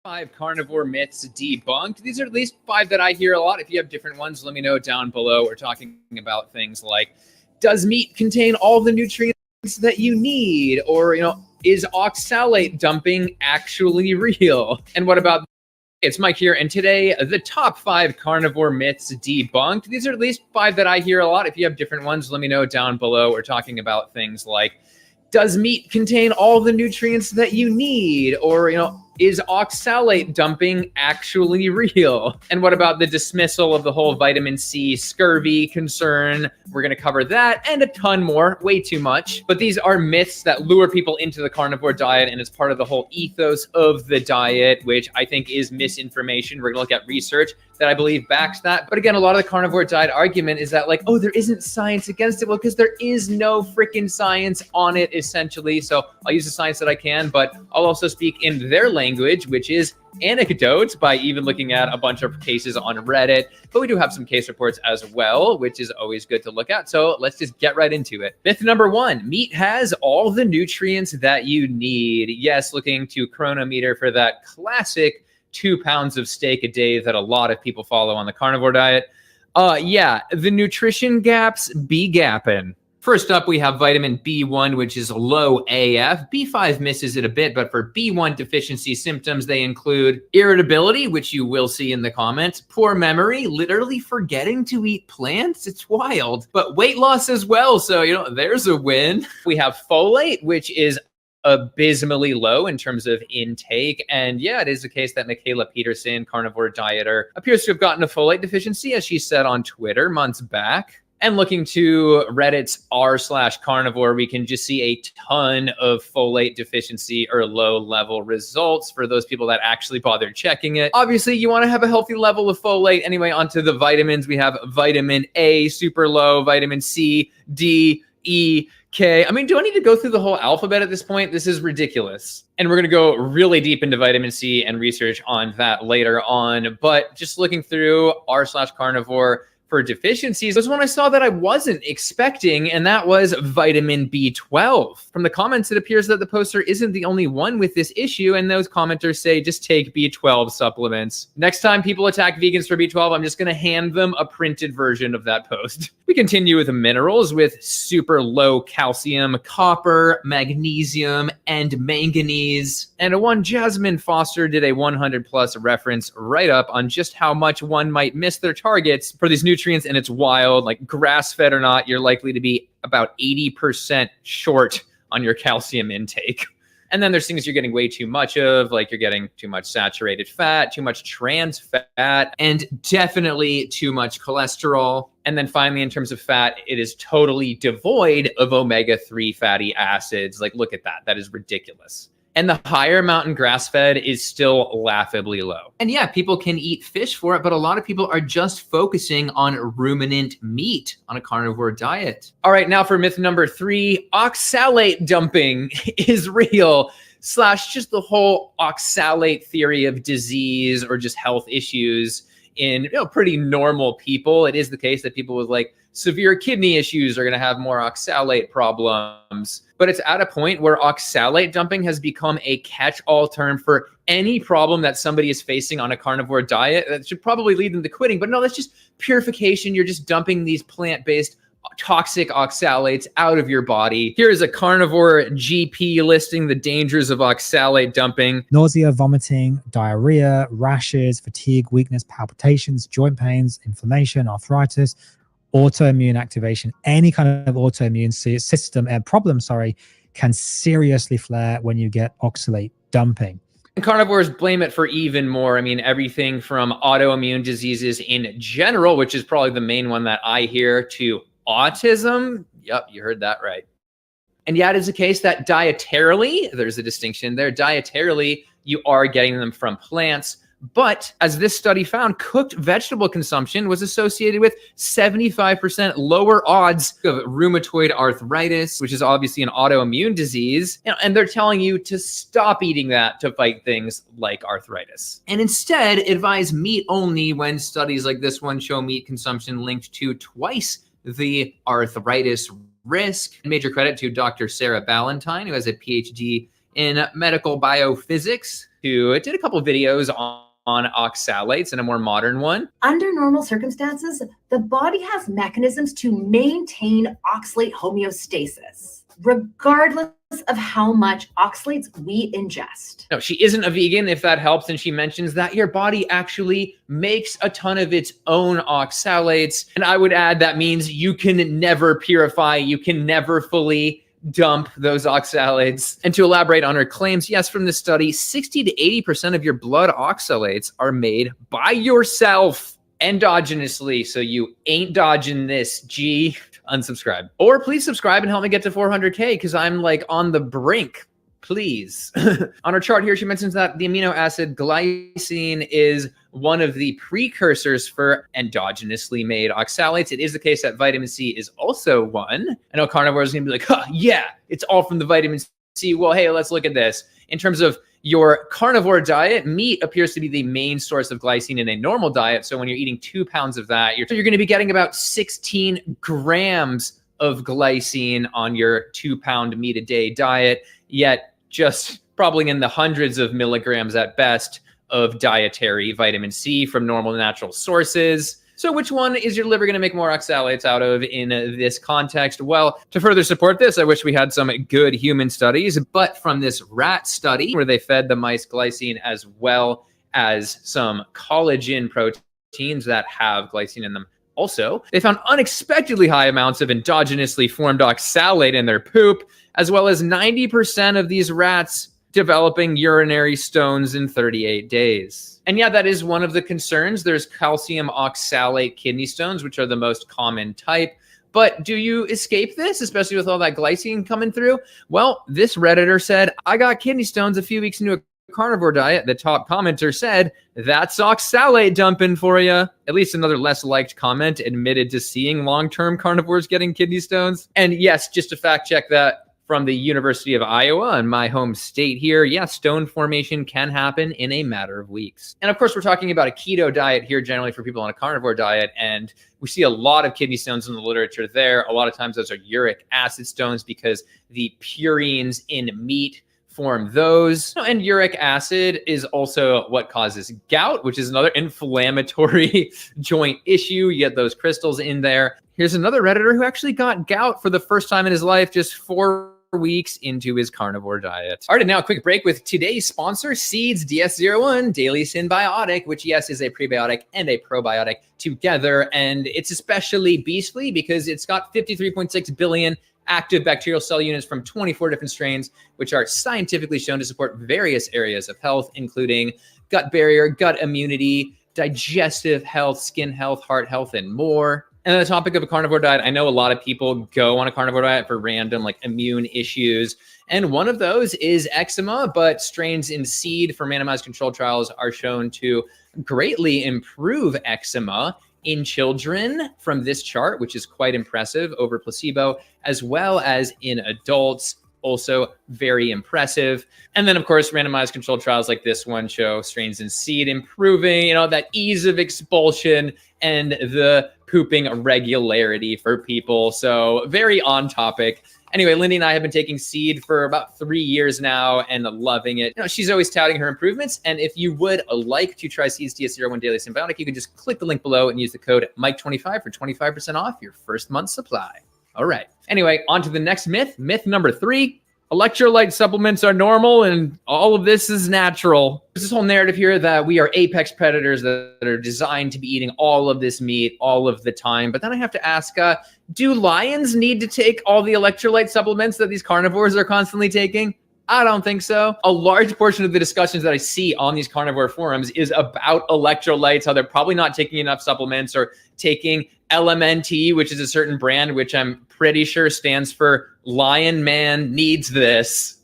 5 carnivore myths debunked. These are at least 5 that I hear a lot. If you have different ones, let me know down below. We're talking about things like, does meat contain all the nutrients that you need? Or, is oxalate dumping actually real? And what about it's Mike here, and today, the top 5 carnivore myths debunked. These are at least 5 that I hear a lot. If you have different ones, let me know down below. We're talking about things like, does meat contain all the nutrients that you need? Or, is oxalate dumping actually real? And what about the dismissal of the whole vitamin C scurvy concern? We're going to cover that and a ton more, way too much. But these are myths that lure people into the carnivore diet, and it's part of the whole ethos of the diet, which I think is misinformation. We're going to look at research that I believe backs that. But again, a lot of the carnivore diet argument is that oh, there isn't science against it. Well, because there is no freaking science on it, essentially. So I'll use the science that I can, but I'll also speak in their language, which is anecdotes, by even looking at a bunch of cases on Reddit. But we do have some case reports as well, which is always good to look at. So let's just get right into it. Myth number 1, meat has all the nutrients that you need. Yes, looking to Chronometer for that classic 2 pounds of steak a day that a lot of people follow on the carnivore diet. Yeah, the nutrition gaps be gapping. First up, we have vitamin B1, which is low AF. B5 misses it a bit, but for B1 deficiency symptoms, they include irritability, which you will see in the comments, poor memory, literally forgetting to eat plants. It's wild, but weight loss as well. So, there's a win. We have folate, which is abysmally low in terms of intake. And yeah, it is the case that Michaela Peterson, carnivore dieter, appears to have gotten a folate deficiency, as she said on Twitter months back. And looking to Reddit's r/carnivore, we can just see a ton of folate deficiency or low level results for those people that actually bother checking it. Obviously, you want to have a healthy level of folate. Anyway, onto the vitamins. We have vitamin A, super low, vitamin C, D, E, K. I mean, do I need to go through the whole alphabet at this point? This is ridiculous. And we're going to go really deep into vitamin C and research on that later on. But just looking through r/carnivore, for deficiencies was when I saw that I wasn't expecting, and that was vitamin B12. From the comments, it appears that the poster isn't the only one with this issue, and those commenters say just take B12 supplements. Next time people attack vegans for B12, I'm just going to hand them a printed version of that post. We continue with minerals with super low calcium, copper, magnesium, and manganese. And one Jasmine Foster did a 100+ reference write-up on just how much one might miss their targets for these nutrients, and it's wild. Like grass-fed or not, you're likely to be about 80% short on your calcium intake. And then there's things you're getting way too much of, like you're getting too much saturated fat, too much trans fat, and definitely too much cholesterol. And then finally, in terms of fat, it is totally devoid of omega-3 fatty acids. Like, look at that. That is ridiculous. And the higher amount in grass-fed is still laughably low. And yeah, people can eat fish for it, but a lot of people are just focusing on ruminant meat on a carnivore diet. All right, now for myth number 3, oxalate dumping is real, / just the whole oxalate theory of disease or just health issues in pretty normal people. It is the case that people with severe kidney issues are going to have more oxalate problems. But it's at a point where oxalate dumping has become a catch-all term for any problem that somebody is facing on a carnivore diet. That should probably lead them to quitting. But no, that's just purification. You're just dumping these plant-based toxic oxalates out of your body. Here is a carnivore GP listing the dangers of oxalate dumping. Nausea, vomiting, diarrhea, rashes, fatigue, weakness, palpitations, joint pains, inflammation, arthritis, autoimmune activation. Any kind of autoimmune system problem, can seriously flare when you get oxalate dumping. And carnivores blame it for even more. I mean, everything from autoimmune diseases in general, which is probably the main one that I hear, to autism. Yep, you heard that right. And yeah, it is the case that dietarily, there's a distinction there, dietarily, you are getting them from plants. But as this study found, cooked vegetable consumption was associated with 75% lower odds of rheumatoid arthritis, which is obviously an autoimmune disease. And they're telling you to stop eating that to fight things like arthritis. And instead, advise meat only when studies like this one show meat consumption linked to twice the arthritis risk. Major credit to Dr. Sarah Ballantyne, who has a PhD in medical biophysics. who did a couple videos on oxalates and a more modern one. Under normal circumstances, the body has mechanisms to maintain oxalate homeostasis, regardless of how much oxalates we ingest. No, she isn't a vegan, if that helps. And she mentions that your body actually makes a ton of its own oxalates. And I would add that means you can never purify, you can never fully dump those oxalates. And to elaborate on her claims, yes, from this study, 60 to 80% of your blood oxalates are made by yourself endogenously. So you ain't dodging this, G. Unsubscribe. Or please subscribe and help me get to 400K because I'm like on the brink. Please. On her chart here, she mentions that the amino acid glycine is one of the precursors for endogenously made oxalates. It is the case that vitamin C is also one. I know carnivores are going to be like, huh, yeah, it's all from the vitamin C. Well, hey, let's look at this. In terms of your carnivore diet, meat appears to be the main source of glycine in a normal diet. So when you're eating 2 pounds of that, you're going to be getting about 16 grams of glycine on your 2-pound meat a day diet, yet just probably in the hundreds of milligrams at best of dietary vitamin C from normal natural sources. So which one is your liver going to make more oxalates out of in this context? Well, to further support this, I wish we had some good human studies, but from this rat study where they fed the mice glycine as well as some collagen proteins that have glycine in them. Also, they found unexpectedly high amounts of endogenously formed oxalate in their poop, as well as 90% of these rats developing urinary stones in 38 days. And yeah, that is one of the concerns. There's calcium oxalate kidney stones, which are the most common type. But do you escape this, especially with all that glycine coming through? Well, this Redditor said, I got kidney stones a few weeks into a carnivore diet. The top commenter said, that's oxalate dumping for you. At least another less liked comment admitted to seeing long-term carnivores getting kidney stones. And yes, just to fact check that, from the University of Iowa in my home state here, yeah, stone formation can happen in a matter of weeks. And of course, we're talking about a keto diet here generally for people on a carnivore diet. And we see a lot of kidney stones in the literature there. A lot of times those are uric acid stones because the purines in meat form those. And uric acid is also what causes gout, which is another inflammatory joint issue. You get those crystals in there. Here's another Redditor who actually got gout for the first time in his life, just 4 weeks into his carnivore diet. All right, and now a quick break with today's sponsor, Seeds DS01 Daily Synbiotic, which yes, is a prebiotic and a probiotic together. And it's especially beastly because it's got 53.6 billion active bacterial cell units from 24 different strains, which are scientifically shown to support various areas of health, including gut barrier, gut immunity, digestive health, skin health, heart health, and more. And on the topic of a carnivore diet, I know a lot of people go on a carnivore diet for random like immune issues. And one of those is eczema, but strains in seed from randomized controlled trials are shown to greatly improve eczema in children from this chart, which is quite impressive over placebo, as well as in adults, also very impressive. And then of course, randomized controlled trials like this one show strains in seed improving, that ease of expulsion and the pooping regularity for people. So very on topic. Anyway, Lindy and I have been taking seed for about 3 years now and loving it. She's always touting her improvements. And if you would like to try Seeds DS01 Daily Symbiotic, you can just click the link below and use the code Mike25 for 25% off your first month's supply. All right. Anyway, on to the next myth. Myth number 3. Electrolyte supplements are normal and all of this is natural. There's this whole narrative here that we are apex predators that are designed to be eating all of this meat all of the time. But then I have to ask, do lions need to take all the electrolyte supplements that these carnivores are constantly taking? I don't think so. A large portion of the discussions that I see on these carnivore forums is about electrolytes, how they're probably not taking enough supplements or taking LMNT, which is a certain brand, which I'm pretty sure stands for Lion Man Needs This.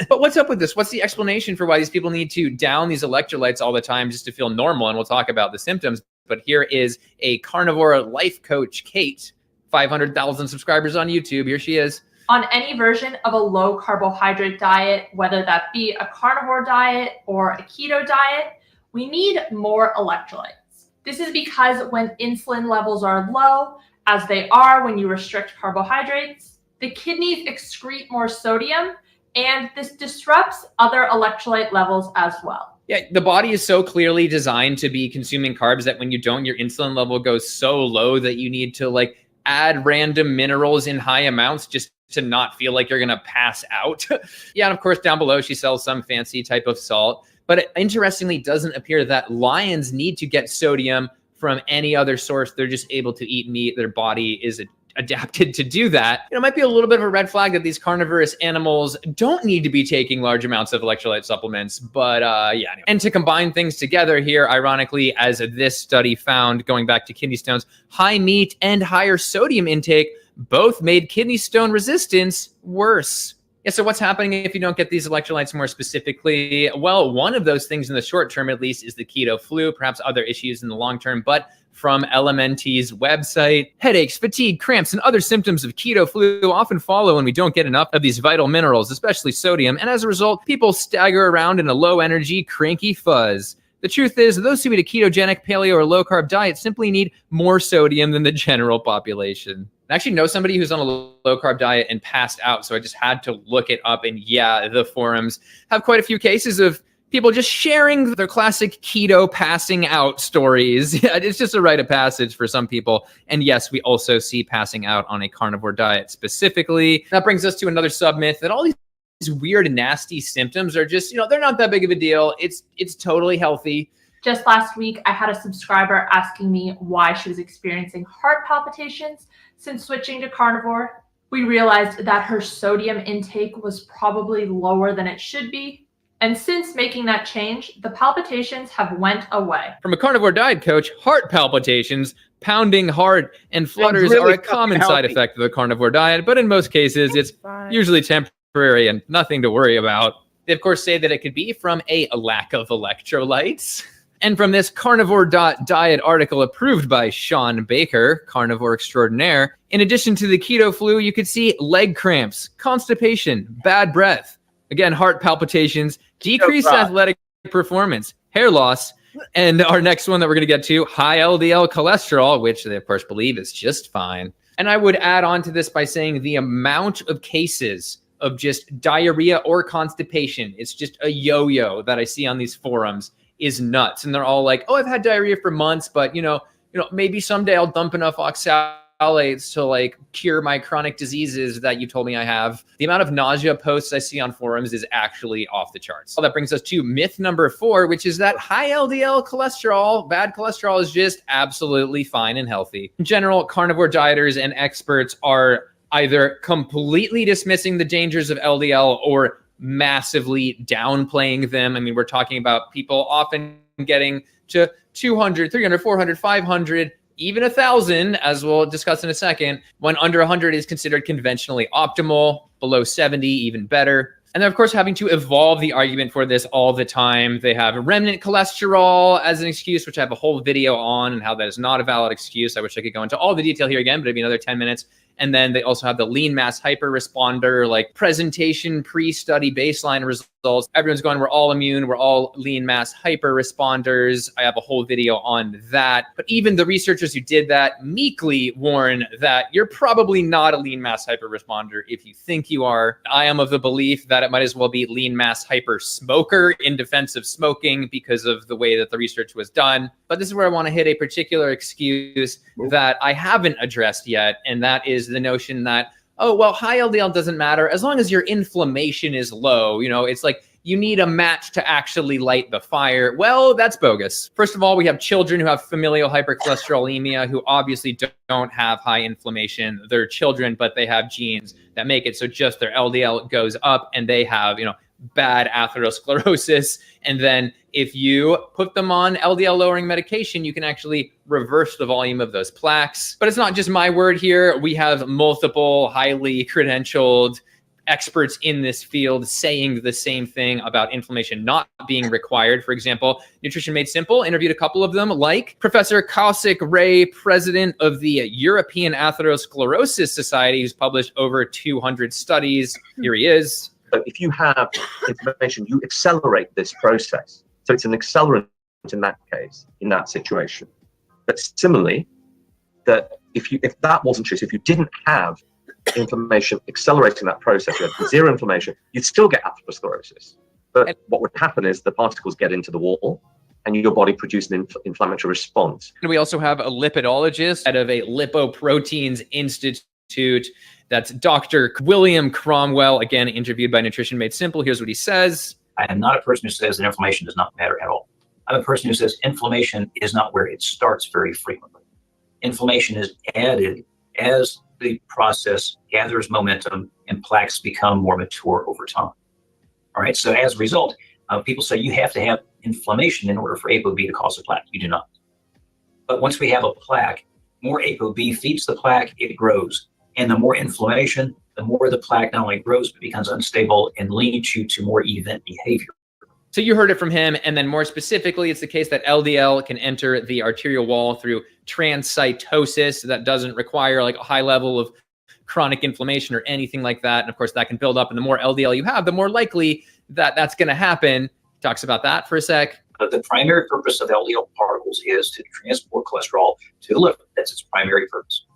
But what's up with this? What's the explanation for why these people need to down these electrolytes all the time just to feel normal? And we'll talk about the symptoms. But here is a carnivore life coach, Kate, 500,000 subscribers on YouTube. Here she is. On any version of a low carbohydrate diet, whether that be a carnivore diet or a keto diet, we need more electrolytes. This is because when insulin levels are low, as they are when you restrict carbohydrates, the kidneys excrete more sodium and this disrupts other electrolyte levels as well. Yeah, the body is so clearly designed to be consuming carbs that when you don't, your insulin level goes so low that you need to like add random minerals in high amounts just to not feel like you're gonna pass out. Yeah, and of course down below she sells some fancy type of salt, but it interestingly doesn't appear that lions need to get sodium from any other source. They're just able to eat meat. Their body is adapted to do that. It might be a little bit of a red flag that these carnivorous animals don't need to be taking large amounts of electrolyte supplements, but yeah. Anyway. And to combine things together here, ironically, as this study found, going back to kidney stones, high meat and higher sodium intake both made kidney stone resistance worse. Yeah, so what's happening if you don't get these electrolytes more specifically? Well, one of those things in the short term, at least, is the keto flu, perhaps other issues in the long term, but from LMNT's website, headaches, fatigue, cramps, and other symptoms of keto flu often follow when we don't get enough of these vital minerals, especially sodium, and as a result, people stagger around in a low-energy, cranky fuzz. The truth is, those who eat a ketogenic, paleo, or low-carb diet simply need more sodium than the general population. I actually know somebody who's on a low-carb diet and passed out, so I just had to look it up, and yeah, the forums have quite a few cases of people just sharing their classic keto passing out stories. Yeah, it's just a rite of passage for some people. And yes, we also see passing out on a carnivore diet specifically. That brings us to another sub-myth that all these weird and nasty symptoms are just, they're not that big of a deal. It's totally healthy. Just last week, I had a subscriber asking me why she was experiencing heart palpitations since switching to carnivore. We realized that her sodium intake was probably lower than it should be. And since making that change, the palpitations have went away. From a carnivore diet coach, heart palpitations, pounding heart, and flutters really are a common side effect of the carnivore diet, but in most cases, it's usually temporary and nothing to worry about. They, of course, say that it could be from a lack of electrolytes. And from this carnivore.diet article approved by Sean Baker, carnivore extraordinaire, in addition to the keto flu, you could see leg cramps, constipation, bad breath, again, heart palpitations, decreased athletic performance, hair loss, and our next one that we're going to get to, high LDL cholesterol, which they, of course, believe is just fine. And I would add on to this by saying the amount of cases of just diarrhea or constipation, it's just a yo-yo that I see on these forums, is nuts. And they're all like, oh, I've had diarrhea for months, but, maybe someday I'll dump enough oxalates to like cure my chronic diseases that you told me I have. The amount of nausea posts I see on forums is actually off the charts. Well, that brings us to myth number 4, which is that high LDL cholesterol, bad cholesterol, is just absolutely fine and healthy. In general, carnivore dieters and experts are either completely dismissing the dangers of LDL or massively downplaying them. I mean, we're talking about people often getting to 200, 300, 400, 500, even 1,000, as we'll discuss in a second, when under 100 is considered conventionally optimal, below 70, even better. And then, of course, having to evolve the argument for this all the time. They have remnant cholesterol as an excuse, which I have a whole video on, and how that is not a valid excuse. I wish I could go into all the detail here again, but it'd be another 10 minutes. And then they also have the lean mass hyperresponder, like presentation, pre-study baseline results. Everyone's going, we're all immune. We're all lean mass hyperresponders. I have a whole video on that. But even the researchers who did that meekly warn that you're probably not a lean mass hyperresponder if you think you are. I am of the belief that it might as well be lean mass hyper smoker in defense of smoking because of the way that the research was done. But this is where I want to hit a particular excuse that I haven't addressed yet, and that is the notion that, oh, well, high LDL doesn't matter as long as your inflammation is low. It's like you need a match to actually light the fire. Well, that's bogus. First of all, we have children who have familial hypercholesterolemia who obviously don't have high inflammation. They're children, but they have genes that make it so just their LDL goes up and they have, bad atherosclerosis. And then if you put them on LDL lowering medication, you can actually reverse the volume of those plaques. But it's not just my word here. We have multiple highly credentialed experts in this field saying the same thing about inflammation not being required. For example, Nutrition Made Simple interviewed a couple of them, like Professor Kaushik Ray, president of the European Atherosclerosis Society, who's published over 200 studies. Here he is. So if you have inflammation, you accelerate this process. So it's an accelerant in that case, in that situation. But similarly, that if that wasn't true, so if you didn't have inflammation accelerating that process. You had zero inflammation, you'd still get atherosclerosis. But what would happen is the particles get into the wall and your body produces an inflammatory response. And we also have a lipidologist out of a Lipoproteins Institute. That's Dr. William Cromwell, again, interviewed by Nutrition Made Simple. Here's what he says. I am not a person who says that inflammation does not matter at all. I'm a person who says inflammation is not where it starts very frequently. Inflammation is added as the process gathers momentum and plaques become more mature over time. All right, so as a result, people say you have to have inflammation in order for ApoB to cause a plaque. You do not. But once we have a plaque, more ApoB feeds the plaque, it grows. And the more inflammation, the more the plaque not only grows, but becomes unstable and leads you to more event behavior. So you heard it from him. And then more specifically, it's the case that LDL can enter the arterial wall through transcytosis. That doesn't require like a high level of chronic inflammation or anything like that. And of course, that can build up. And the more LDL you have, the more likely that that's going to happen. He talks about that for a sec. The primary purpose of LDL particles is to transport cholesterol to the liver. That's its primary purpose.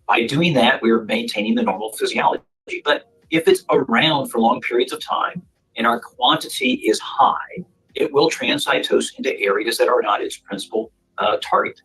By doing that, we're maintaining the normal physiology. But if it's around for long periods of time and our quantity is high, it will transcytose into areas that are not its principal target.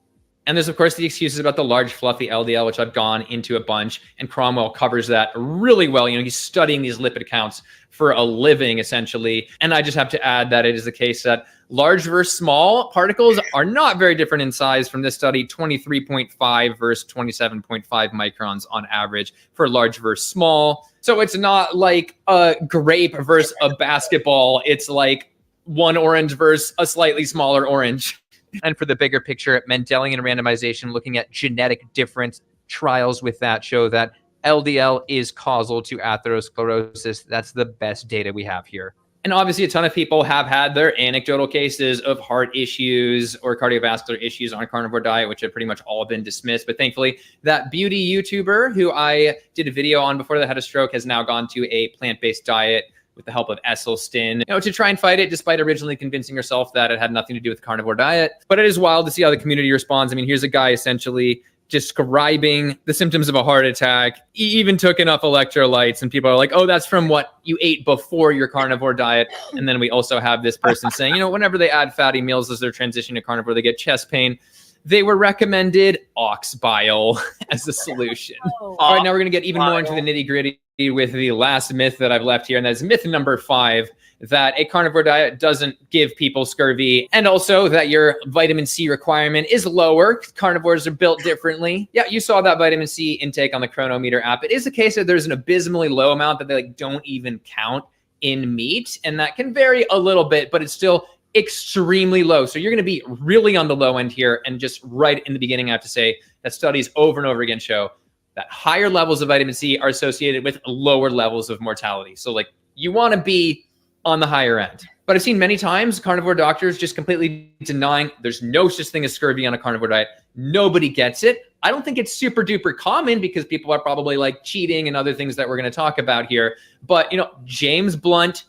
And there's, of course, the excuses about the large, fluffy LDL, which I've gone into a bunch, and Cromwell covers that really well. You know, he's studying these lipid counts for a living, essentially. And I just have to add that it is the case that large versus small particles are not very different in size from this study, 23.5 versus 27.5 microns on average for large versus small. So it's not like a grape versus a basketball. It's like one orange versus a slightly smaller orange. And for the bigger picture, Mendelian randomization, looking at genetic difference, trials with that show that LDL is causal to atherosclerosis. That's the best data we have here. And obviously, a ton of people have had their anecdotal cases of heart issues or cardiovascular issues on a carnivore diet, which have pretty much all been dismissed. But thankfully, that beauty YouTuber who I did a video on before they had a stroke has now gone to a plant-based diet with the help of Esselstyn, to try and fight it, despite originally convincing herself that it had nothing to do with the carnivore diet. But it is wild to see how the community responds. I mean, here's a guy essentially describing the symptoms of a heart attack. He even took enough electrolytes, and people are like, oh, that's from what you ate before your carnivore diet. And then we also have this person saying, whenever they add fatty meals as they're transitioning to carnivore, they get chest pain. They were recommended ox bile as a solution. All right, now we're going to get even more into the nitty gritty with the last myth that I've left here. And that's myth number 5, that a carnivore diet doesn't give people scurvy. And also that your vitamin C requirement is lower. Carnivores are built differently. Yeah, you saw that vitamin C intake on the Chronometer app. It is the case that there's an abysmally low amount that they don't even count in meat. And that can vary a little bit, but it's still extremely low. So you're going to be really on the low end here. And just right in the beginning, I have to say that studies over and over again show that higher levels of vitamin C are associated with lower levels of mortality. So like you want to be on the higher end. But I've seen many times carnivore doctors just completely denying there's no such thing as scurvy on a carnivore diet. Nobody gets it. I don't think it's super duper common because people are probably like cheating and other things that we're going to talk about here. But James Blunt,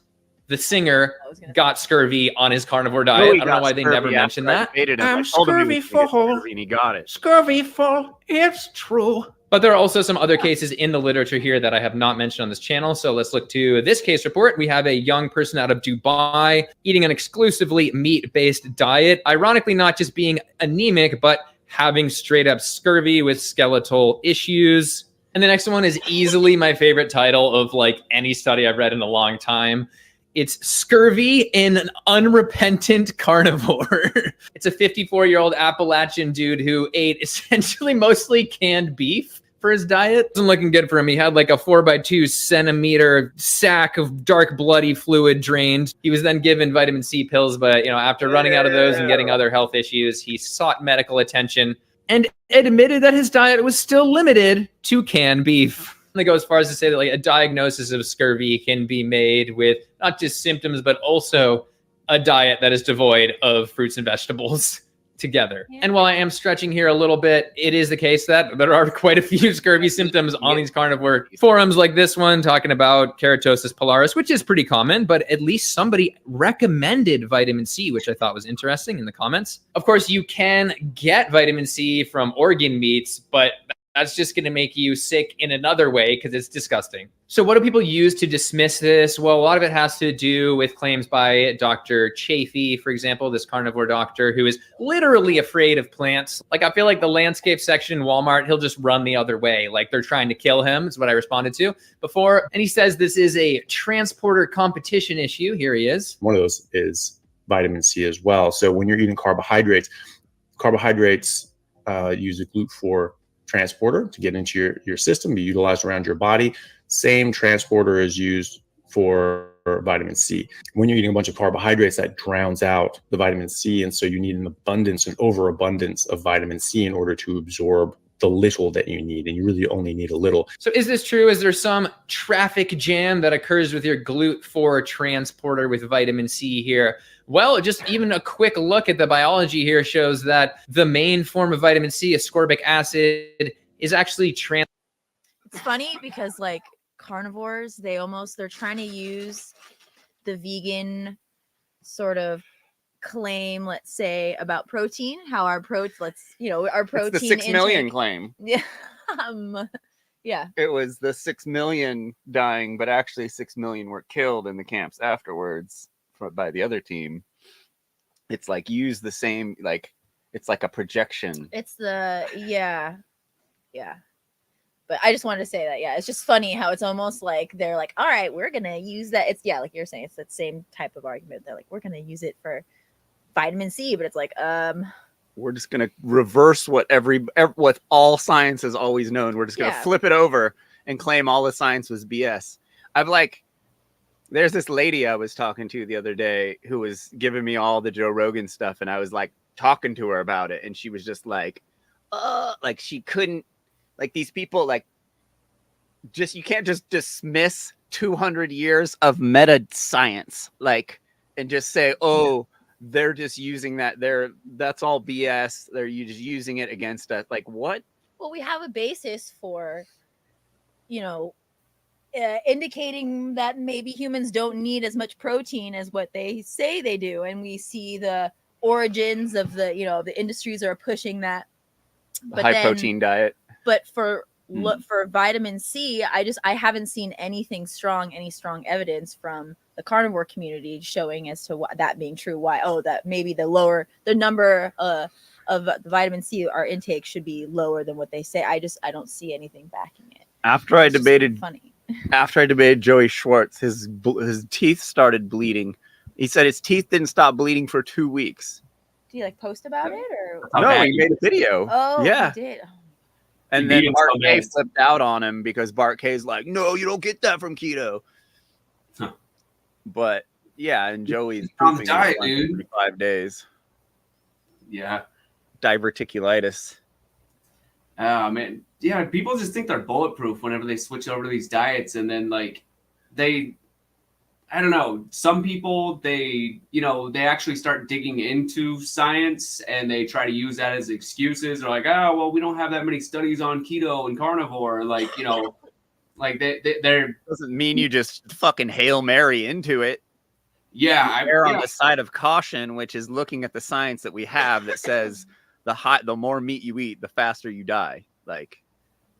the singer, got scurvy on his carnivore diet. I don't know why they never mentioned that. I'm scurvyful, and he got it. Scurvyful, it's true. But there are also some other cases in the literature here that I have not mentioned on this channel. So let's look to this case report. We have a young person out of Dubai eating an exclusively meat-based diet. Ironically, not just being anemic, but having straight up scurvy with skeletal issues. And the next one is easily my favorite title of like any study I've read in a long time. It's Scurvy in an Unrepentant Carnivore. It's a 54-year-old Appalachian dude who ate essentially mostly canned beef for his diet. Wasn't looking good for him. He had like a 4x2 centimeter sack of dark bloody fluid drained. He was then given vitamin C pills, but after running out of those and getting other health issues, he sought medical attention and admitted that his diet was still limited to canned beef. They go as far as to say that like a diagnosis of scurvy can be made with not just symptoms, but also a diet that is devoid of fruits and vegetables together. Yeah. And while I am stretching here a little bit, it is the case that there are quite a few scurvy symptoms on these carnivore forums like this one talking about keratosis pilaris, which is pretty common, but at least somebody recommended vitamin C, which I thought was interesting in the comments. Of course, you can get vitamin C from organ meats, but That's just going to make you sick in another way because it's disgusting. So what do people use to dismiss this? Well, a lot of it has to do with claims by Dr. Chafee, for example, this carnivore doctor who is literally afraid of plants. Like, I feel like the landscape section in Walmart, he'll just run the other way. Like, they're trying to kill him, is what I responded to before. And he says this is a transporter competition issue. Here he is. One of those is vitamin C as well. So when you're eating carbohydrates use a GLUT4 transporter to get into your system, be utilized around your body. Same transporter is used for vitamin C. When you're eating a bunch of carbohydrates, that drowns out the vitamin C, and so you need an overabundance of vitamin C in order to absorb the little that you need, and you really only need a little. So is this true? Is there some traffic jam that occurs with your GLUT4 transporter with vitamin C here? Well, just even a quick look at the biology here shows that the main form of vitamin C, ascorbic acid, is actually It's funny because like carnivores, they're trying to use the vegan sort of claim, let's say, about protein, how our protein It's the 6 million claim. Yeah. Yeah. It was the 6 million dying, but actually 6 million were killed in the camps afterwards by the other team. It's like use the same, like it's like a projection. It's yeah. But I just wanted to say that, yeah, it's just funny how it's almost like they're like, all right, we're gonna use that. It's like you're saying, it's that same type of argument. They're like, we're gonna use it for vitamin C, but it's like, we're just gonna reverse what all science has always known. We're just gonna flip it over and claim all the science was BS. There's this lady I was talking to the other day who was giving me all the Joe Rogan stuff, and I was like talking to her about it, and she was just like she couldn't, like, these people, like, just, you can't just dismiss 200 years of meta science, like, and just say, oh, they're just using that's all BS. They're just using it against us. Like, what? well, we have a basis for, indicating that maybe humans don't need as much protein as what they say they do, and we see the origins of the industries are pushing that High protein diet. But for vitamin C, I haven't seen any strong evidence from the carnivore community showing as to that being true. That maybe the number of the vitamin C our intake should be lower than what they say. I don't see anything backing it. After I debated Joey Schwartz, his teeth started bleeding. He said his teeth didn't stop bleeding for 2 weeks. Did he post about it or? No, he made a video. Oh, yeah, he did. And then Bart K flipped out on him because Bart K's like, no, you don't get that from keto. Huh. But yeah, and Joey's on the diet, dude. 5 days. Yeah. Diverticulitis. Oh man, yeah. People just think they're bulletproof whenever they switch over to these diets, and then I don't know. Some people, they actually start digging into science and they try to use that as excuses. They're like, oh, well, we don't have that many studies on keto and carnivore. They're doesn't mean you just fucking Hail Mary into it. Yeah. Err on the side of caution, which is looking at the science that we have that says the more meat you eat, the faster you die. Like,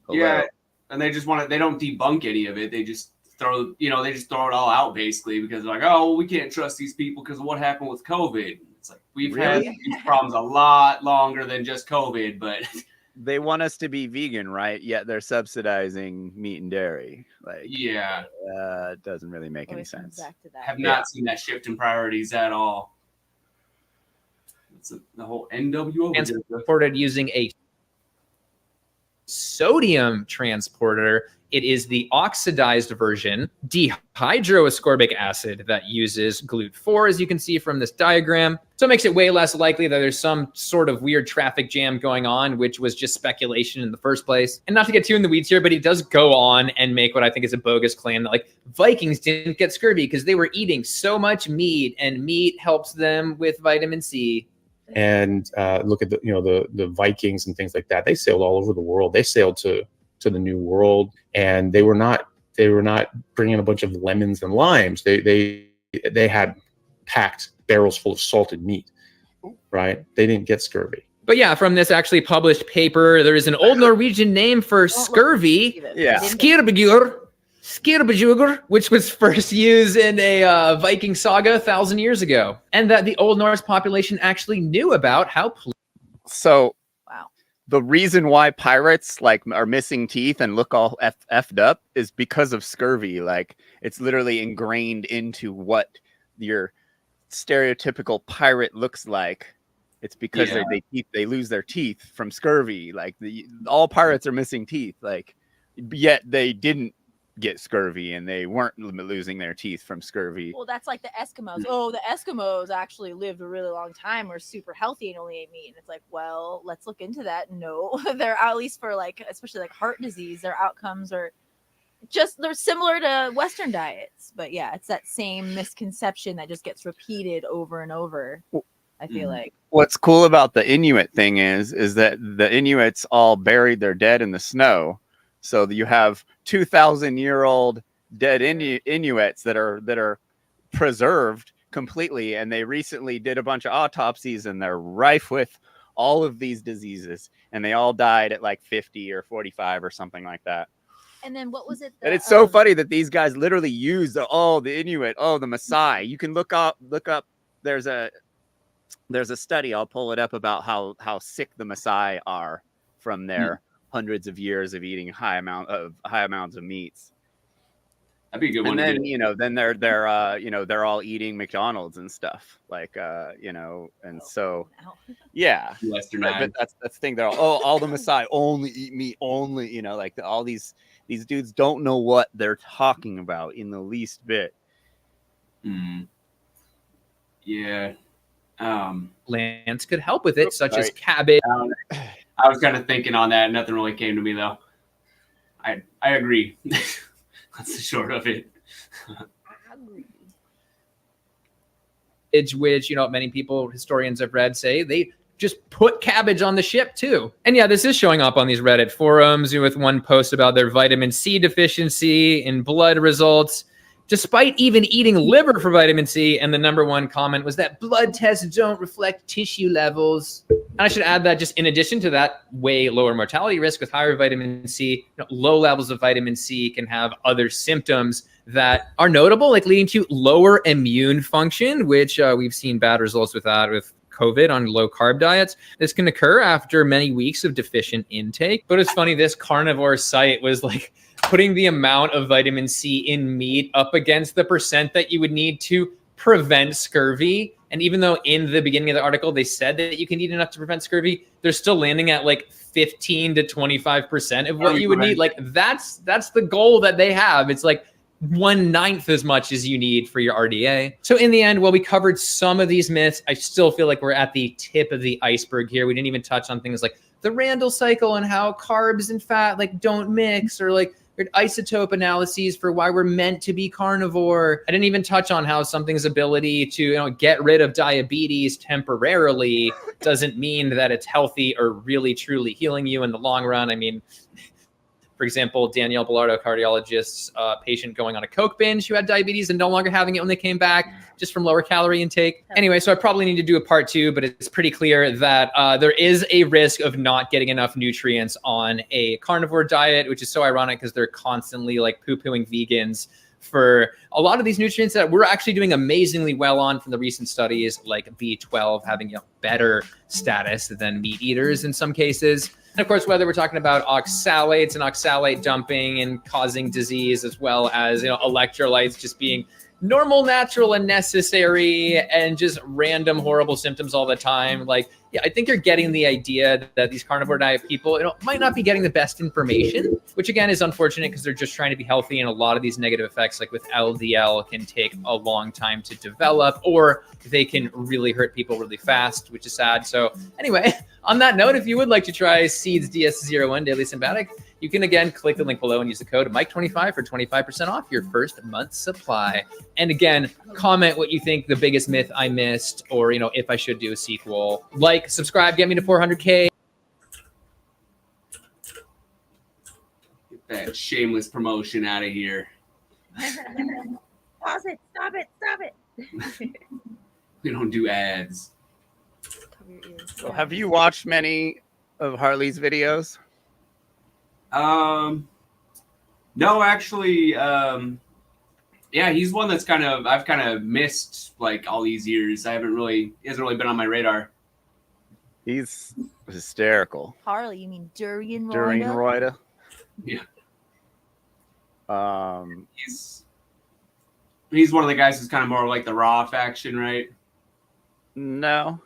hello. Yeah. And they just they don't debunk any of it. They just throw it all out basically because they're like, oh, well, we can't trust these people because of what happened with COVID. It's like we've had these problems a lot longer than just COVID, but they want us to be vegan, right? Yet they're subsidizing meat and dairy. Like, yeah, it doesn't really make any sense. Back to that. Have not seen that shift in priorities at all. It's the whole NWO transported using a sodium transporter. It is the oxidized version, dehydroascorbic acid, that uses GLUT4, as you can see from this diagram. So it makes it way less likely that there's some sort of weird traffic jam going on, which was just speculation in the first place. And not to get too in the weeds here, but he does go on and make what I think is a bogus claim that Vikings didn't get scurvy because they were eating so much meat, and meat helps them with vitamin C. And look at the Vikings and things like that. They sailed all over the world. They sailed to the New World, and they were not bringing a bunch of lemons and limes. They had packed barrels full of salted meat, right? They didn't get scurvy. But yeah, from this actually published paper, there is an Old Norwegian name for scurvy, Yeah. Skirbjugr, which was first used in a Viking saga 1,000 years ago, and that the Old Norse population actually knew about how. So Wow. the reason why pirates like are missing teeth and look all effed up is because of scurvy. Like it's literally ingrained into what your stereotypical pirate looks like. It's because they lose their teeth from scurvy. Like all pirates are missing teeth. Like yet they didn't get scurvy and they weren't losing their teeth from scurvy. Well, that's like the Eskimos. Oh, the Eskimos actually lived a really long time, were super healthy and only ate meat. And it's like, well, let's look into that. No, they're at least for like, especially like heart disease, their outcomes are just, they're similar to Western diets. But yeah, it's that same misconception that just gets repeated over and over. I feel like. What's cool about the Inuit thing is that the Inuits all buried their dead in the snow. So you have 2,000-year-old dead Inuits that are preserved completely, and they recently did a bunch of autopsies, and they're rife with all of these diseases, and they all died at like 50 or 45 or something like that. And then what was it? And it's so funny that these guys literally use the Inuit, the Maasai. You can look up. There's a study, I'll pull it up, about how sick the Maasai are from their hundreds of years of eating high amounts of meats. That'd be a good one. And then, they're all eating McDonald's and stuff, like and so yeah. But that's the thing. They're all the Maasai only eat meat, only like all these dudes don't know what they're talking about in the least bit. Yeah. Plants could help with it, such as cabbage. I was kind of thinking on that. Nothing really came to me though. I agree. That's the short of it. Which many people, historians I've read, say they just put cabbage on the ship too. And yeah, this is showing up on these Reddit forums with one post about their vitamin C deficiency in blood results, despite even eating liver for vitamin C. And the number one comment was that blood tests don't reflect tissue levels. And I should add that just in addition to that way lower mortality risk with higher vitamin C, low levels of vitamin C can have other symptoms that are notable, like leading to lower immune function, which we've seen bad results with that with COVID on low carb diets. This can occur after many weeks of deficient intake. But it's funny, this carnivore site was like putting the amount of vitamin C in meat up against the percent that you would need to prevent scurvy. And even though in the beginning of the article, they said that you can eat enough to prevent scurvy, they're still landing at like 15 to 25% of what you would need. Like that's the goal that they have. It's like 1/9 as much as you need for your RDA. So in the end, while we covered some of these myths, I still feel like we're at the tip of the iceberg here. We didn't even touch on things like the Randall cycle and how carbs and fat like don't mix, or like isotope analyses for why we're meant to be carnivore. I didn't even touch on how something's ability to get rid of diabetes temporarily doesn't mean that it's healthy or really truly healing you in the long run. I mean, for example, Danielle Bellardo, cardiologist's patient going on a Coke binge who had diabetes and no longer having it when they came back just from lower calorie intake. Anyway, so I probably need to do a part 2, but it's pretty clear that there is a risk of not getting enough nutrients on a carnivore diet, which is so ironic because they're constantly like poo-pooing vegans for a lot of these nutrients that we're actually doing amazingly well on from the recent studies, like B12 having a better status than meat eaters in some cases. And of course, whether we're talking about oxalates and oxalate dumping and causing disease, as well as electrolytes just being normal, natural, and necessary, and just random horrible symptoms all the time. Like, yeah, I think you're getting the idea that these carnivore diet people might not be getting the best information, which again is unfortunate because they're just trying to be healthy, and a lot of these negative effects, like with LDL, can take a long time to develop, or they can really hurt people really fast, which is sad. So anyway, on that note, if you would like to try Seeds DS01 Daily Symbiotic, you can again click the link below and use the code Mike25 for 25% off your first month's supply. And again, comment what you think the biggest myth I missed, or if I should do a sequel. Like, subscribe, get me to 400K. Get that shameless promotion out of here. Pause it. Stop it. We don't do ads. Cover your Well, have you watched many of Harley's videos? No, actually, yeah, he's one that's I've kind of missed like all these years. He hasn't really been on my radar. He's hysterical. Harley, you mean Durian Reuter? Yeah. Um, he's one of the guys who's kind of more like the Raw faction, right? No.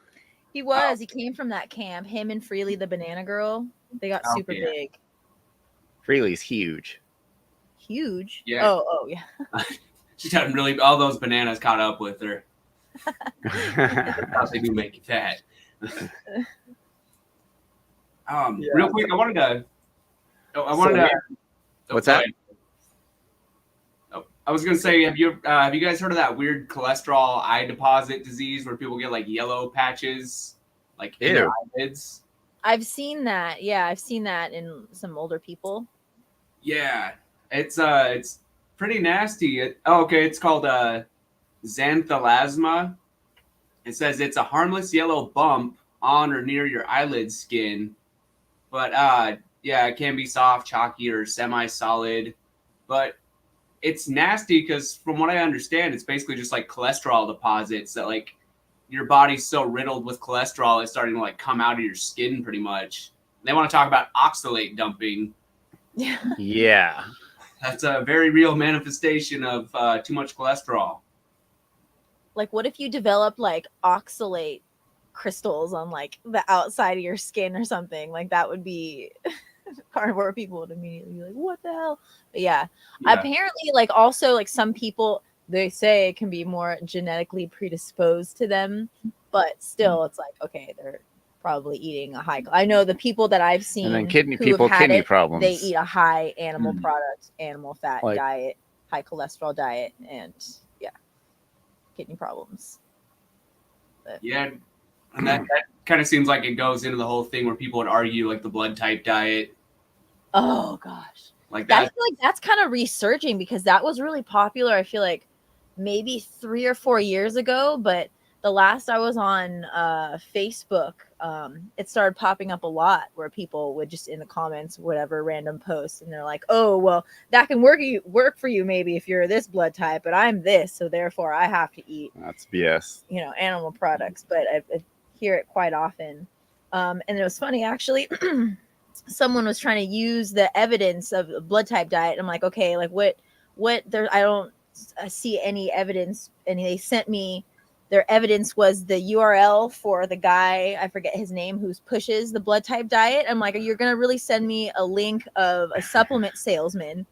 He was. He came from that camp. Him and Freely, the banana girl. They got super big. Freely's huge. Huge? Yeah. Oh, yeah. She's had really all those bananas caught up with her. How they do make you fat. Real quick, I wanted to. What's that? Oh, I was gonna say, have you guys heard of that weird cholesterol eye deposit disease where people get like yellow patches, like in their eyelids? I've seen that. Yeah, I've seen that in some older people. Yeah, it's pretty nasty. It's called xanthelasma. It says it's a harmless yellow bump on or near your eyelid skin, but it can be soft, chalky, or semi-solid. But it's nasty because, from what I understand, it's basically just like cholesterol deposits that like your body's so riddled with cholesterol it's starting to like come out of your skin pretty much. They want to talk about oxalate dumping. Yeah. That's a very real manifestation of too much cholesterol. Like, what if you develop like oxalate crystals on like the outside of your skin or something? Like, that would be carnivore people would immediately be like, what the hell? But yeah, apparently, like, also like some people, they say it can be more genetically predisposed to them, but still it's like, okay, they're probably eating a high. I know the people that I've seen, and then kidney problems. They eat a high animal product, animal fat diet, high cholesterol diet, and kidney problems. But, and that kind of seems like it goes into the whole thing where people would argue like the blood type diet. Oh gosh, like that. I feel like that's kind of resurging because that was really popular. I feel like maybe 3 or 4 years ago, but the last I was on Facebook, it started popping up a lot where people would just in the comments, whatever random post, and they're like, "Oh, well, that can work for you maybe if you're this blood type, but I'm this, so therefore I have to eat." That's BS. Animal products, but I hear it quite often. And it was funny actually. Someone was trying to use the evidence of a blood type diet. I'm like, okay, like what there? I don't see any evidence, and they sent me. Their evidence was the URL for the guy, I forget his name, who pushes the blood type diet. I'm like, you're going to really send me a link of a supplement salesman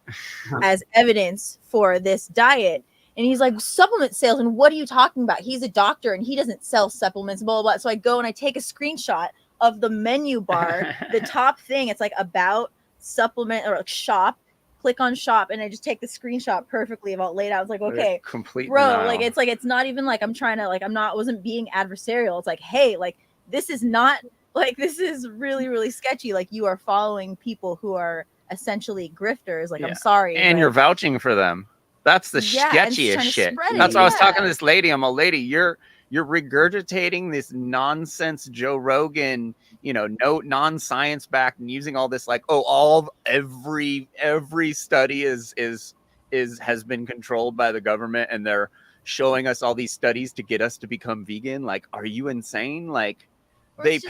as evidence for this diet? And he's like, supplement salesman, what are you talking about? He's a doctor and he doesn't sell supplements, blah, blah, blah. So I go and I take a screenshot of the menu bar, the top thing. It's like about supplement or like shop. Click on shop, and I just take the screenshot perfectly about laid out. I was like, okay, bro, like it's not even like I'm trying to like wasn't being adversarial. It's like, hey, like this is not like this is really, really sketchy. Like you are following people who are essentially grifters. Like I'm sorry, and you're vouching for them. That's the sketchiest shit. That's why I was talking to this lady. I'm a lady. You're regurgitating this nonsense Joe Rogan, no non-science backed and using all this like, every study has been controlled by the government and they're showing us all these studies to get us to become vegan. Like, are you insane? Like they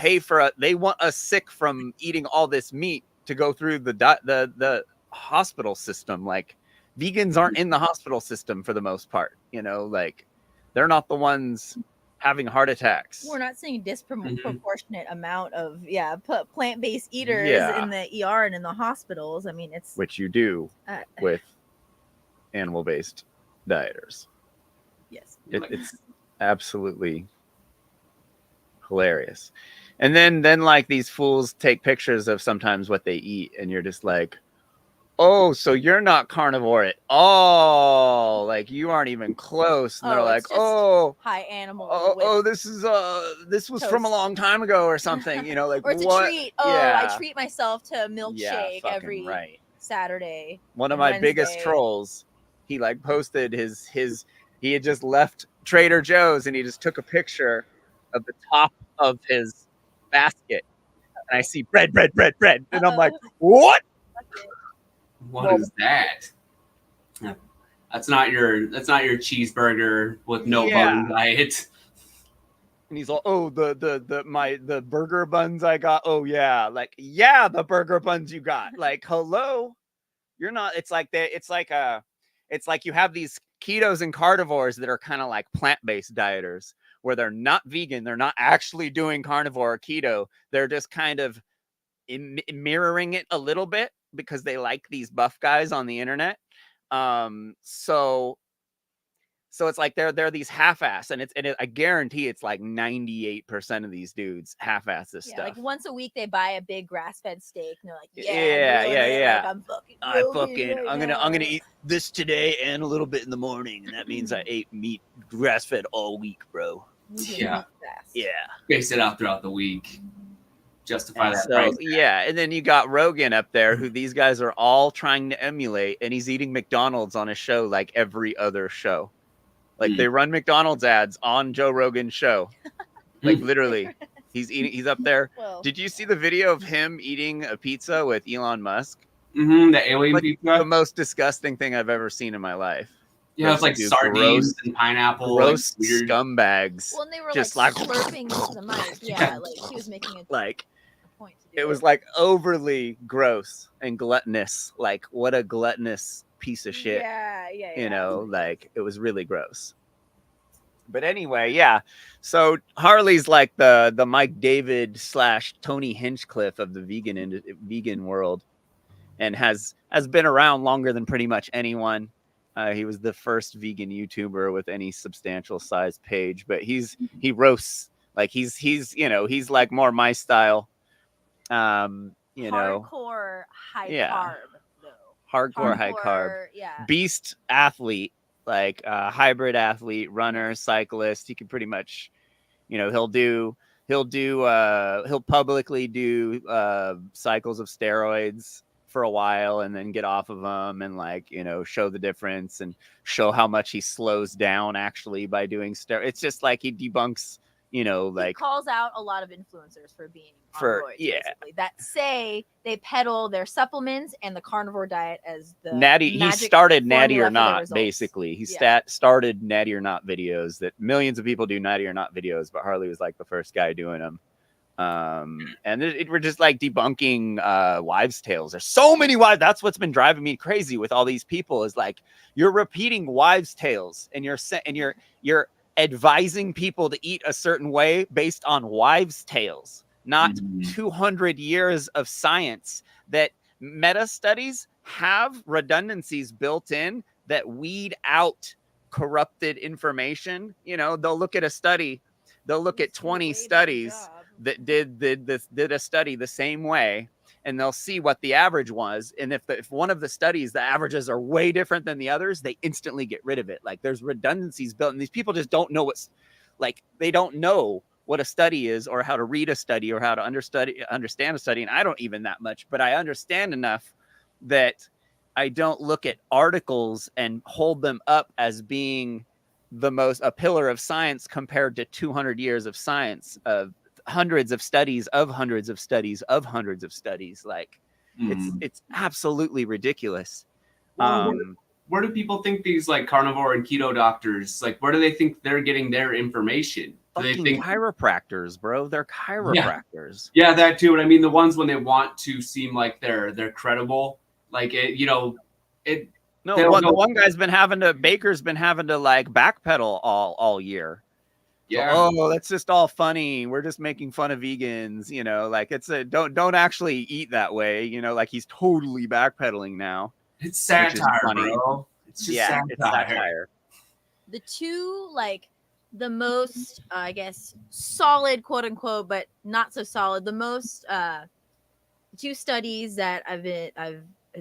want us sick from eating all this meat to go through the hospital system. Like vegans aren't in the hospital system for the most part, like they're not the ones having heart attacks. We're not seeing a disproportionate amount of plant-based eaters in the ER and in the hospitals. I mean, it's which you do with animal-based dieters. Yes, it's absolutely hilarious. And then like these fools take pictures of sometimes what they eat, and you're just like, oh, so you're not carnivore at all. Like you aren't even close. And they're like, high animal. This was from a long time ago or something, like or it's what? A treat. I treat myself to a milkshake every Saturday. One of my biggest trolls, he like posted he had just left Trader Joe's and he just took a picture of the top of his basket, and I see bread, and I'm like, what? What is that? That's not your cheeseburger with no bun diet. And he's like, oh, the burger buns I got. Oh yeah, like yeah, the burger buns you got. Like, hello, you're not. It's like you have these ketos and carnivores that are kind of like plant-based dieters, where they're not vegan, they're not actually doing carnivore or keto. They're just kind of mirroring it a little bit because they like these buff guys on the internet. So it's like they're these half-ass, and I guarantee it's like 98% of these dudes half-ass this stuff. Like once a week they buy a big grass-fed steak, and they're like, yeah. Like, I'm gonna eat this today and a little bit in the morning, and that means I ate meat grass-fed all week, bro. Yeah. Yeah. Space it out throughout the week. Justify And that so, price. yeah, and then you got Rogan up there, who these guys are all trying to emulate, and he's eating McDonald's on a show like every other show. Like they run McDonald's ads on Joe Rogan's show. Like literally, he's up there. Well, Did you see the video of him eating a pizza with Elon Musk? The alien pizza. The most disgusting thing I've ever seen in my life. Yeah, it's like sardines and pineapple. Gross like weird scumbags. Well, and they were just like slurping into the mic. Yeah, like he was making a like point to do it was like overly gross and gluttonous. Like what a gluttonous piece of shit. Yeah. You know, like it was really gross. But anyway, yeah. So Harley's like the Mike David / Tony Hinchcliffe of the vegan world, and has been around longer than pretty much anyone. He was the first vegan YouTuber with any substantial size page, but he roasts like he's like more my style. Hardcore high carb though. Hardcore high carb. Yeah. Beast athlete, like hybrid athlete, runner, cyclist. He can pretty much, he'll publicly do cycles of steroids for a while and then get off of them and show the difference and show how much he slows down actually by doing steroids. It's just like he debunks, he calls out a lot of influencers for being on roids, basically, that say they peddle their supplements and the carnivore diet as the Natty. He started Natty or Not, results. basically. He started Natty or Not videos that millions of people do Natty or Not videos, but Harley was like the first guy doing them. And we're just like debunking wives' tales. There's so many wives. That's what's been driving me crazy with all these people is like you're repeating wives' tales and you're advising people to eat a certain way based on wives' tales, not 200 years of science. That meta studies have redundancies built in that weed out corrupted information. They'll look at a study, they'll look at 20 studies that did a study the same way, and they'll see what the average was. And if one of the studies, the averages are way different than the others, they instantly get rid of it. Like there's redundancies built, and these people just don't know they don't know what a study is or how to read a study or how to understand a study. And I don't even that much, but I understand enough that I don't look at articles and hold them up as being a pillar of science compared to 200 years of science, of hundreds of studies of hundreds of studies of hundreds of studies. Like it's absolutely ridiculous. Well, where do people think these like carnivore and keto doctors, like where do they think they're getting their information? Do they think chiropractors, bro? They're chiropractors. Yeah, that too. And I mean the ones when they want to seem like they're credible, like the one guy's been having to Baker's been having to like backpedal all year. Yeah. So, that's just all funny. We're just making fun of vegans, like it's don't actually eat that way, like he's totally backpedaling now. It's satire, bro. It's just satire. It's satire. The two, like the most, I guess, solid, quote unquote, but not so solid. The most two studies that have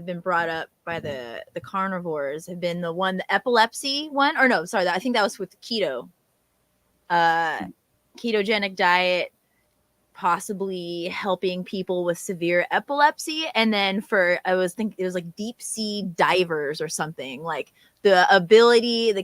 been brought up by the carnivores have been the epilepsy one, or no, sorry, I think that was with keto. Ketogenic diet possibly helping people with severe epilepsy, and then it was like deep sea divers or something, like the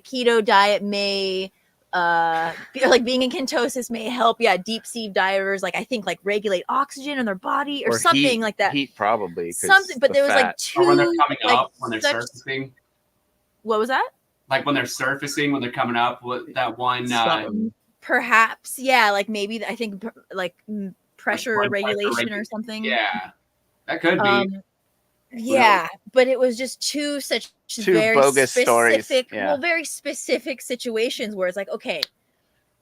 keto diet may like being in ketosis may help deep sea divers like I think like regulate oxygen in their body or something heat, like that. Heat probably. Something, but there was like two. Or when they're coming like, up, when they're surfacing. What was that? Like when they're surfacing, when they're coming up. What that one? Perhaps, yeah. Like maybe I think like pressure regulation or something. Yeah, that could be. Yeah, but it was just two very bogus specific, stories. Yeah. Well, very specific situations where it's like, okay,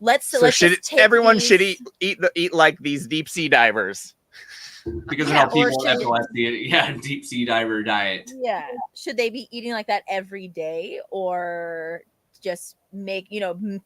let's should just take everyone these... should eat like these deep sea divers because of how people have the deep sea diver diet. Yeah, should they be eating like that every day or just make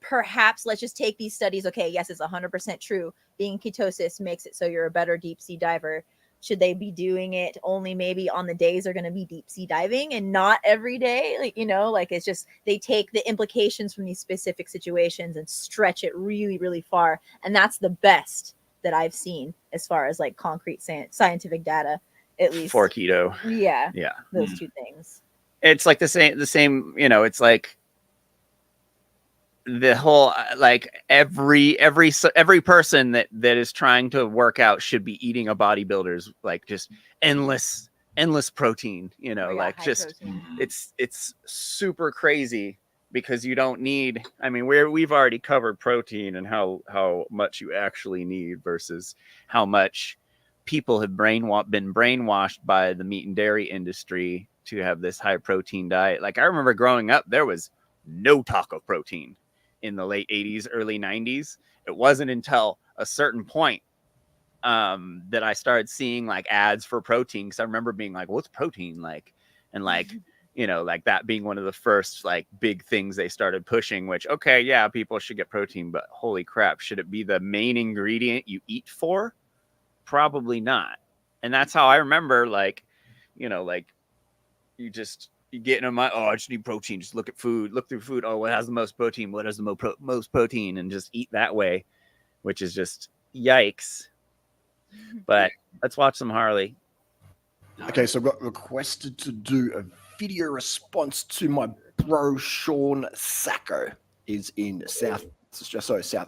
perhaps let's just take these studies? Okay, yes, it's 100% true. Being in ketosis makes it so you're a better deep sea diver. Should they be doing it only maybe on the days they're going to be deep sea diving and not every day? Like it's just they take the implications from these specific situations and stretch it really, really far. And that's the best that I've seen as far as like concrete scientific data, at least for keto. Yeah. Those two things. It's like the same, it's like the whole like every person that is trying to work out should be eating a bodybuilder's like just endless protein, like just protein. It's super crazy because you don't need, I mean, we've already covered protein and how much you actually need versus how much people have been brainwashed by the meat and dairy industry to have this high protein diet. Like I remember growing up, there was no talk of protein in the late 80s, early 90s. It wasn't until a certain point that I started seeing like ads for protein. Cause I remember being like, what's protein like? And like, like that being one of the first like big things they started pushing, which, okay, yeah, people should get protein, but holy crap, should it be the main ingredient you eat for? Probably not. And that's how I remember like, like you get in my, I just need protein. Just look through food. Oh, what has the most protein? What has the most protein? And just eat that way, which is just yikes. But let's watch some Harley. Okay, so I've got requested to do a video response to my bro Sean Sacco. Is in South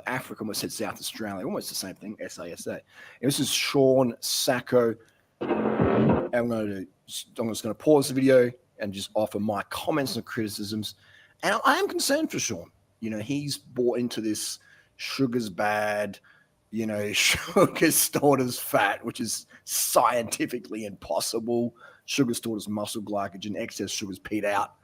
Africa. Almost said South Australia. Almost the same thing. SASA. And this is Sean Sacco. And I'm just going to pause the video and just offer my comments and criticisms. And I am concerned for Sean. He's bought into this sugar's bad, sugar stored as fat, which is scientifically impossible. Sugar stored as muscle glycogen, excess sugars peed out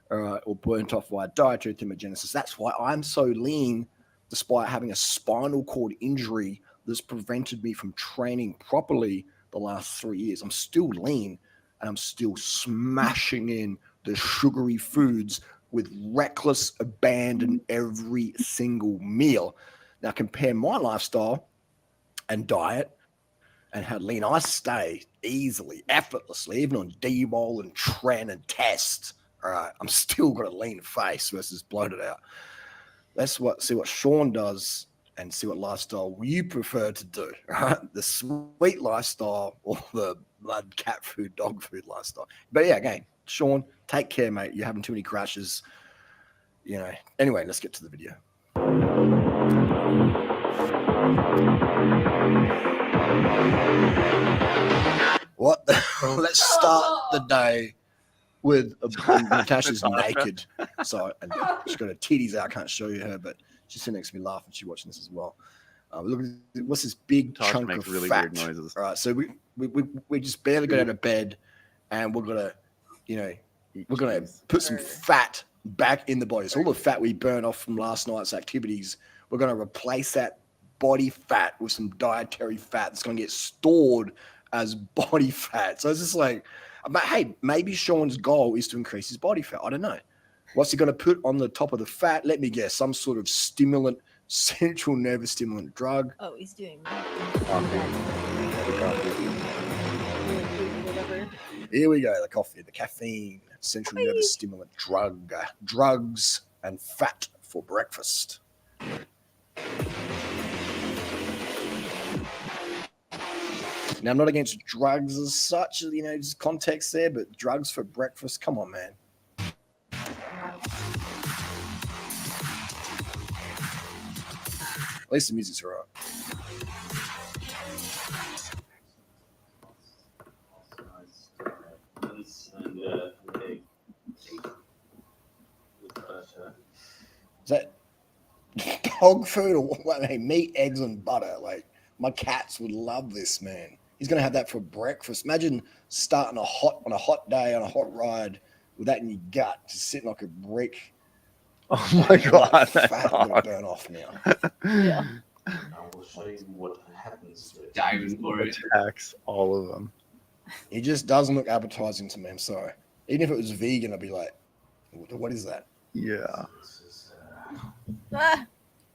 or burnt off via dietary thermogenesis. That's why I'm so lean, despite having a spinal cord injury that's prevented me from training properly the last 3 years. I'm still lean. And I'm still smashing in the sugary foods with reckless abandon every single meal. Now compare my lifestyle and diet and how lean I stay easily, effortlessly, even on D-Bol and Tren and Test. All right, I'm still got a lean face versus bloated out. Let's see what Sean does and see what lifestyle you prefer to do. Right, the sweet lifestyle or the blood, cat food, dog food lifestyle. But yeah, again, Sean, take care, mate. You're having too many crashes. Anyway, let's get to the video. Let's start the day with Natasha's naked. So, and she's got her titties out. I can't show you her, but she's sitting next to me laughing. She's watching this as well. Look, what's this big chunk of really fat? Weird noises. All right, so we just barely got out of bed, and we're gonna put some fat back in the body. So all the fat we burned off from last night's activities, we're gonna replace that body fat with some dietary fat that's gonna get stored as body fat. So it's just like, but hey, maybe Sean's goal is to increase his body fat. I don't know. What's he gonna put on the top of the fat? Let me guess, some sort of stimulant. Central nervous stimulant drug. Oh, he's doing Here we go. The coffee, the caffeine, central nervous stimulant drug, drugs and fat for breakfast. Now, I'm not against drugs as such, just context there, but drugs for breakfast. Come on, man. At least the music's all right. Is that dog food or what? Hey, meat, eggs, and butter. Like, my cats would love this, man. He's gonna have that for breakfast. Imagine starting on a hot day on a hot ride with that in your gut, just sitting like a brick. Oh my god, that that gonna dog. burn off now. Yeah. I will show you what happens to it. Diving for it. Attacks all of them. It just doesn't look appetizing to me. I'm sorry. Even if it was vegan, I'd be like, what is that? Yeah. This is, Ah,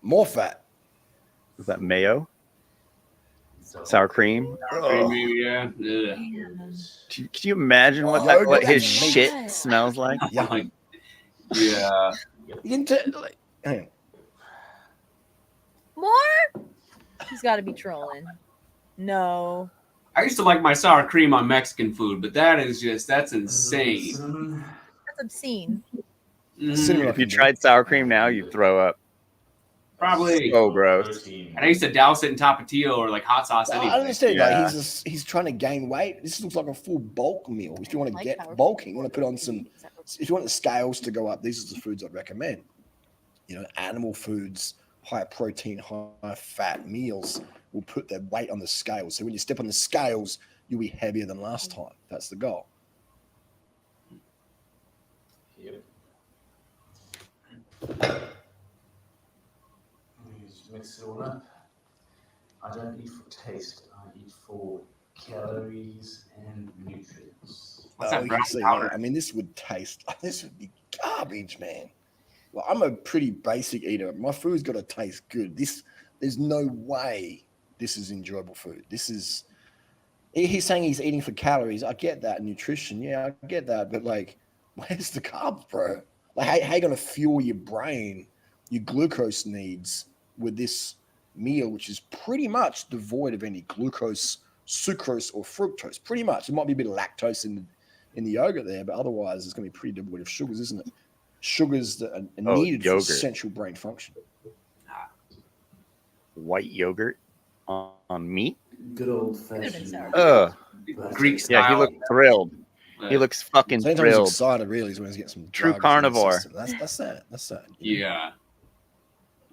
More fat. Is that mayo? Sour cream? Oh. Yeah. Can you imagine what his shit smells like? Yeah. Yeah. You can tell, like, hang on. more? He's got to be trolling. No. I used to like my sour cream on Mexican food, but that's insane. That's obscene. If you tried sour cream now, you'd throw up. Probably. So gross. And I used to douse it in tapatio or like hot sauce. I Anything. don't understand. Yeah. Like, he's trying to gain weight. This looks like a full bulk meal. If you want to Like get sour bulking, you want to put on some. If you want the scales to go up, these are the foods I'd recommend. You know, animal foods, high protein, high fat meals will put their weight on the scales. So when you step on the scales, you'll be heavier than last time. That's the goal. Yep. Just mix it all up. I don't eat for taste. I eat for calories and nutrients. What's that You brown can see, powder? I mean, this would be garbage, man. Well, I'm a pretty basic eater. My food's got to taste good. There's no way this is enjoyable food. He's saying he's eating for calories. I get that. Nutrition, yeah, I get that. But like, where's the carbs, bro? Like, how you gonna fuel your brain, your glucose needs with this meal, which is pretty much devoid of any glucose, sucrose, or fructose? Pretty much. There might be a bit of lactose in the yogurt there, but otherwise, it's gonna be pretty devoid of sugars, isn't it? Sugars that are needed for essential brain function. White yogurt on meat? Good old fashioned. Greek style. Yeah, he looked thrilled. He looks fucking So anytime thrilled. he's excited, really, is when he's getting some True drugs in his carnivore. system. That's sad. That's sad. Yeah.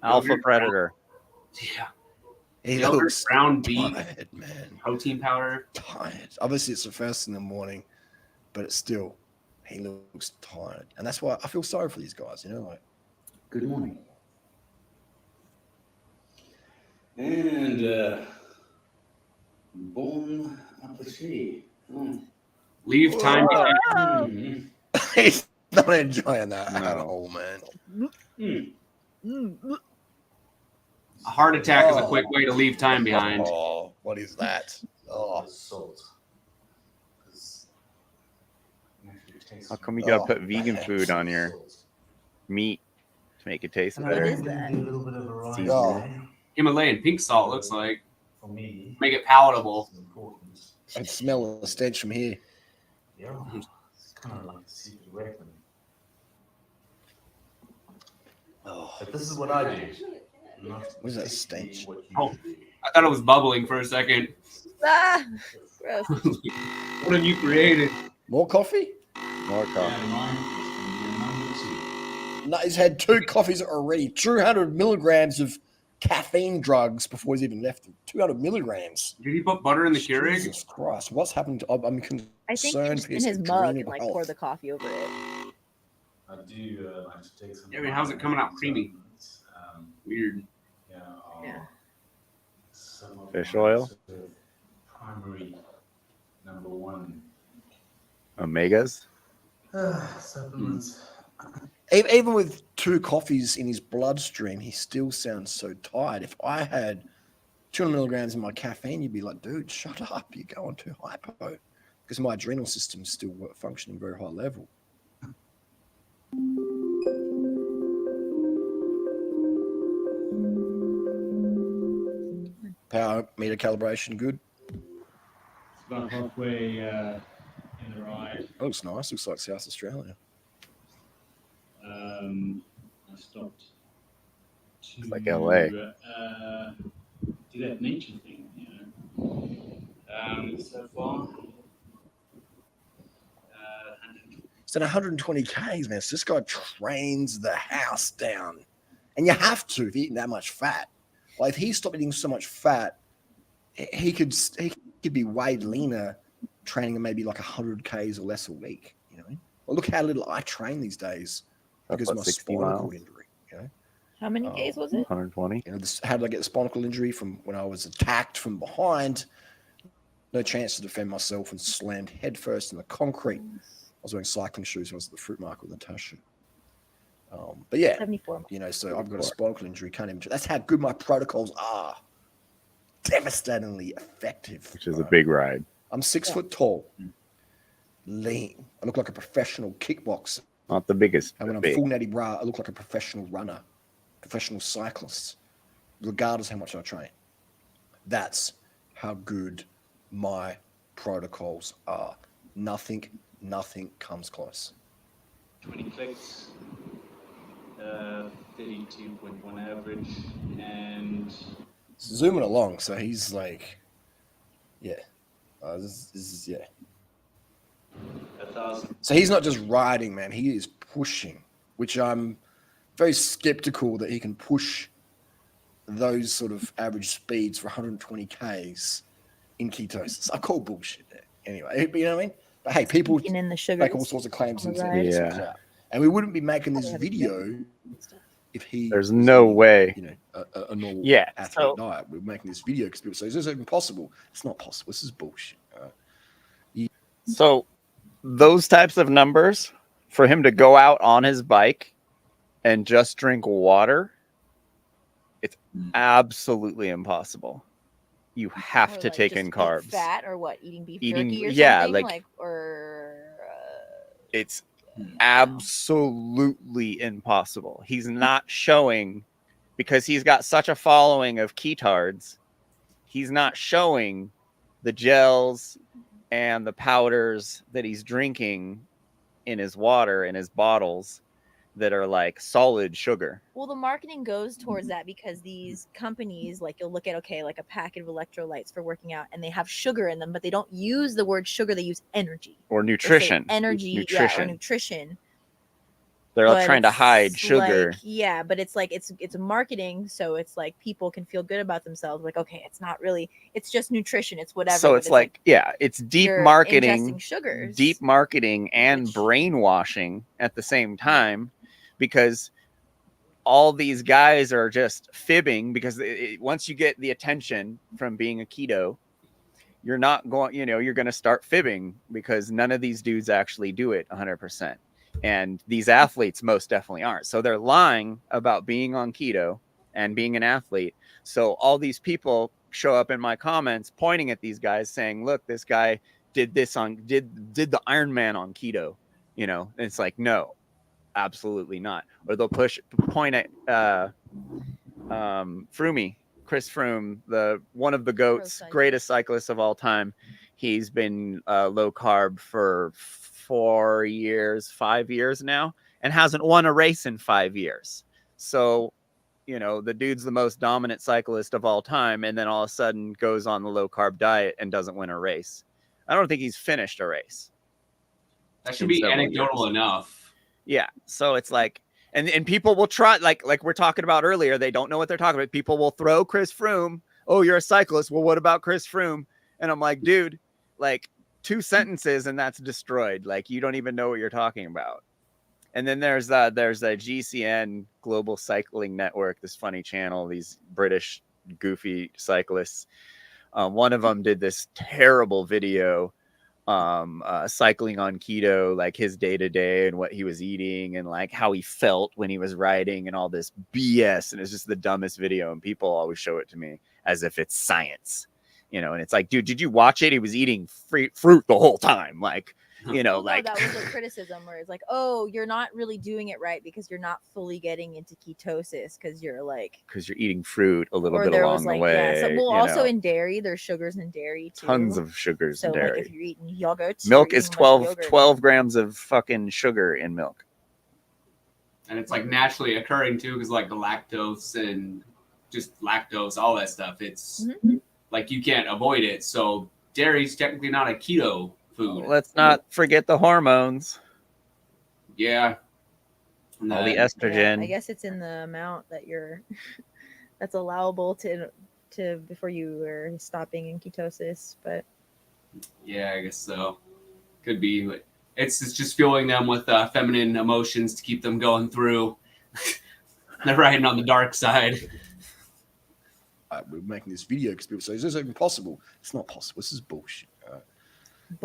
Alpha Yogurt, predator. Yeah. He Yogurt, looks ground beef, tired, man. protein powder. Tired. Obviously, it's the first in the morning, but it's still, he looks tired, and that's why I feel sorry for these guys. You know, like. Good morning. And bon appetit. Leave time behind. Mm. He's not enjoying that at No. all, man. A heart attack is a quick way to leave time behind. Oh, what is that? Oh, Salt. How come you gotta Oh, put vegan man. food on your meat to make it taste What better? is that? A little bit of variety. Oh. Himalayan pink salt looks like. For me, Make it palatable. it's important. I can smell the stench from here. Yeah, it's kind of like a secret weapon. Oh, But this is what I do. Not What is that to be stench? what you Oh. do. I thought it was bubbling for a second. Ah, gross. What have you created? more coffee? More Bear coffee. in mind, it's gonna be a number two. No, he's had 2 coffees already. 200 milligrams of caffeine drugs before he's even left. 200 milligrams. Did he put butter in the Keurig? Jesus Christ, what's happened to? I'm concerned. I think he just for in his mug adrenal and like health. pour the coffee over it. I do like to take some. Yeah, I mean, how's it coming out creamy? Weird. Yeah. Yeah. Some of Fish my oil? sort of primary number one Omegas? supplements. Even with 2 coffees in his bloodstream, he still sounds so tired. If I had 200 milligrams in my caffeine, you'd be like, dude, shut up. You're going too hypo. Because my adrenal system's still functioning very high level. Power meter calibration, good. It's about halfway in the ride. That looks nice. Looks like South Australia. I stopped to like LA. Do that nature thing, you know. So far, It's at 120 Ks, man. So this guy trains the house down. And you have to if you're eating that much fat. Like if he stopped eating so much fat, he could be way leaner, training maybe like 100 Ks or less a week. You know, well, look how little I train these days because of my 60 spinal miles? cord injury. You know, How many Ks was it? 120. you know, how did I get the spinal cord injury? From when I was attacked from behind, no chance to defend myself, and slammed headfirst in the concrete. I was wearing cycling shoes. I was at the fruit market with Natasha. But yeah, 74. you know, so I've got a spinal cord injury. Can't even. That's how good my protocols are. Devastatingly effective. Which is a big ride. I'm 6 foot tall, lean. I look like a professional kickboxer. Not the biggest. And when I'm big. full natty bra, I look like a professional runner, professional cyclist, regardless how much I train. That's how good my protocols are. Nothing comes close. 20 clicks, 32.1 average, and Zooming along, so he's like, yeah, this is yeah. 1,000. So he's not just riding, man. He is pushing, which I'm very skeptical that he can push those sort of average speeds for 120 Ks in ketosis. I call bullshit there. Anyway, you know what I mean? But hey, people In the sugar. make all sorts of claims and Right. things Yeah. out. And we wouldn't be making this video if he There's was no eating, way. you know, a normal Yeah, athlete diet. We're making this video because people say, is this even possible? It's not possible. This is bullshit. So those types of numbers, for him to go out on his bike and just drink water, it's absolutely impossible. You have Or, to like, take just in eat carbs. fat or what? Eating beef Eating- jerky or yeah, something? like- Or It's absolutely impossible. He's not showing, because he's got such a following of ketards, he's not showing the gels and the powders that he's drinking in his water, in his bottles, that are like solid sugar. well, the marketing goes towards that because these companies, like you'll look at, okay, like a packet of electrolytes for working out, and they have sugar in them, but they don't use the word sugar; they use energy Or They say nutrition. energy, yeah, or nutrition. They're all But trying to it's hide sugar. like, yeah, but it's like it's marketing, so it's like people can feel good about themselves. Like, okay, it's not really, it's just nutrition, it's whatever. So but it's like, yeah, it's deep you're marketing, ingesting sugars. deep marketing and brainwashing at the same time, because all these guys are just fibbing, because once you get the attention from being a keto, you're not going, you're going to start fibbing, because none of these dudes actually do it 100%. And these athletes most definitely aren't. So they're lying about being on keto and being an athlete. So all these people show up in my comments pointing at these guys saying, look, this guy did this did the Ironman on keto, and it's like, no, absolutely not. Or they'll point at Froome, Chris Froome, one of the GOATs, greatest cyclists of all time. He's been low carb for 5 years now, and hasn't won a race in 5 years. So, the dude's the most dominant cyclist of all time, and then all of a sudden goes on the low carb diet and doesn't win a race. I don't think he's finished a race. That should be anecdotal enough. Yeah. So it's like, and people will try, like we're talking about earlier, they don't know what they're talking about. People will throw Chris Froome. Oh, you're a cyclist. Well, what about Chris Froome? And I'm like, dude, like 2 sentences and that's destroyed. Like, you don't even know what you're talking about. And then there's a GCN, Global Cycling Network, this funny channel, these British goofy cyclists. One of them did this terrible video cycling on keto, like his day-to-day and what he was eating and like how he felt when he was riding and all this BS. And it's just the dumbest video, and people always show it to me as if it's science, and it's like, dude, did you watch it? He was eating fruit the whole time, like, like that was a criticism where it's like, oh, you're not really doing it right because you're not fully getting into ketosis because you're eating fruit a little or bit there along was the like, way. yeah, so, also in dairy, there's sugars in dairy too. Tons of sugars so in dairy. like if you're eating yogurt, Milk is 12 grams of fucking sugar in milk. And it's like naturally occurring too, because like the lactose and just lactose, all that stuff. It's like you can't avoid it. So dairy's technically not a keto food. Let's not forget the hormones. Yeah. All the Yeah, estrogen. I guess it's in the amount that you're that's allowable to before you were stopping in ketosis, but Yeah, I guess so. Could be, but it's just fueling them with feminine emotions to keep them going through. They're riding on the dark side. We're making this video because people say, is this even possible? It's not possible. This is bullshit.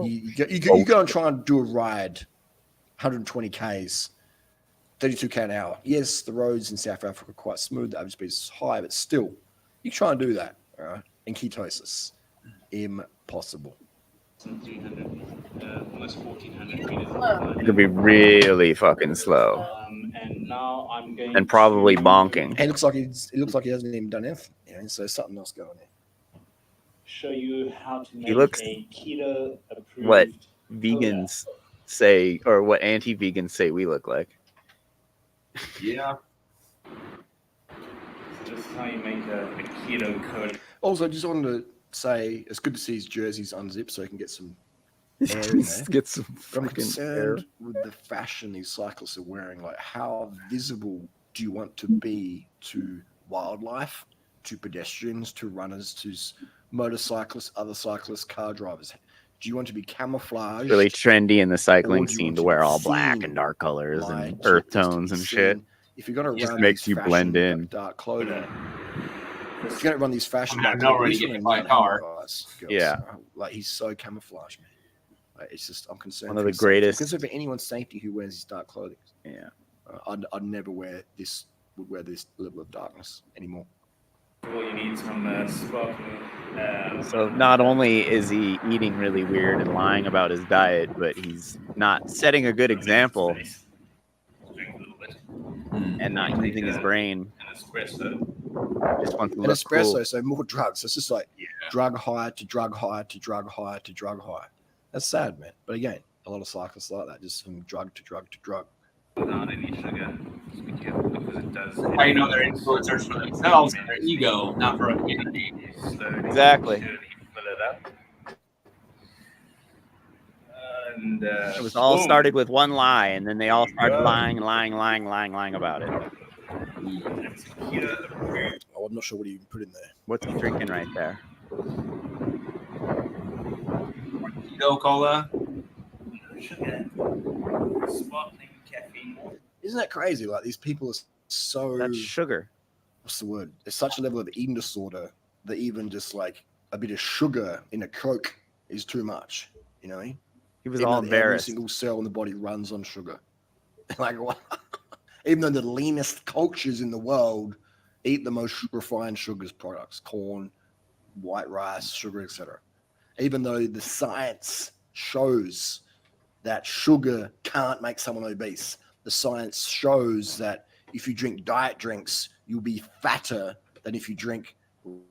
You go and try and do a ride, 120 Ks, 32K an hour. Yes, the roads in South Africa are quite smooth. The average speed is high, but still, you try and do that in ketosis. Impossible. 300, almost 1400 meters. It could be really fucking slow. And now I'm going and probably to bonking. And it looks like he hasn't even done anything. So there's something else going on. show you how to make He looks a keto approved what vegans say, or what anti-vegans say we look like. Yeah. This is how you make a keto code. Also, I just wanted to say it's good to see his jerseys unzipped so he can get some air in there. Get some I'm fucking concerned air. with the fashion these cyclists are wearing. Like, how visible do you want to be to wildlife, to pedestrians, to runners, to motorcyclists, other cyclists, car drivers? Do you want to be camouflaged? Really trendy in the cycling Or do you scene want to to wear be all black seen and dark colors like and earth just to tones be and shit. seen? If you're going to Just run makes these you blend fashion in. dark clothing, if you're going to run these fashion I dark know clothing, where at to least get run hit a by a car. guys, girls. Yeah. Like, he's so camouflaged, man. Like, it's just, I'm concerned. One of for the his safety. greatest- I'm concerned for anyone's safety who wears this dark clothing. Yeah. I'd never would wear this level of darkness anymore. Well, you need some sparkling. So not only is he eating really weird and lying about his diet, but he's not setting a good example Drink a little bit. and not using his brain. An espresso. Just wants to An look espresso, cool. so more drugs. So it's just like drug high to drug high to drug high to drug high. That's sad, man. But again, a lot of cyclists like that, just from drug to drug to drug. Without any sugar. Just be careful because it does. How you know they're influencers for themselves and their ego, not for a community. Exactly. Surely fill it up. And It was all boom. started with one lie, and then they all started go. lying about it. It's keto approved. Oh, I'm not sure what you put in there. What's he drinking right there? Keto cola. No sugar. Sparkling caffeine. Isn't that crazy? Like, these people are so, That's sugar. what's the word? There's such a level of eating disorder that even just like a bit of sugar in a Coke is too much. You know what I mean? He was Even all though every embarrassed. single cell in the body runs on sugar. Like, what? Even though the leanest cultures in the world eat the most refined sugars products, corn, white rice, sugar, etc. Even though the science shows that sugar can't make someone obese. The science shows that if you drink diet drinks, you'll be fatter than if you drink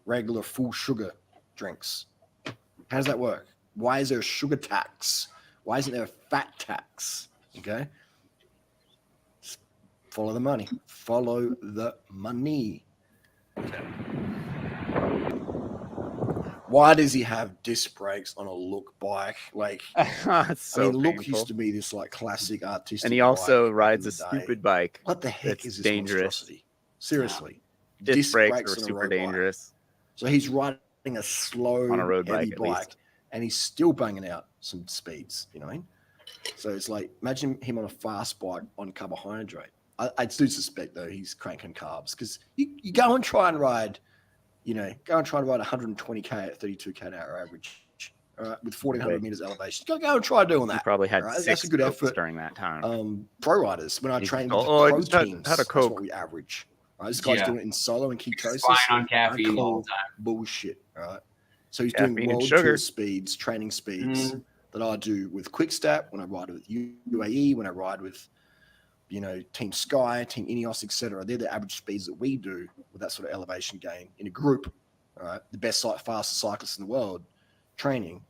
regular full sugar drinks. How does that work? Why is there a sugar tax? Why isn't there a fat tax? Okay. Just follow the money. Follow the money. Why does he have disc brakes on a Look bike? Like, It's so I mean, Look painful. used to be this like classic artistic. And he also bike rides a back in the day. stupid bike. What the heck that's is this dangerous. monstrosity? Seriously, Disc brakes are on a super road bike. dangerous. So he's riding a slow, On a road heavy bike, at bike, least. and he's still banging out some speeds. You know what I mean? So it's like, imagine him on a fast bike on carbohydrate. I do suspect though he's cranking carbs, because you go and try and ride, go and try and ride 120K at 32K an hour average, all right, with 1,400 meters elevation. Go and try doing He that. probably had all right? 6 That's a good Cokes effort. during that time. Pro riders, when I He's train just with go, "Oh, I pro just had teams, a that's Coke." what we average. Right? This guy's Yeah. doing it in solo and ketosis. Flying on I caffeine call all the time. bullshit. All right. So he's Caffeine doing and world sugar. tour speeds, training speeds that I do with Quickstep, when I ride with UAE, when I ride with, Team Sky, Team Ineos, etc. They're the average speeds that we do with that sort of elevation gain in a group. All right. The best, fastest cyclists in the world training,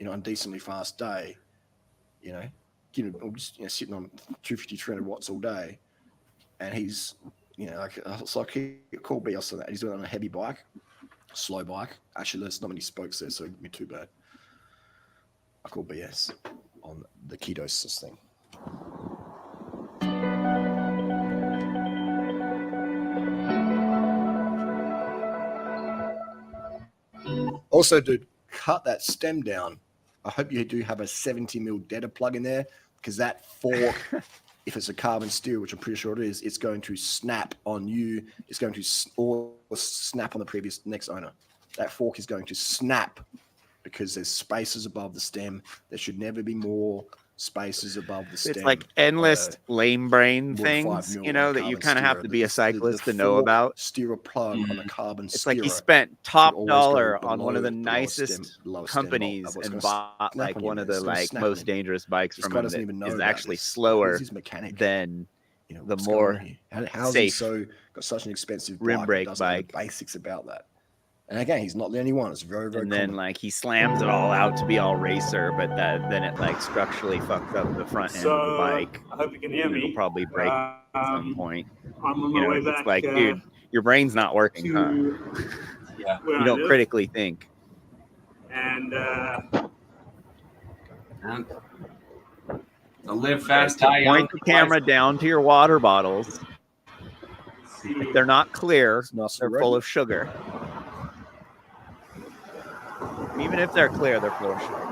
on a decently fast day, just, sitting on 250, 300 watts all day, and he's, like it's like he called BS on that. He's doing it on a heavy bike, slow bike. Actually, there's not many spokes there, so it'd be too bad. I call BS on the ketosis thing. Also, dude, cut that stem down. I hope you do have a 70 mil deader plug in there, because that fork, if it's a carbon steel, which I'm pretty sure it is, it's going to snap on you. It's going to or snap on the next owner. That fork is going to snap because there's spaces above the stem. There should never be more spaces above the stem. It's like endless lame brain things, that you kind of have to be a cyclist to know about. Steer a plug on a carbon It's steerer. like he spent top should always dollar go on one of the below nicest companies and bought like one of the like most dangerous bikes from him that is actually slower than the more How's he safe got such an expensive rim bike brake and doesn't know the bike. basics about that? And again, he's not the only one. It's very, very And common. then like he slams it all out to be all racer, but then it like structurally fucks up the front end of the bike. I hope you can hear me. It'll probably break at some point. I'm on my way It's back. like, dude, your brain's not working, huh? Yeah. You don't critically think. And live fast, die young. Point the camera down to your water bottles. If they're not clear, they're full of sugar. Even if they're clear, they're full of sugar.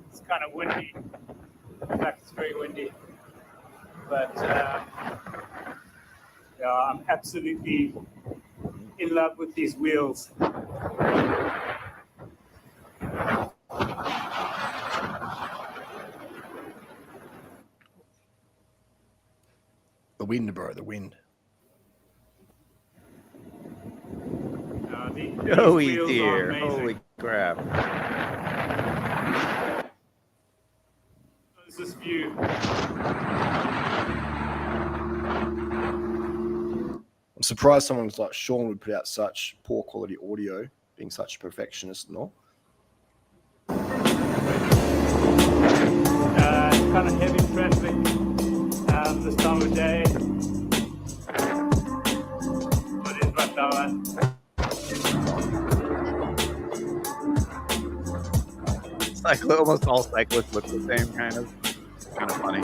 it's kind of windy. In fact, it's very windy. But yeah, I'm absolutely in love with these wheels. The wind, bro, the wind. Joey dear, holy crap. There's this view. I'm surprised someone like Sean would put out such poor quality audio, being such a perfectionist and all. Kind of heavy traffic this time of day. What is rush hour? Almost all cyclists look the same, kind of. It's kind of funny.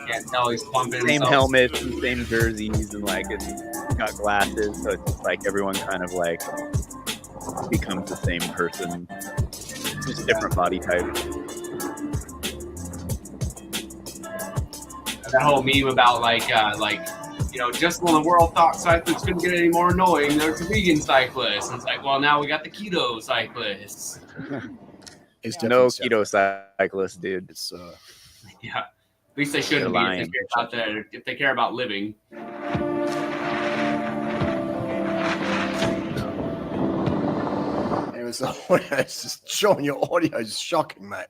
Can't tell he's pumping Same himself. helmets and same jerseys, and like it's got glasses, so it's just like everyone kind of like becomes the same person, just different body type. That whole meme about just when the world thought cyclists couldn't get any more annoying, there's a vegan cyclist. And it's like, well, now we got the keto cyclists. It's no keto cyclist, dude. It's yeah. At least they shouldn't be if they care about that. If they care about living. It was it's just showing your audio is shocking, mate.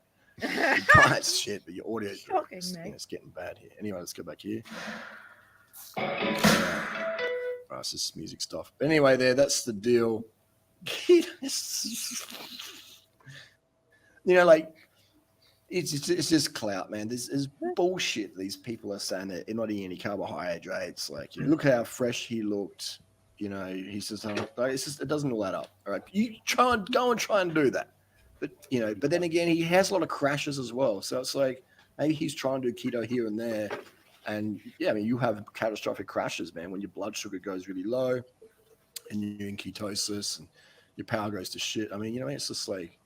That's shit, but your audio is shocking, mate. It's getting bad here. Anyway, let's go back here. It's just music stuff. But anyway, that's the deal. Like it's just clout, man. There's bullshit. These people are saying that they're not eating any carbohydrates. Like, look how fresh he looked. He says, it doesn't all add up. All right, you try and do that. But but then again, he has a lot of crashes as well. So it's like maybe he's trying to do keto here and there. And yeah, I mean, you have catastrophic crashes, man, when your blood sugar goes really low and you're in ketosis and your power goes to shit. I mean, it's just like,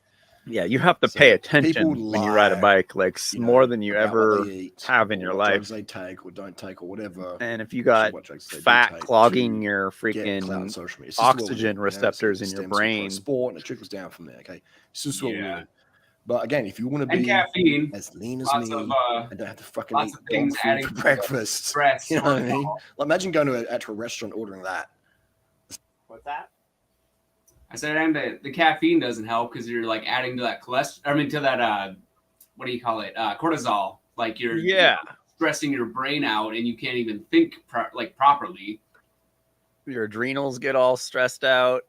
yeah, you have to pay attention when you ride a bike, like more than you ever have in your life. Drugs they take or don't take or whatever. And if you got fat clogging your freaking oxygen receptors in your brain, sport, and it trickles down from there. Okay, it's just what we do. But again, if you want to be caffeine, as lean as me and don't have to fucking eat dog food for breakfast, stress, you know what I mean? Like, imagine going to a restaurant ordering that. What's that? I said, and the caffeine doesn't help because you're like adding to that cholesterol. I mean, to that what do you call it? Cortisol. Like you're stressing your brain out, and you can't even think properly. Your adrenals get all stressed out.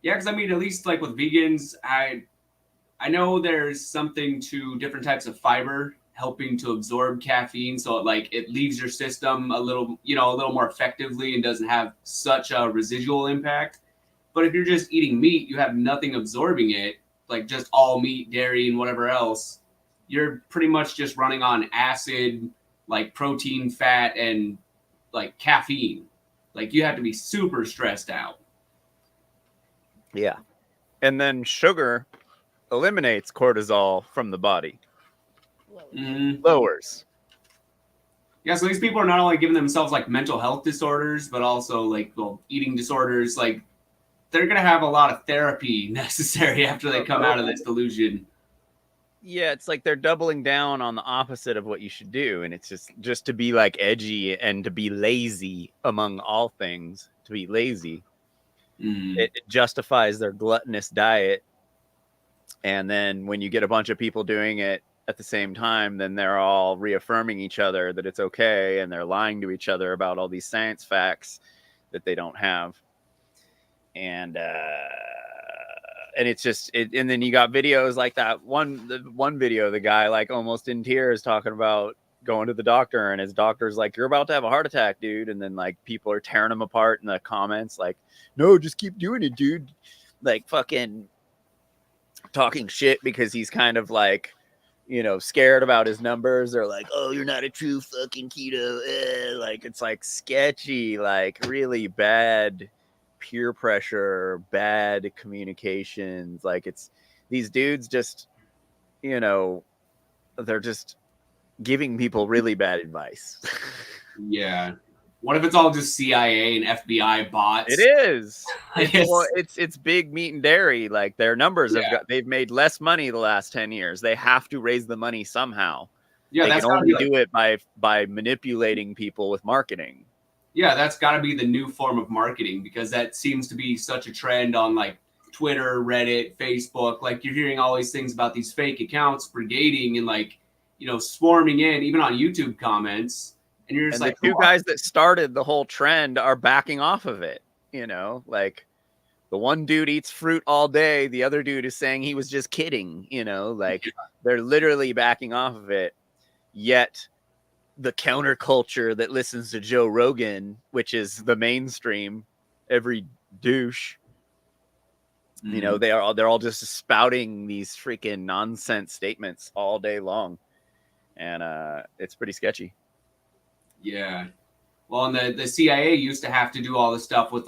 Yeah, because I mean, at least like with vegans, I know there's something to different types of fiber helping to absorb caffeine, so it leaves your system a little more effectively and doesn't have such a residual impact. But if you're just eating meat, you have nothing absorbing it, like just all meat, dairy, and whatever else. You're pretty much just running on acid, like protein, fat, and like caffeine. Like you have to be super stressed out. Yeah. And then sugar eliminates cortisol from the body. Lowers. Yeah, so these people are not only giving themselves like mental health disorders, but also like eating disorders. Like they're gonna have a lot of therapy necessary after they come out of this delusion. Yeah, it's like they're doubling down on the opposite of what you should do, and it's just to be like edgy and to be lazy among all things. To be lazy, it justifies their gluttonous diet. And then when you get a bunch of people doing it at the same time, then they're all reaffirming each other that it's okay, and they're lying to each other about all these science facts that they don't have. And it's just and then you got videos like that one video, the guy like almost in tears talking about going to the doctor, and his doctor's like, you're about to have a heart attack, dude. And then like people are tearing him apart in the comments like, no, just keep doing it, dude. Like fucking talking shit because he's kind of like, scared about his numbers. They're like, oh, you're not a true fucking keto. Like it's like sketchy, like really bad peer pressure, bad communications. Like it's these dudes just, they're just giving people really bad advice. Yeah. What if it's all just CIA and FBI bots? It is. It's big meat and dairy. Like their numbers they've made less money the last 10 years. They have to raise the money somehow. Yeah, they can only do it by manipulating people with marketing. Yeah, that's got to be the new form of marketing, because that seems to be such a trend on like Twitter, Reddit, Facebook. Like you're hearing all these things about these fake accounts brigading and like, swarming in, even on YouTube comments. And you're just like, the two guys that started the whole trend are backing off of it. Like the one dude eats fruit all day. The other dude is saying he was just kidding, like they're literally backing off of it. Yet the counterculture that listens to Joe Rogan, which is the mainstream, every douche, they're all just spouting these freaking nonsense statements all day long. And it's pretty sketchy. Yeah. Well, and the CIA used to have to do all this stuff with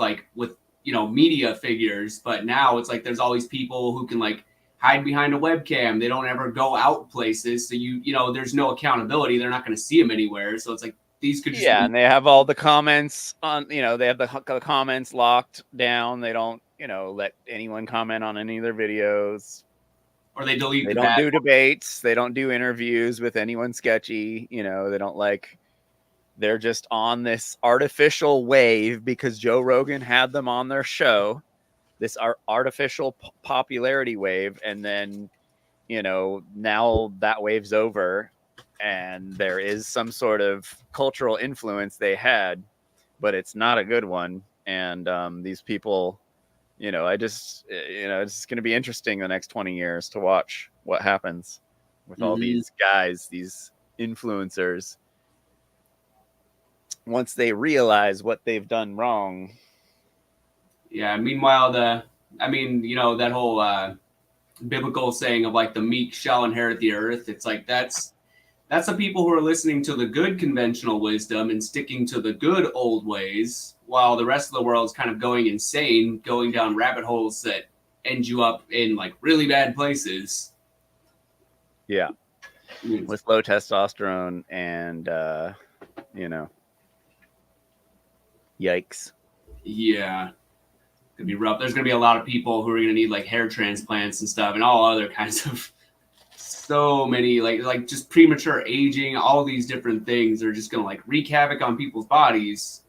media figures, but now it's like there's all these people who can like hide behind a webcam. They don't ever go out places, so there's no accountability. They're not going to see them anywhere. So it's like these could just and they have all the comments on. They have the comments locked down. They don't let anyone comment on any of their videos. Or they delete. They don't do debates. They don't do interviews with anyone sketchy. They don't like. They're just on this artificial wave because Joe Rogan had them on their show, this artificial popularity wave. And then, now that wave's over and there is some sort of cultural influence they had, but it's not a good one. And these people, it's going to be interesting the next 20 years to watch what happens with all these guys, these influencers. Once they realize what they've done wrong. Yeah. Meanwhile, that whole biblical saying of like the meek shall inherit the earth. It's like that's the people who are listening to the good conventional wisdom and sticking to the good old ways, while the rest of the world is kind of going insane, going down rabbit holes that end you up in like really bad places. Yeah. With low testosterone and, yikes. Yeah. It's gonna be rough. There's gonna be a lot of people who are gonna need like hair transplants and stuff and all other kinds of so many like just premature aging, all these different things are just gonna like wreak havoc on people's bodies.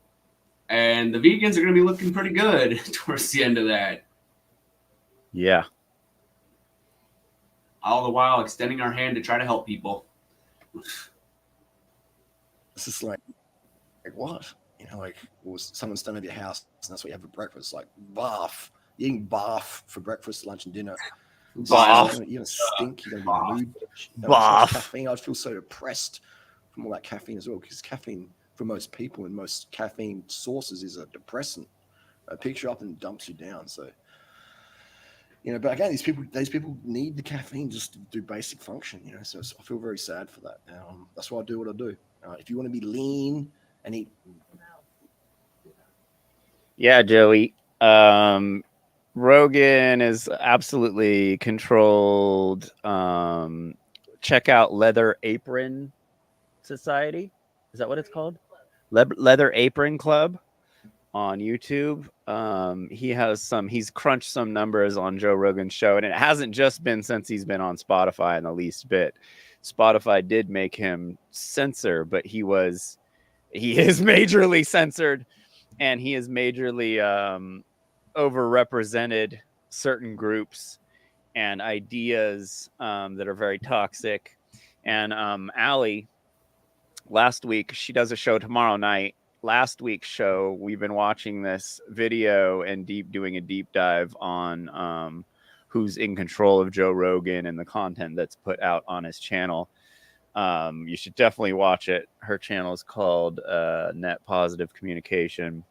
And the vegans are gonna be looking pretty good towards the end of that. Yeah. All the while extending our hand to try to help people. This is like what? You know, like, or someone's done over your house and that's what you have for breakfast. Like, bath. You're eating bath for breakfast, lunch, and dinner. Bath. You're gonna stink. You're gonna be in the mood. So Bath. much caffeine. I'd feel so depressed from all that caffeine as well, because caffeine for most people and most caffeine sources is a depressant. It picks you up and dumps you down. So, you know, but again, these people need the caffeine just to do basic function. You know, so I feel very sad for that. That's why I do what I do. If you want to be lean and eat. Yeah, Joey. Rogan is absolutely controlled. Check out Leather Apron Society. Is that what it's called? Leather Apron Club on YouTube. He's crunched some numbers on Joe Rogan's show, and it hasn't just been since he's been on Spotify in the least bit. Spotify did make him censor, but he is majorly censored, and he is majorly overrepresented certain groups and ideas that are very toxic. And Allie, last week, she does a show tomorrow night. Last week's show, we've been watching this video and doing a deep dive on who's in control of Joe Rogan and the content that's put out on his channel. You should definitely watch it. Her channel is called Net Positive Communication.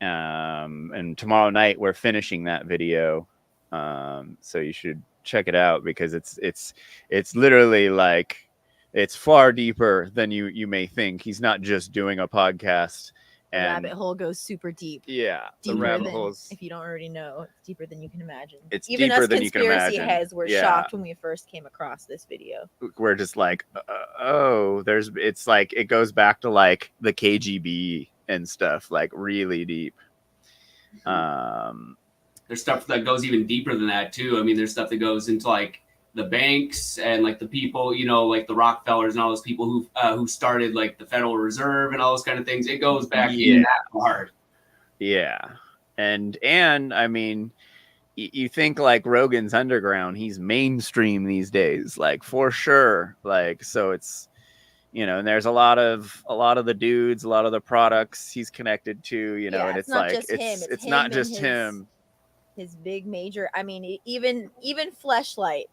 And tomorrow night we're finishing that video. So you should check it out, because it's literally like, it's far deeper than you may think. He's not just doing a podcast. And the rabbit hole goes super deep. Yeah, deeper the rabbit than, holes. if you don't already know, it's deeper than you can imagine. It's even deeper us than you can conspiracy imagine. heads were Yeah. shocked when we first came across this video. We're just like, it's like, it goes back to like the KGB and stuff, like really deep. There's stuff that goes even deeper than that too. I mean, there's stuff that goes into like the banks and like the people, you know, like the Rockefellers and all those people who started like the Federal Reserve and all those kind of things. It goes back in that hard. Yeah, and I mean, you think like Rogan's underground, he's mainstream these days, like for sure. Like, so it's, you know, and there's a lot of the dudes, a lot of the products he's connected to, you know, and it's not like just him. it's him not and just him. His big major. I mean, even Fleshlight.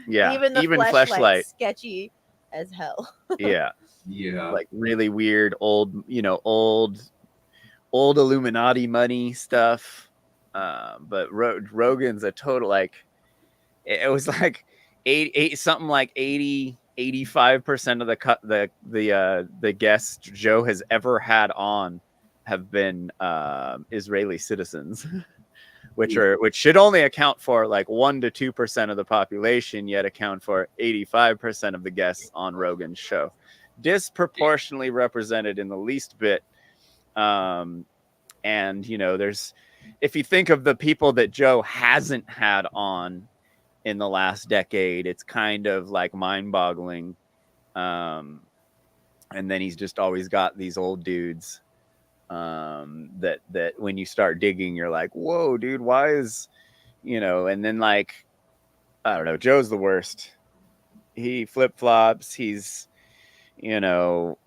Yeah, even Fleshlight, sketchy as hell. Yeah, like really weird old Illuminati money stuff. But Rogan's a total, like, it was like 85% of the guests Joe has ever had on have been Israeli citizens, which should only account for like 1 to 2% of the population, yet account for 85% of the guests on Rogan's show. Disproportionately represented in the least bit. And you know, if you think of the people that Joe hasn't had on in the last decade, it's kind of like mind-boggling. And then he's just always got these old dudes that when you start digging, you're like, whoa, dude, why is, you know? And then, like, I don't know, Joe's the worst. He flip-flops. He's, you know,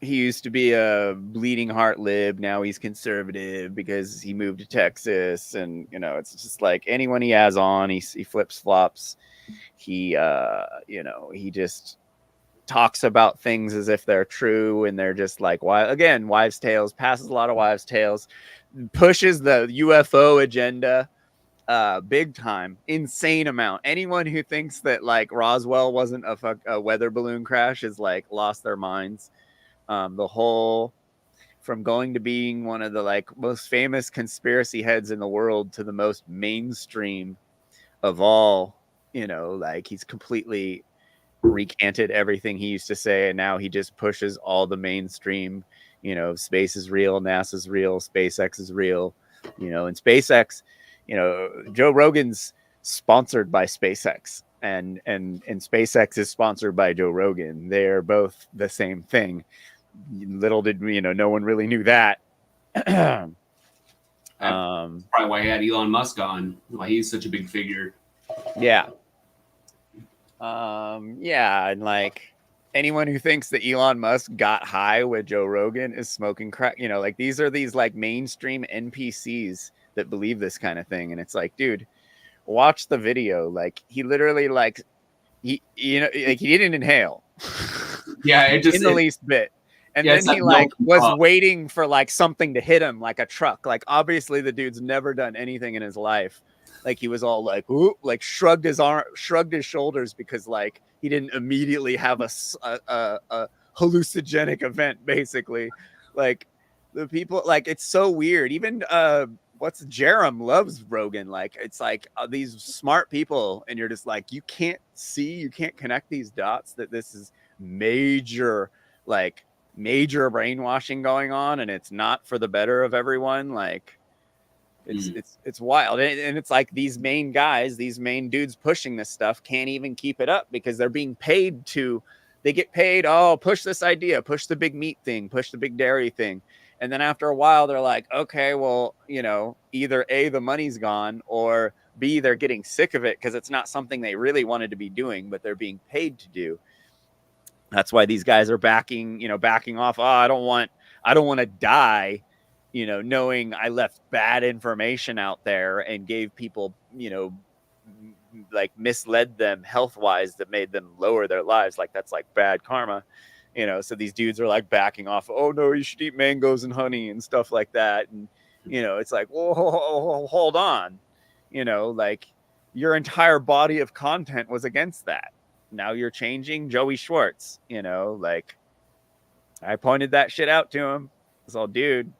he used to be a bleeding heart lib. Now he's conservative because he moved to Texas. And, you know, it's just like anyone he has on, he flips flops. He, you know, he just talks about things as if they're true. And they're just like, wives' tales, passes a lot of wives' tales, pushes the UFO agenda big time, insane amount. Anyone who thinks that like Roswell wasn't a weather balloon crash is like lost their minds. The whole, from going to being one of the like most famous conspiracy heads in the world to the most mainstream of all, you know, like he's completely recanted everything he used to say, and now he just pushes all the mainstream, you know, space is real, NASA's real, SpaceX is real, you know, and SpaceX, you know, Joe Rogan's sponsored by SpaceX, and SpaceX is sponsored by Joe Rogan. They're both the same thing. Little did you know, no one really knew that. Probably why he had Elon Musk on, why he's such a big figure. Yeah. Yeah, and like, anyone who thinks that Elon Musk got high with Joe Rogan is smoking crack. You know, like these are these like mainstream NPCs that believe this kind of thing. And it's like, dude, watch the video. Like he literally like he didn't inhale. Yeah, it just in the least bit. And yeah, then he like was waiting for like something to hit him, like a truck. Like obviously the dude's never done anything in his life. Like he was all like, ooh, like shrugged his shoulders because like he didn't immediately have a hallucinogenic event. Basically, like the people, like it's so weird. Even Jerem loves Rogan. Like it's like these smart people, and you're just like, you can't connect these dots that this is major brainwashing going on, and it's not for the better of everyone. Like it's wild. And it's like these main guys, these main dudes pushing this stuff can't even keep it up because they're being paid they get paid, oh, push this idea, push the big meat thing, push the big dairy thing. And then after a while they're like, okay, well, you know, either A, the money's gone, or B, they're getting sick of it because it's not something they really wanted to be doing, but they're being paid to do. That's why these guys are backing off. Oh, I don't want to die, you know, knowing I left bad information out there and gave people, you know, like misled them health-wise that made them lower their lives. Like that's like bad karma, you know. So these dudes are like backing off. Oh no, you should eat mangoes and honey and stuff like that. And you know, it's like, whoa, hold on, you know, like your entire body of content was against that. Now you're changing. Joey Schwartz, you know, like I pointed that shit out to him. It's all, dude,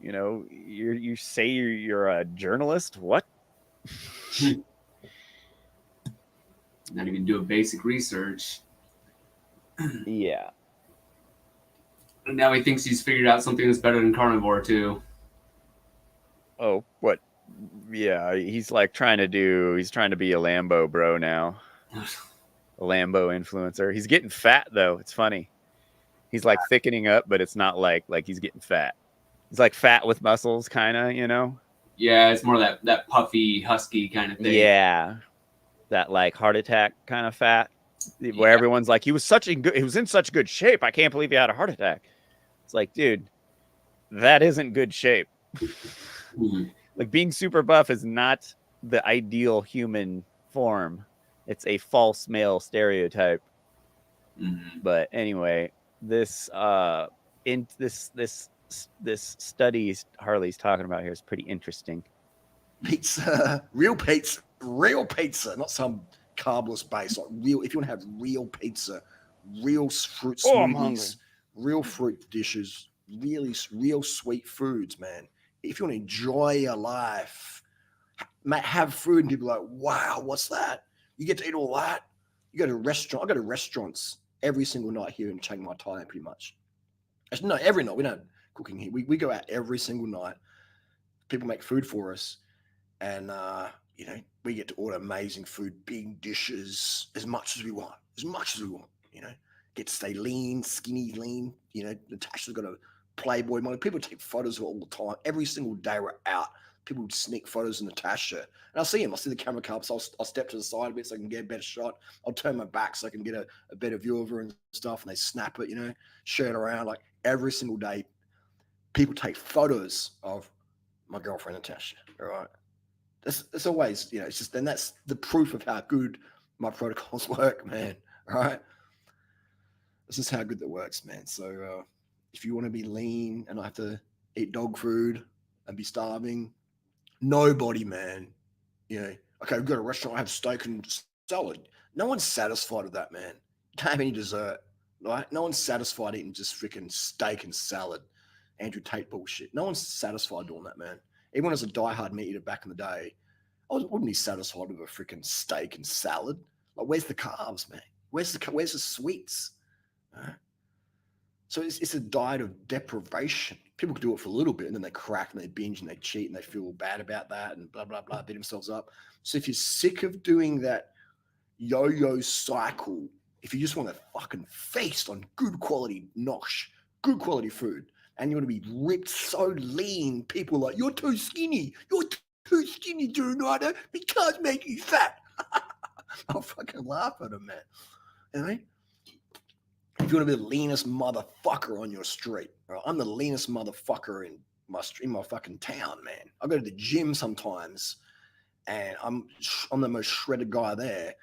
you know, you say you're a journalist. What? Not even do a basic research. Yeah. And now he thinks he's figured out something that's better than Carnivore too. Oh, what? Yeah, he's trying to be a Lambo bro now. A Lambo influencer. He's getting fat though. It's funny. He's like thickening up, but it's not like he's getting fat. He's like fat with muscles, kind of, you know? Yeah, it's more that puffy, husky kind of thing. Yeah. That like heart attack kind of fat, where everyone's like, he was in such good shape. I can't believe he had a heart attack. It's like, dude, that isn't good shape. Like being super buff is not the ideal human form. It's a false male stereotype. But anyway, this study Harley's talking about here is pretty interesting. Pizza, real pizza, not some carbless base. Like real, if you want to have real pizza, real fruit smoothies, real fruit dishes, really real sweet foods, man. If you want to enjoy your life, have food, and people are like, wow, what's that? You get to eat all that? You go to a restaurant. I go to restaurants every single night here in Chiang Mai, Thailand, pretty much. Actually, no, every night. We don't cooking here. We go out every single night. People make food for us. And, you know, we get to order amazing food, big dishes, as much as we want, you know, get to stay lean, skinny, lean. You know, Natasha's got a Playboy model. People take photos of her all the time. Every single day we're out, people would sneak photos of Natasha. And I'll see him. I'll see the camera come up, so I'll step to the side a bit so I can get a better shot. I'll turn my back so I can get a better view of her and stuff. And they snap it, you know, share it around. Like every single day, people take photos of my girlfriend Natasha, all right? It's always, you know, it's just, and that's the proof of how good my protocols work, man. All right. This is how good that works, man. So if you want to be lean and I have to eat dog food and be starving, nobody, man, you know, okay, we've got a restaurant, I have steak and salad. No one's satisfied with that, man. You can't have any dessert, right? No one's satisfied eating just freaking steak and salad. Andrew Tate bullshit. No one's satisfied doing that, man. Even as a diehard meat eater back in the day, I wouldn't be satisfied with a freaking steak and salad. Like, where's the carbs, man? Where's the sweets? Right? So it's a diet of deprivation. People do it for a little bit and then they crack and they binge and they cheat and they feel bad about that and blah, blah, blah, beat themselves up. So if you're sick of doing that yo-yo cycle, if you just want to fucking feast on good quality nosh, good quality food, and you want to be ripped so lean, people are like, you're too skinny, Jordan. We can't make you fat. I'll fucking laugh at him, man. You know? you want to be the leanest motherfucker on your street. Right? I'm the leanest motherfucker in my fucking town, man. I go to the gym sometimes, and I'm the most shredded guy there.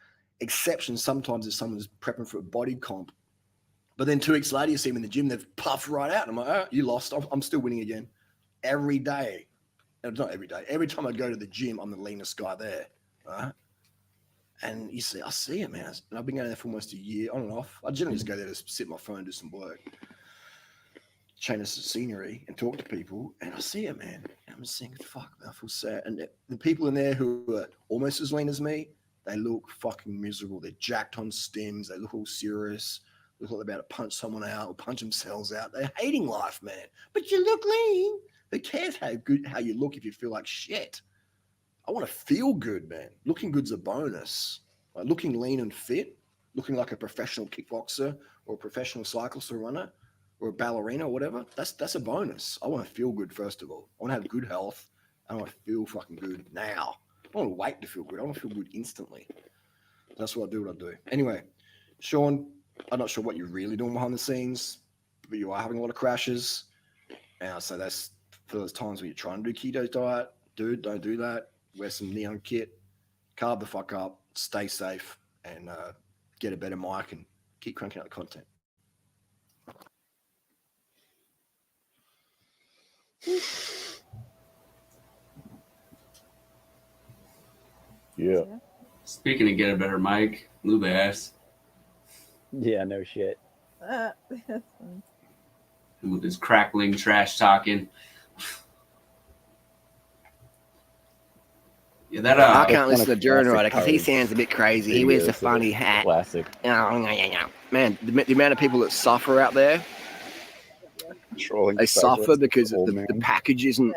Exception sometimes if someone's prepping for a body comp. But then 2 weeks later, you see them in the gym, they've puffed right out. And I'm like, oh, you lost. I'm still winning again. Every day. Not every day. Every time I go to the gym, I'm the leanest guy there. Right? And I see it, man. And I've been going there for almost a year, on and off. I generally just go there to sit on my phone, do some work, change the scenery, and talk to people. And I see it, man. And I'm just thinking, fuck, man, I feel sad. And the people in there who are almost as lean as me, they look fucking miserable. They're jacked on stims. They look all serious. Look like they're about to punch someone out or punch themselves out. They're hating life, man. But you look lean. Who cares how you look if you feel like shit? I want to feel good, man. Looking good's a bonus. Like looking lean and fit, looking like a professional kickboxer or a professional cyclist or runner or a ballerina or whatever, that's a bonus. I want to feel good, first of all. I want to have good health. I want to feel fucking good now. I don't want to wait to feel good. I want to feel good instantly. That's what I do. Anyway, Sean, I'm not sure what you're really doing behind the scenes, but you are having a lot of crashes. And so that's for those times where you're trying to do keto diet. Dude, don't do that. Wear some neon kit, carb the fuck up, stay safe, and get a better mic and keep cranking out the content. Yeah. Speaking of get a better mic, lube ass. Yeah, no shit. With this crackling trash talking. Yeah, that I can't listen to Jordan Ryder because he sounds a bit crazy. He wears a funny hat. Classic. Man, the amount of people that suffer out there, they suffer because the package isn't,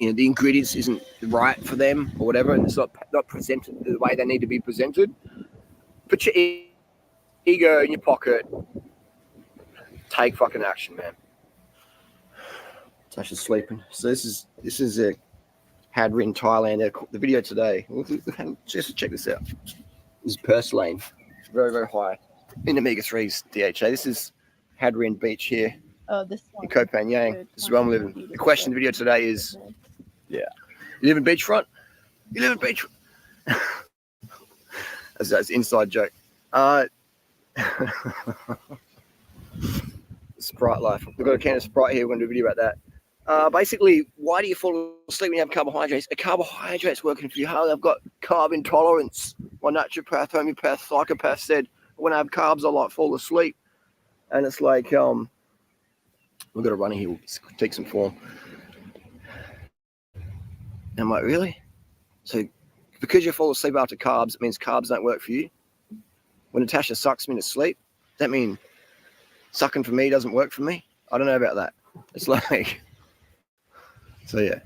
the ingredients isn't right for them or whatever, and it's not presented the way they need to be presented. Put your ego in your pocket. Take fucking action, man. Tasha's sleeping. So this is a Hadri in Thailand. The video today. Just check this out. This is purslane, very very high in omega-3s DHA. This is Hadrian Beach here. Oh, this one. In Koh Phangan. This is where I'm living. The question of the video today is, you live in beachfront? You live in beachfront? That's an inside joke. Sprite life. We've got a can of Sprite here. We're going to do a video about that. Basically, why do you fall asleep when you have carbohydrates? A carbohydrate's working for you hard. I've got carb intolerance. My naturopath, homeopath, psychopath said when I have carbs, I like fall asleep. And it's like, we've got a runner here. We'll take some form. And I'm like, really? So because you fall asleep after carbs, it means carbs don't work for you. When Natasha sucks me to sleep, does that mean sucking for me doesn't work for me? I don't know about that. It's like, so yeah.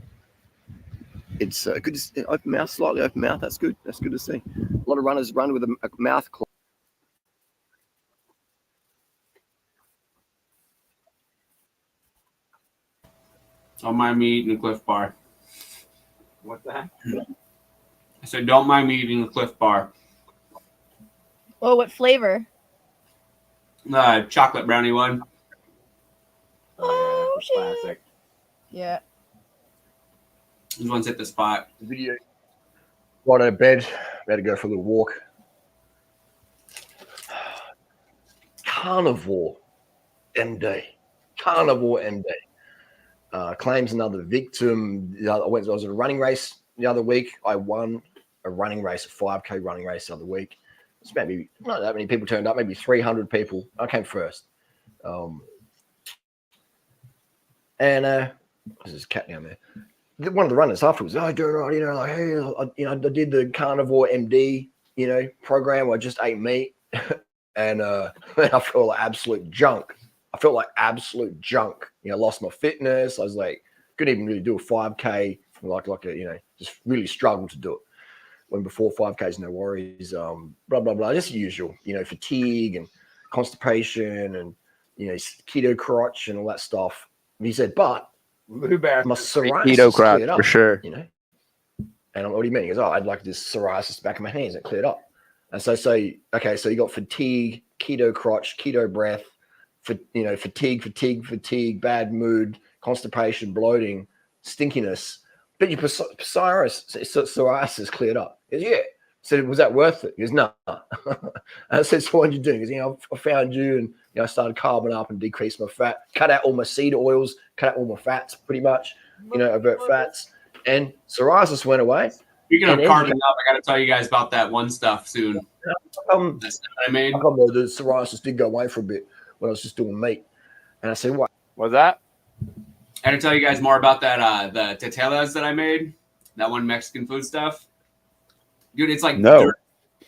It's good to see. Open mouth, slightly open mouth. That's good. That's good to see. A lot of runners run with a mouth closed. Don't mind me eating a Cliff Bar. What's that? I said, don't mind me eating a Cliff Bar. Oh, what flavor? Chocolate brownie one. Oh, shit. Classic. Yeah. These ones hit the spot. Video. Right out of bed. About to go for a little walk. Carnivore MD. Carnivore MD. Claims another victim. I was at a running race the other week. I won a running race, a 5K running race the other week. It's maybe not that many people turned up, maybe 300 people. I came first. There's this cat down there. One of the runners afterwards, doing right, like, hey, I did the Carnivore MD, program. I just ate meat, and I feel like absolute junk. Lost my fitness. I was like, couldn't even really do a 5K. Just really struggled to do it. When before 5Ks, no worries. Blah blah blah. Just the usual, fatigue and constipation and keto crotch and all that stuff. And he said, but my psoriasis keto crotch cleared up, for sure. And I'm, what do you mean? He goes, I had like this psoriasis back in my hands. It cleared up. And so you got fatigue, keto crotch, keto breath, fatigue, bad mood, constipation, bloating, stinkiness. But your psoriasis cleared up. He goes, yeah. I said, was that worth it? He goes, no. I said, so what are you doing? He goes, I found you, and I started carving up and decreased my fat, cut out all my seed oils, cut out all my fats, pretty much. Avert fats, and psoriasis went away. Speaking of carving up, I got to tell you guys about that one stuff soon. That's I made. The psoriasis did go away for a bit when I was just doing meat, and I said, "What was that?" I got to tell you guys more about that. The tetelas that I made, that one Mexican food stuff, dude. It's like dirt.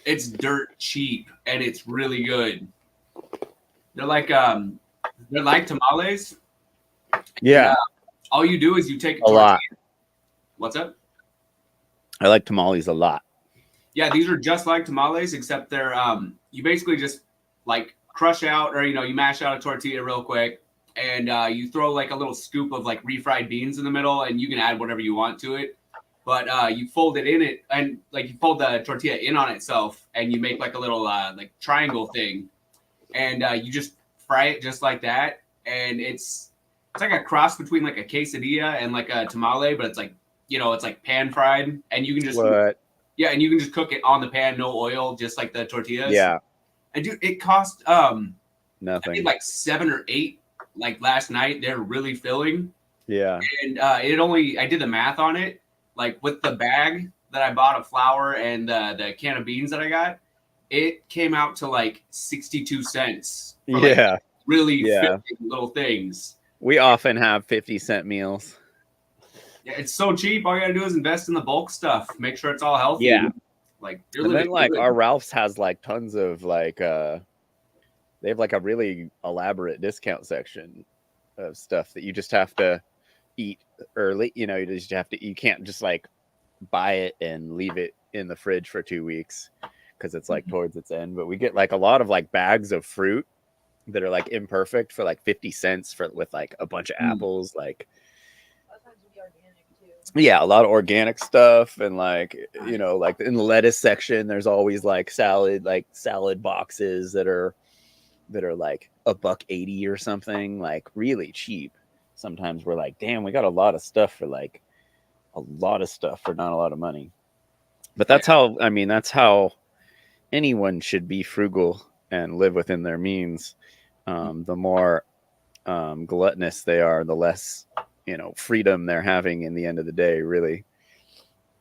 It's dirt cheap, and it's really good. They're like tamales. Yeah. And, all you do is you take a lot. What's up? I like tamales a lot. Yeah, these are just like tamales, except they're you basically just like crush out, or you mash out a tortilla real quick, and you throw like a little scoop of like refried beans in the middle, and you can add whatever you want to it. But you fold it in it, and like you fold the tortilla in on itself, and you make like a little like triangle thing, and you just fry it just like that, and it's like a cross between like a quesadilla and like a tamale, but it's like it's like pan fried, and you can just and you can just cook it on the pan, no oil, just like the tortillas. Yeah. And dude, it cost nothing. I think like 7 or 8 like last night. They're really filling. Yeah. And I did the math on it, like with the bag that I bought of flour and the can of beans that I got, it came out to like 62 cents. For, like, really filling little things. We often have 50-cent meals. Yeah, it's so cheap. All you gotta do is invest in the bulk stuff. Make sure it's all healthy. Yeah. Like, and then like our Ralph's has like tons of like they have like a really elaborate discount section of stuff that you just have to eat early. You just have to. You can't just like buy it and leave it in the fridge for 2 weeks because it's like towards its end. But we get like a lot of like bags of fruit that are like imperfect for like 50 cents with like a bunch of apples, like a lot of organic stuff. And like like in the lettuce section there's always like salad boxes that are like $1.80 or something, like really cheap. Sometimes we're like, damn, we got a lot of stuff for not a lot of money. But that's how anyone should be frugal and live within their means. The more gluttonous they are, the less freedom they're having in the end of the day, really.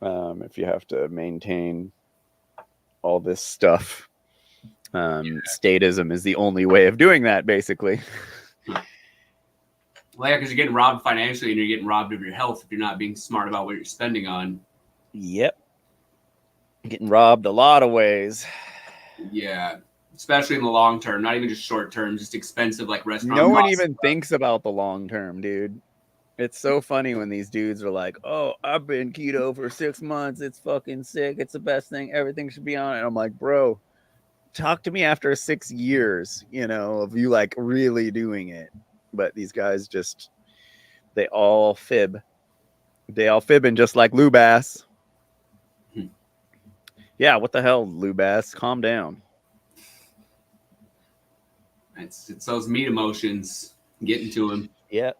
If you have to maintain all this stuff, statism is the only way of doing that, basically. Well, yeah, because you're getting robbed financially, and you're getting robbed of your health if you're not being smart about what you're spending on. Yep. Getting robbed a lot of ways. Yeah. Especially in the long term, not even just short term, just expensive like restaurant. No one even thinks about the long term, dude. It's so funny when these dudes are like, "Oh, I've been keto for 6 months. It's fucking sick. It's the best thing. Everything should be on it." And I'm like, bro, talk to me after 6 years, of you like really doing it. But these guys they all fib. They all fibbing just like Lou Bass. Yeah, what the hell, Lou Bass? Calm down. It's those meat emotions getting to him. Yeah.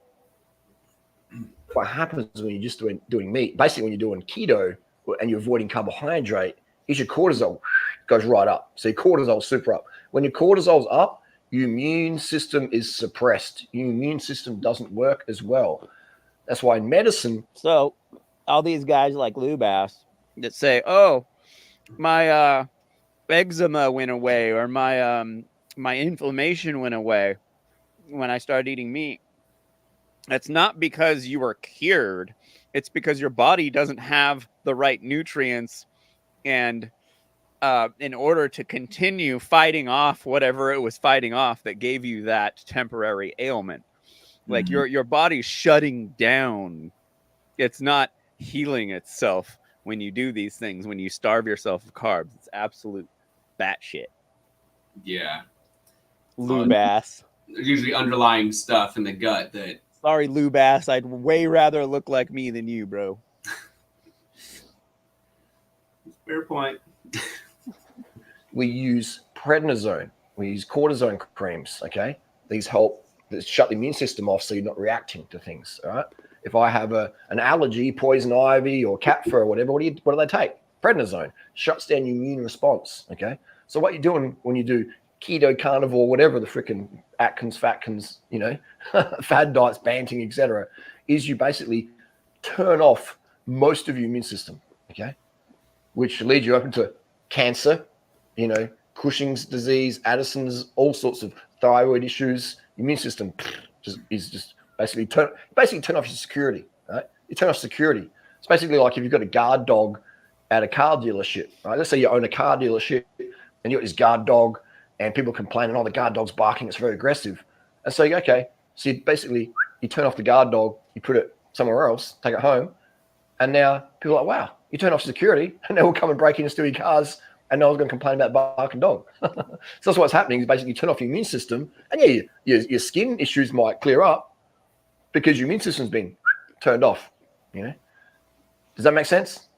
What happens when you're just doing meat? Basically, when you're doing keto and you're avoiding carbohydrate, is your cortisol goes right up. So your cortisol's super up. When your cortisol's up, your immune system is suppressed. Your immune system doesn't work as well. That's why in medicine. So all these guys like Lou Bass that say, "Oh, my eczema went away," or my inflammation went away when I started eating meat. That's not because you were cured. It's because your body doesn't have the right nutrients, and in order to continue fighting off whatever it was fighting off that gave you that temporary ailment, like your body's shutting down. It's not healing itself when you do these things. When you starve yourself of carbs, it's absolute batshit. Yeah. Lou Bass. There's usually underlying stuff in the gut that. Sorry, Lou Bass. I'd way rather look like me than you, bro. Fair point. We use prednisone. We use cortisone creams. Okay, these help shut the immune system off so you're not reacting to things. All right. If I have an allergy, poison ivy or cat fur or whatever, what do they take? Prednisone shuts down your immune response. Okay. So what you're doing when you do keto, carnivore, whatever the freaking Atkins, Fatkins, fad diets, Banting, etc., is you basically turn off most of your immune system. Okay. Which leads you open to cancer, Cushing's disease, Addison's, all sorts of thyroid issues. Immune system is basically turn off your security, right? You turn off security. It's basically like if you've got a guard dog at a car dealership, right? Let's say you own a car dealership and you got this guard dog and people complaining, oh, the guard dog's barking, it's very aggressive. And so you go, okay, so you turn off the guard dog, you put it somewhere else, take it home, and now people are like, wow, you turn off security and they'll come and break in and steal your cars and no one's going to complain about barking dog. So that's what's happening is basically you turn off your immune system and your skin issues might clear up because your immune system's been turned off, Does that make sense?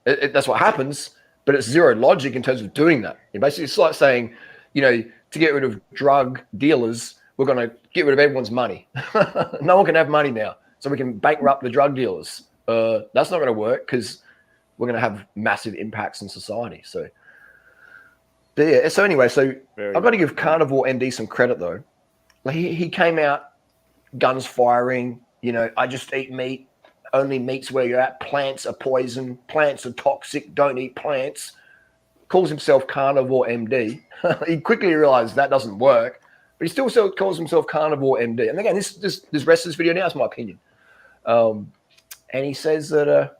That's what happens, but it's zero logic in terms of doing that. Basically, it's like saying, to get rid of drug dealers, we're going to get rid of everyone's money. No one can have money now, so we can bankrupt the drug dealers. That's not going to work because we're going to have massive impacts in society. So, yeah. So anyway, I've got to give Carnivore MD some credit though. Like he came out, guns firing. I just eat meat. Only meat's where you're at. Plants are poison. Plants are toxic. Don't eat plants. Calls himself Carnivore MD. He quickly realized that doesn't work, but he still calls himself Carnivore MD. And again, this rest of this video now is my opinion. And he says that,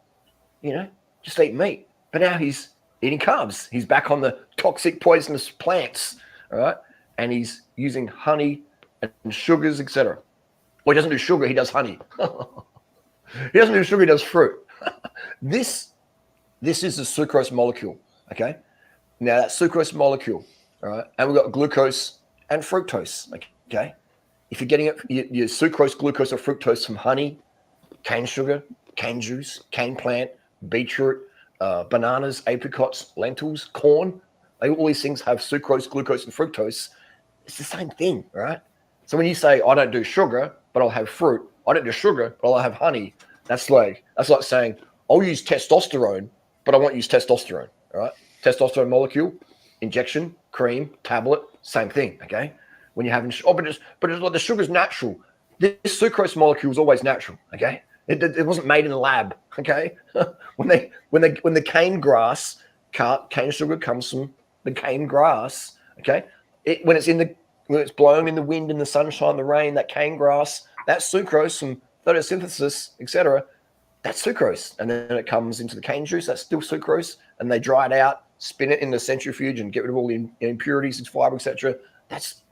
just eat meat. But now he's eating carbs. He's back on the toxic, poisonous plants, all right? And he's using honey and sugars, etc. Well, he doesn't do sugar. He does honey. He doesn't do sugar. He does fruit. This is the sucrose molecule, okay? Now, that sucrose molecule, all right? And we've got glucose and fructose, okay? If you're getting your sucrose, glucose, or fructose from honey, cane sugar, cane juice, cane plant, beetroot, bananas, apricots, lentils, corn. All these things have sucrose, glucose, and fructose. It's the same thing, right? So when you say, I don't do sugar, but I'll have fruit. I don't do sugar, but I'll have honey. That's like saying, I'll use testosterone, but I won't use testosterone, all right? Testosterone molecule, injection, cream, tablet, same thing, okay? When you're having, but it's like the sugar's natural. This sucrose molecule is always natural, okay? It wasn't made in a lab, okay? when the cane grass, cane sugar comes from the cane grass, okay? When it's blown in the wind, in the sunshine, the rain, that cane grass, that sucrose from photosynthesis, etc., that's sucrose. And then it comes into the cane juice, that's still sucrose, and they dry it out, spin it in the centrifuge and get rid of all the impurities, its fiber, etc. That's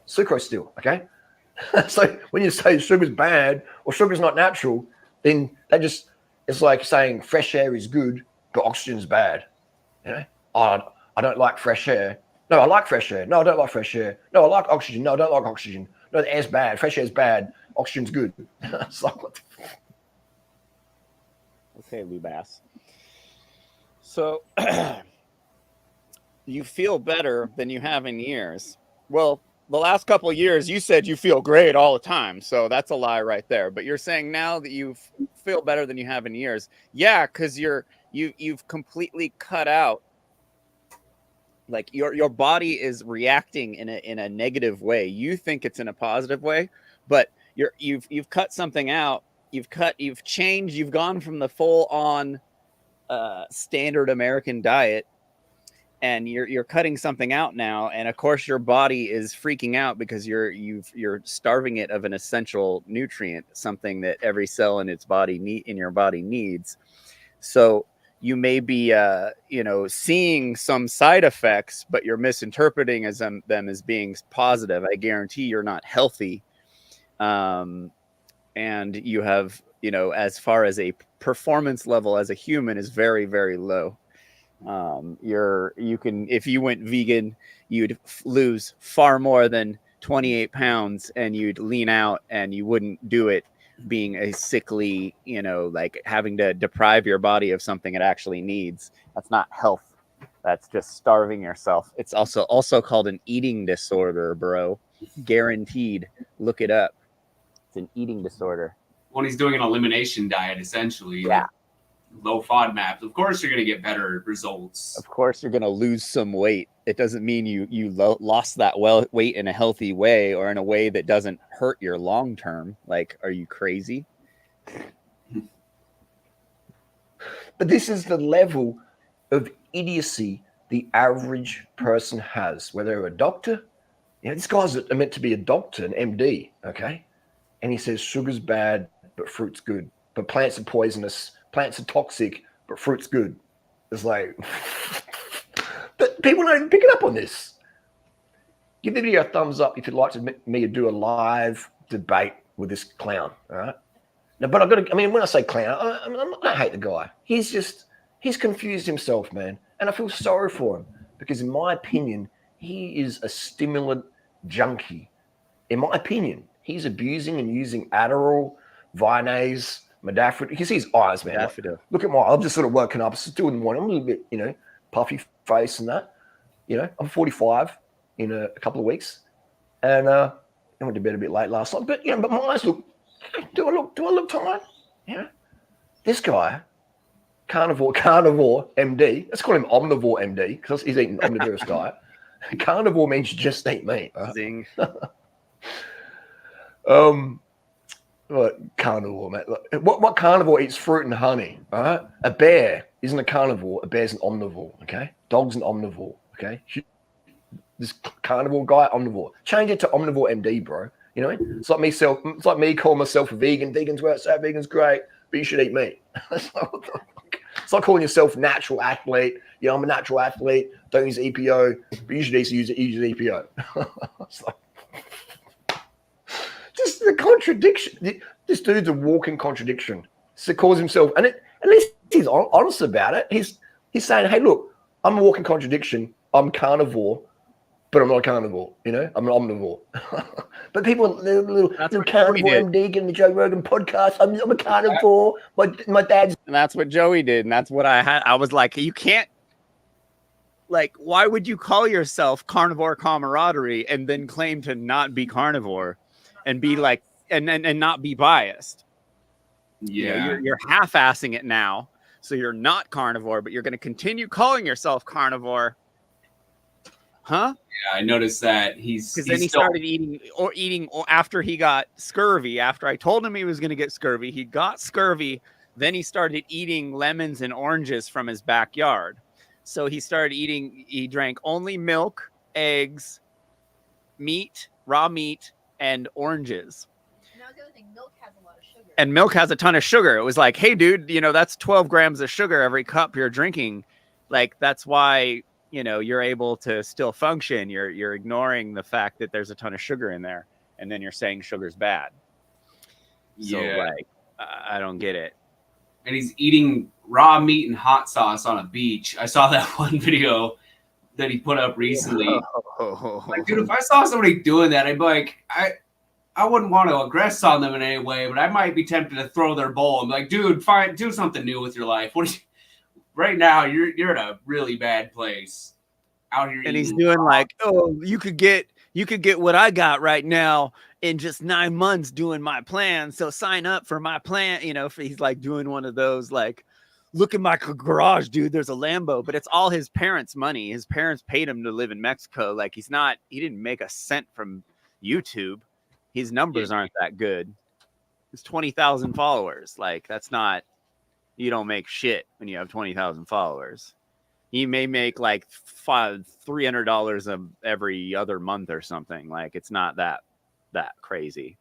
sucrose still, okay? So when you say sugar's bad or sugar's not natural, then it's like saying fresh air is good, but oxygen's bad. I don't like fresh air. No, I like fresh air. No, I don't like fresh air. No, I like oxygen. No, I don't like oxygen. No, the air's bad. Fresh air's bad. Oxygen's good. It's like, what the Okay, Lou Bass. So you feel better than you have in years. Well, the last couple of years, you said you feel great all the time. So that's a lie right there. But you're saying now that you feel better than you have in years. Yeah, because you've completely cut out. Like your body is reacting in a negative way. You think it's in a positive way, but you've cut something out. You've changed. You've gone from the full on standard American diet, and you're cutting something out now. And of course, your body is freaking out because you're starving it of an essential nutrient, something that every cell in your body needs. So you may be, seeing some side effects, but you're misinterpreting them as being positive. I guarantee you're not healthy. And you have, as far as a performance level as a human is very, very low. If you went vegan, you'd lose far more than 28 pounds and you'd lean out, and you wouldn't do it being a sickly, like having to deprive your body of something it actually needs. That's not health. That's just starving yourself. It's also called an eating disorder, bro. Guaranteed. Look it up. It's an eating disorder. When he's doing an elimination diet, essentially, Yeah. like low FODMAPs, of course you're going to get better results. Of course, you're going to lose some weight. It doesn't mean you lost that weight in a healthy way or in a way that doesn't hurt your long term. Like, are you crazy? But this is the level of idiocy the average person has, whether they're a doctor. You know, this guy's meant to be a doctor, an MD, okay? And he says sugar's bad, but fruit's good. But plants are poisonous. Plants are toxic, but fruit's good. It's like, but people don't even pick it up on this. Give the video a thumbs up if you'd like me to do a live debate with this clown, all right? Now, but when I say clown, I hate the guy. He's confused himself, man. And I feel sorry for him because, in my opinion, he is a stimulant junkie. In my opinion, he's abusing and using Adderall, Vinase, Modafinil. You can see his eyes, man. Like, look at my eyes. I'm just sort of woken up. It's 2 in the morning. I'm a little bit, puffy face and that. I'm 45 in a couple of weeks. And I went to bed a bit late last night. But, but my eyes look, do I look tired? This guy, Carnivore MD. Let's call him Omnivore MD because he's eating an omnivorous diet. Carnivore means just eat meat. Right? Zing. What carnivore, mate? What carnivore eats fruit and honey? All right, a bear isn't a carnivore. A bear's an omnivore. Okay, dog's an omnivore. Okay, this carnivore guy, omnivore. Change it to Omnivore MD, bro. You know what I mean? It's like me calling myself a vegan. Vegans where it's vegan's great, but you should eat meat. It's like calling yourself natural athlete. I'm a natural athlete. Don't use EPO, but you should use EPO. It's like, just the contradiction. This dude's a walking contradiction. So calls himself, and at least he's honest about it. He's saying, "Hey, look, I'm a walking contradiction. I'm carnivore, but I'm not a carnivore. I'm an omnivore." But people, little carnivore MD getting the Joe Rogan podcast. I'm a carnivore. My dad's. And that's what Joey did, and that's what I had. I was like, you can't. Like, why would you call yourself Carnivore Camaraderie and then claim to not be carnivore, and be like, and not be biased? Yeah, you're half-assing it now, so you're not carnivore, but you're going to continue calling yourself carnivore, huh? Yeah, I noticed that because then he started eating after he got scurvy. After I told him he was going to get scurvy, he got scurvy. Then he started eating lemons and oranges from his backyard. So he started eating. He drank only milk, eggs, meat, raw meat, and oranges. Now the other thing, milk has a lot of sugar. And milk has a ton of sugar. It was like, hey, dude, that's 12 grams of sugar every cup you're drinking. Like, that's why, you're able to still function. You're ignoring the fact that there's a ton of sugar in there. And then you're saying sugar's bad. So, I don't get it. And he's eating raw meat and hot sauce on a beach. I saw that one video that he put up recently. Like, dude, if I saw somebody doing that, I'd be like, I wouldn't want to aggress on them in any way, but I might be tempted to throw their bowl. I'm like, dude, fine, do something new with your life. Right now, you're in a really bad place out here. And he's doing like, oh, you could get what I got right now in just 9 months doing my plan. So sign up for my plan. He's like doing one of those, like, look at my garage, dude. There's a Lambo, but it's all his parents' money. His parents paid him to live in Mexico. Like, he didn't make a cent from YouTube. His numbers aren't that good. It's 20,000 followers. Like, that's not, you don't make shit when you have 20,000 followers. He may make like $300 every other month or something. Like, it's not that crazy.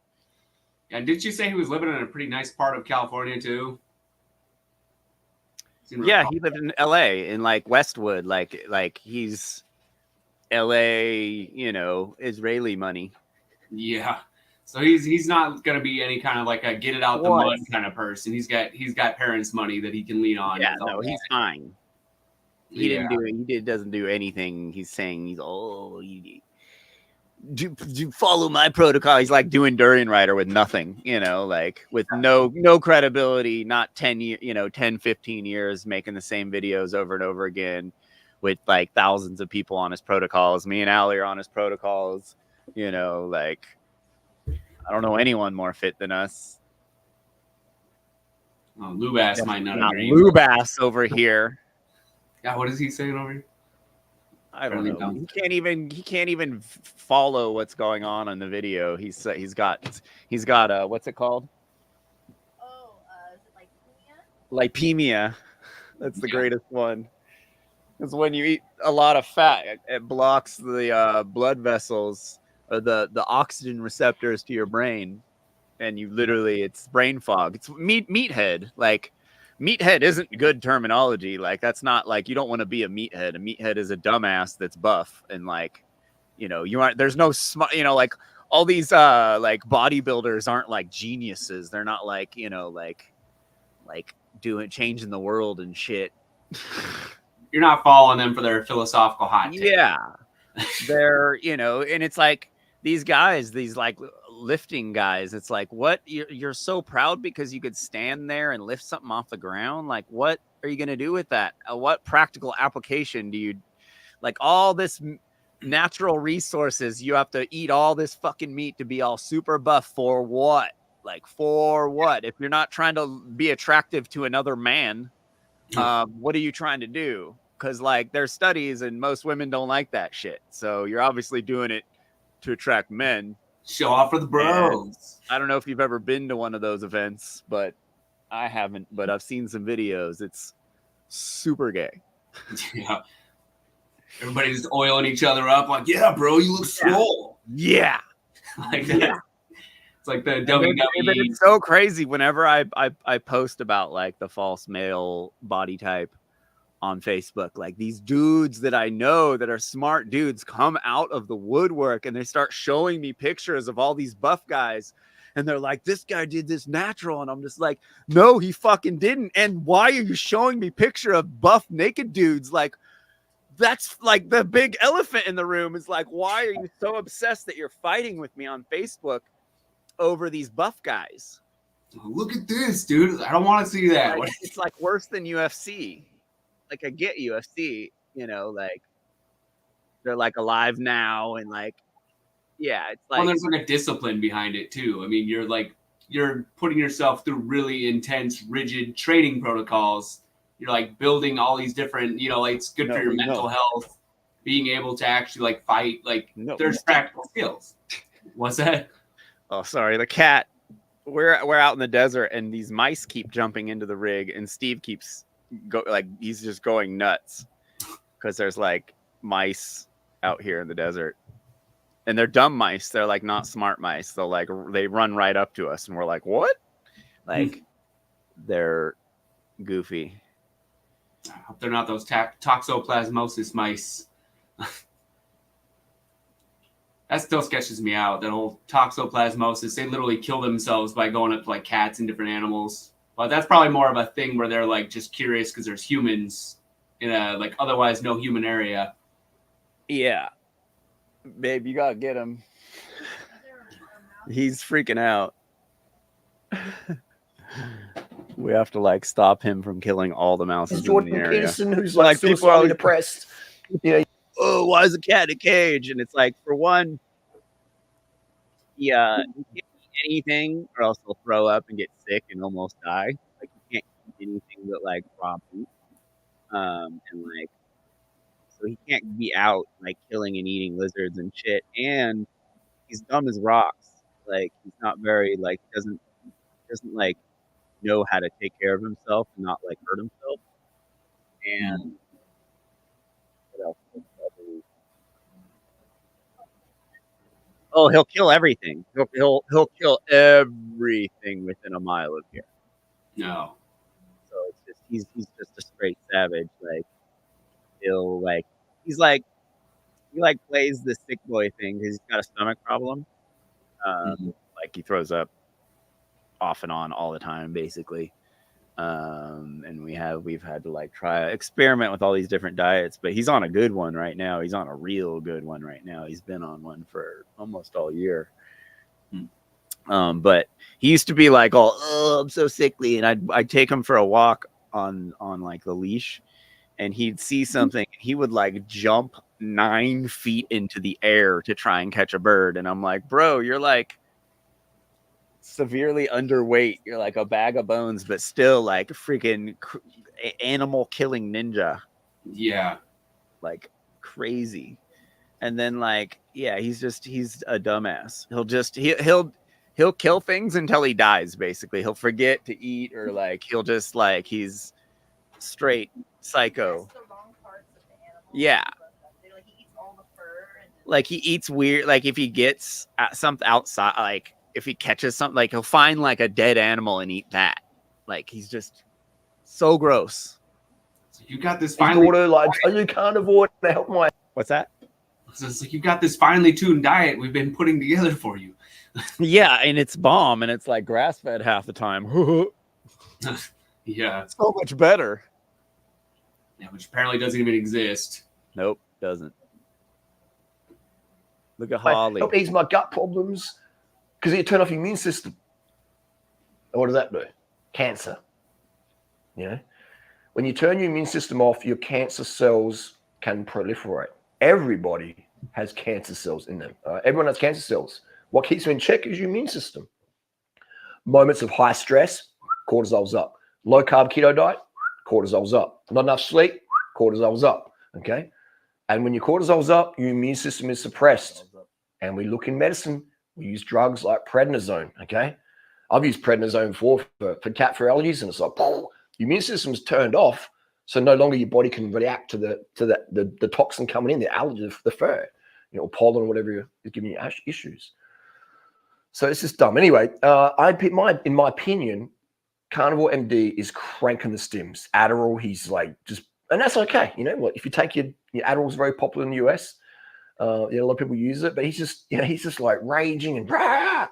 Yeah, didn't you say he was living in a pretty nice part of California too? Yeah, he lived in LA in like Westwood, like he's LA, Israeli money. Yeah. So he's not gonna be any kind of like a get it out the mud kind of person. He's got parents' money that he can lean on. Yeah, no, he's fine. He doesn't do anything. He's saying do follow my protocol. He's like doing Durian Rider with nothing, like with no credibility, not 10, 15 years making the same videos over and over again with like thousands of people on his protocols. Me and Allie are on his protocols. You know, like I don't know anyone more fit than us. Oh, Lubass might not agree. Lubass over here. Yeah, what is he saying over here? I don't know. He can't even follow what's going on in the video. He's got what's it called? Oh, is it lipemia? Lipemia. That's the greatest one. It's when you eat a lot of fat, it blocks the blood vessels or the oxygen receptors to your brain, and you literally it's brain fog. It's meathead. Like meathead isn't good terminology. Like that's not like you don't want to be a meathead. A meathead is a dumbass that's buff and like, you know, you aren't. There's no smart. You know, like all these like bodybuilders aren't like geniuses. They're not like like changing the world and shit. You're not following them for their philosophical hot take. Yeah, they're and it's like these guys, these like lifting guys. It's like what you're so proud because you could stand there and lift something off the ground. Like what are you gonna do with that? What practical application do you like? All this natural resources, you have to eat all this fucking meat to be all super buff for what? Like for what? If you're not trying to be attractive to another man, what are you trying to do? Because like there's studies and most women don't like that shit. So you're obviously doing it to attract men. Show off for the bros. And I don't know if you've ever been to one of those events, but I haven't. But I've seen some videos. It's super gay. Yeah. Everybody's oiling each other up like, yeah, bro, you look swole. Yeah. Like that. Yeah. It's like the WWE. It's so crazy whenever I post about like the false male body type on Facebook. Like these dudes that I know that are smart dudes come out of the woodwork and they start showing me pictures of all these buff guys. And they're like, this guy did this natural. And I'm just like, no, he fucking didn't. And why are you showing me picture of buff naked dudes? Like, that's like the big elephant in the room is like, why are you so obsessed that you're fighting with me on Facebook over these buff guys? Look at this, dude. I don't want to see that. Like, it's like worse than UFC. Like I get UFC, like they're like alive now and like, yeah, it's like. Well, there's like a discipline behind it too. I mean, you're putting yourself through really intense, rigid training protocols. You're like building all these different, like it's good for your mental health, being able to actually like fight. Like there's practical skills. What's that? Oh, sorry. The cat. We're out in the desert and these mice keep jumping into the rig and Steve keeps he's just going nuts because there's like mice out here in the desert and they're dumb mice. They're like not smart mice. They run right up to us and we're like, what? Like they're goofy. I hope they're not those toxoplasmosis mice. That still sketches me out. That whole toxoplasmosis. They literally kill themselves by going up to like cats and different animals. But that's probably more of a thing where they're like just curious because there's humans in a like otherwise no human area. Yeah. Babe, you gotta get him. He's freaking out. We have to like stop him from killing all the mouses in Jordan the area. Peterson, who's like people are depressed. Yeah. Oh, why is a cat in a cage? And it's like, for one, he can't eat anything or else he'll throw up and get sick and almost die. Like he can't eat anything but like raw meat. And like so he can't be out like killing and eating lizards and shit. And he's dumb as rocks. Like he's not very like doesn't like know how to take care of himself and not like hurt himself. And what else? Oh, he'll kill everything. He'll kill everything within a mile of here. No. So it's just he's just a straight savage. Like he'll like he plays the sick boy thing because he's got a stomach problem. Like he throws up off and on all the time, basically. And we've had to like experiment with all these different diets, but he's on a good one right now. He's on a real good one right now. He's been on one for almost all year. But he used to be like, oh, I'm so sickly, and I'd take him for a walk on like the leash, and he'd see something, and he would like jump 9 feet into the air to try and catch a bird. And I'm like, bro, you're like severely underweight. You're like a bag of bones, but still like a freaking animal killing ninja. Yeah. Like crazy. And then like, yeah, he's a dumbass. He'll kill things until he dies, basically. He'll forget to eat, or like he'll just like he's straight psycho. Yeah. Like he eats weird, like if he gets something outside, like if he catches something, like he'll find like a dead animal and eat that. Like he's just so gross. So you got this finally. Like, are you carnivore to help my? What's that? So it's like you got this finely tuned diet we've been putting together for you. Yeah, and it's bomb, and it's like grass fed half the time. Yeah, so much better. Yeah, which apparently doesn't even exist. Nope, doesn't. Look at Holly. Help ease my gut problems because it turn off your immune system. And what does that do? Cancer. You know, when you turn your immune system off, your cancer cells can proliferate. Everybody has cancer cells in them. Everyone has cancer cells. What keeps them in check is your immune system. Moments of high stress, cortisol's up. Low carb keto diet, cortisol's up. Not enough sleep, cortisol's up. Okay. And when your cortisol's up, your immune system is suppressed. And we look in medicine, we use drugs like prednisone. Okay. I've used prednisone before for cat fur allergies, and it's like, your immune system's turned off. So no longer your body can react to the toxin coming in, the allergy, the fur, you know, pollen or whatever is giving you issues. So it's just dumb. Anyway, in my opinion, Carnivore MD is cranking the stims. Adderall, he's like just, and that's okay. You know what? If you take your Adderall is very popular in the US. A lot of people use it, but he's just like raging and rah!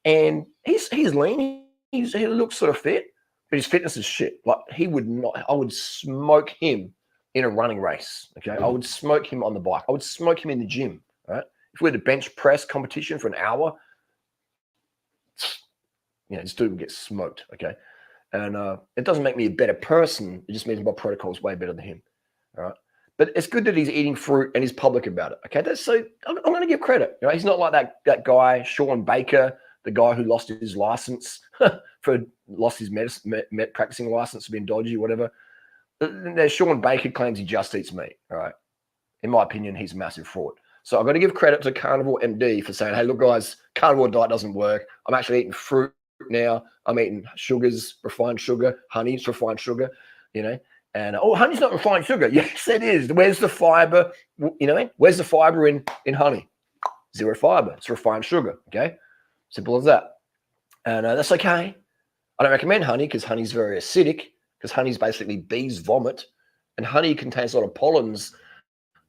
And he's lean. He looks sort of fit. But his fitness is shit. Like he would not. I would smoke him in a running race. Okay, I would smoke him on the bike. I would smoke him in the gym. Right? If we had a bench press competition for an hour, this dude would get smoked. Okay, and it doesn't make me a better person. It just means my protocol is way better than him. All right, but it's good that he's eating fruit and he's public about it. Okay, I'm going to give credit. You know, he's not like that guy Sean Baker, the guy who lost his license lost his practicing license for being dodgy, whatever. Sean Baker claims he just eats meat. All right. In my opinion, he's a massive fraud. So I've got to give credit to Carnivore MD for saying, hey, look, guys, carnivore diet doesn't work. I'm actually eating fruit now. I'm eating sugars, refined sugar. Honey's refined sugar, you know. And, honey's not refined sugar. Yes, it is. Where's the fiber? You know, where's the fiber in honey? Zero fiber. It's refined sugar, okay? Simple as that. And that's okay. I don't recommend honey because honey's very acidic, because honey's basically bees' vomit, and honey contains a lot of pollens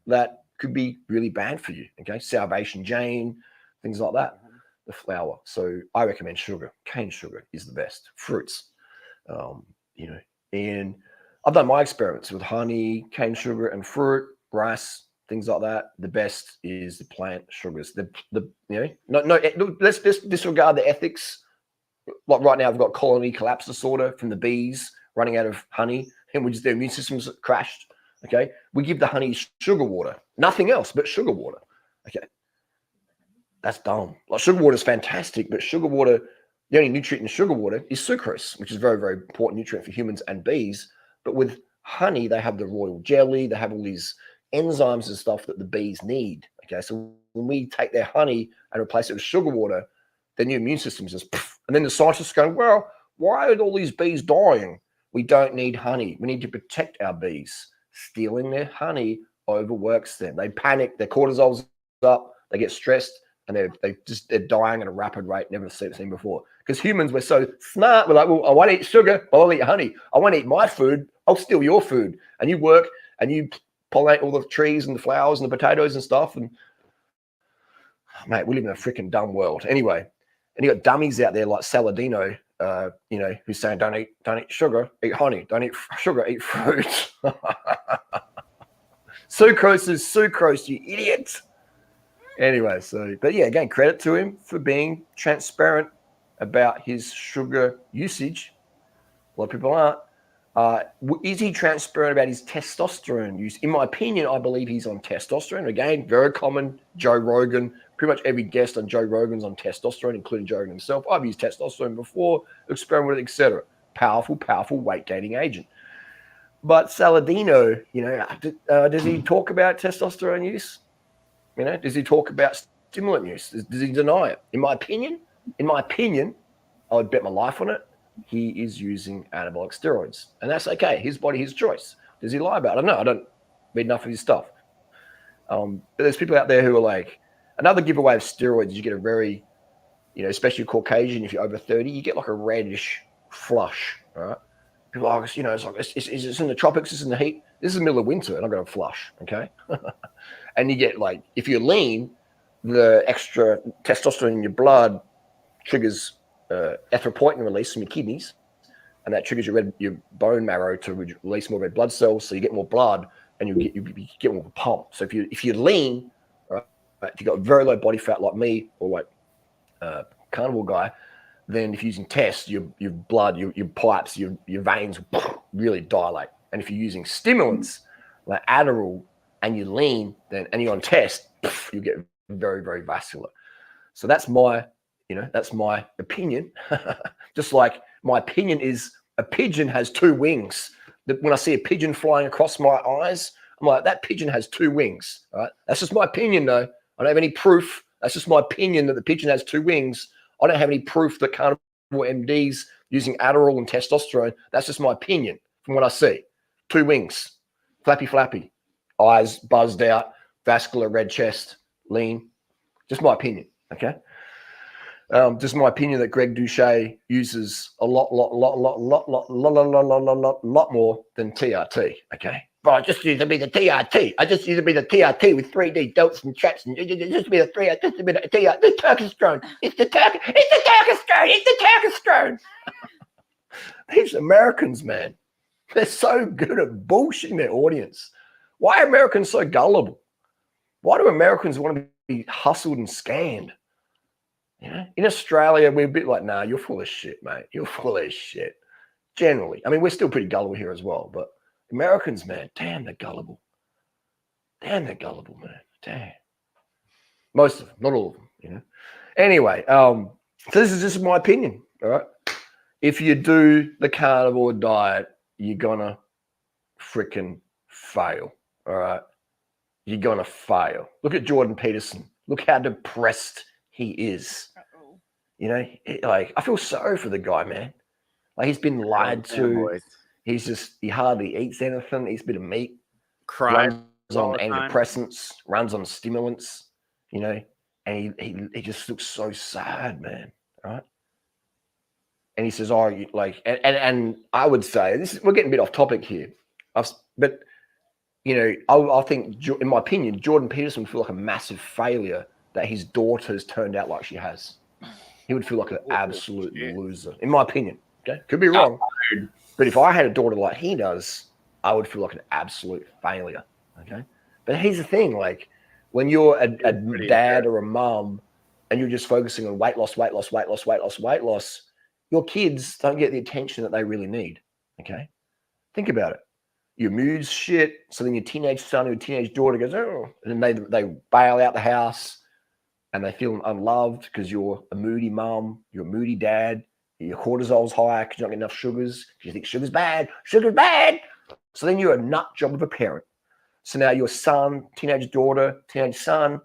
that could be really bad for you. Okay, Salvation Jane, things like that. The flower. So I recommend sugar. Cane sugar is the best. Fruits, you know. And I've done my experiments with honey, cane sugar, and fruit, rice, things like that. The best is the plant sugars. Let's disregard the ethics. Like right now, I've got colony collapse disorder from the bees running out of honey, and their immune systems crashed. Okay, we give the honey sugar water, nothing else but sugar water. Okay, that's dumb. Like sugar water is fantastic, but sugar water, the only nutrient in sugar water is sucrose, which is a very, very important nutrient for humans and bees. But with honey, they have the royal jelly, they have all these enzymes and stuff that the bees need. Okay, so when we take their honey and replace it with sugar water, then your immune system just poof. And then the scientists are going, well, why are all these bees dying? We don't need honey. We need to protect our bees. Stealing their honey overworks them. They panic, their cortisol's up, they get stressed, and they're dying at a rapid rate never seen before. Because humans, we're so smart. We're like, well, I won't eat sugar, but I'll eat honey. I won't eat my food, I'll steal your food. And you work and you pollinate all the trees and the flowers and the potatoes and stuff. And mate, we live in a freaking dumb world. Anyway, and you got dummies out there like Saladino, who's saying don't eat sugar, eat honey. Don't eat sugar, eat fruit. Sucrose is sucrose, you idiot. Anyway, but yeah, again, credit to him for being transparent about his sugar usage. A lot of people aren't. Is he transparent about his testosterone use? In my opinion, I believe he's on testosterone. Again, very common. Joe Rogan, pretty much every guest on Joe Rogan's on testosterone, including Joe Rogan himself. I've used testosterone before, experimented with it, etc. Powerful weight gaining agent. But Saladino, does he talk about testosterone use? Does he talk about stimulant use? Does he deny it? In my opinion, I would bet my life on it. He is using anabolic steroids, and that's okay. His body, his choice. Does he lie about it? I don't know. I don't read enough of his stuff. But there's people out there who are like, another giveaway of steroids. You get a very, especially Caucasian. If you're over 30, you get like a reddish flush. All right. People are, it's like it's in the tropics. It's in the heat. This is the middle of winter, and I'm going to flush. Okay. And you get like, if you're lean, the extra testosterone in your blood triggers erythropoietin release from your kidneys, and that triggers your bone marrow to release more red blood cells, so you get more blood and you get more of a pump. So if you're lean, right, if you've got very low body fat like me or like carnivore guy, then if you're using tests, your blood, your pipes, your veins really dilate. And if you're using stimulants like Adderall and you're lean, and you're on test, you get very, very vascular. So that's my opinion. Just like my opinion is a pigeon has two wings. When I see a pigeon flying across my eyes, I'm like, that pigeon has two wings. All right. That's just my opinion, though. I don't have any proof. That's just my opinion that the pigeon has two wings. I don't have any proof that carnivore MDs using Adderall and testosterone. That's just my opinion from what I see. Two wings, flappy, eyes buzzed out, vascular, red chest, lean. Just my opinion. Okay. Just my opinion that Greg Doucet uses a lot more than TRT. Okay. But I just used to be the TRT. I just used to be the TRT with 3D dots and tracks and just be the TRT. The Turkistrone. It's the Turkistrone. These Americans, man, they're so good at bullshitting their audience. Why are Americans so gullible? Why do Americans want to be hustled and scammed? In Australia, we're a bit like, nah, you're full of shit, mate. You're full of shit. Generally. I mean, we're still pretty gullible here as well, but Americans, man, damn, they're gullible. Damn, they're gullible, man. Damn. Most of them, not all of them, Anyway, so this is just my opinion, all right? If you do the carnivore diet, you're gonna freaking fail, all right? You're gonna fail. Look at Jordan Peterson. Look how depressed he is. Like, I feel sorry for the guy, man. Like, he's been lied to. He hardly eats anything. Eats a bit of meat. Cries on antidepressants. Runs on stimulants. And he just looks so sad, man. Right? And he says, "Oh, and I would say we're getting a bit off topic here, but I think, in my opinion, Jordan Peterson would feel like a massive failure that his daughter's turned out like she has. He would feel like an absolute loser, in my opinion. Okay, could be wrong, but if I had a daughter like he does, I would feel like an absolute failure. Okay, but here's the thing: like, when you're a dad or a mom, and you're just focusing on weight loss, your kids don't get the attention that they really need. Okay, think about it. Your mood's shit, so then your teenage son or teenage daughter goes, oh, and then they bail out the house. And they feel unloved because you're a moody mom, you're a moody dad, your cortisol's high because you don't get enough sugars, because you think sugar's bad. So then you're a nut job of a parent. So now your son, teenage daughter, teenage son,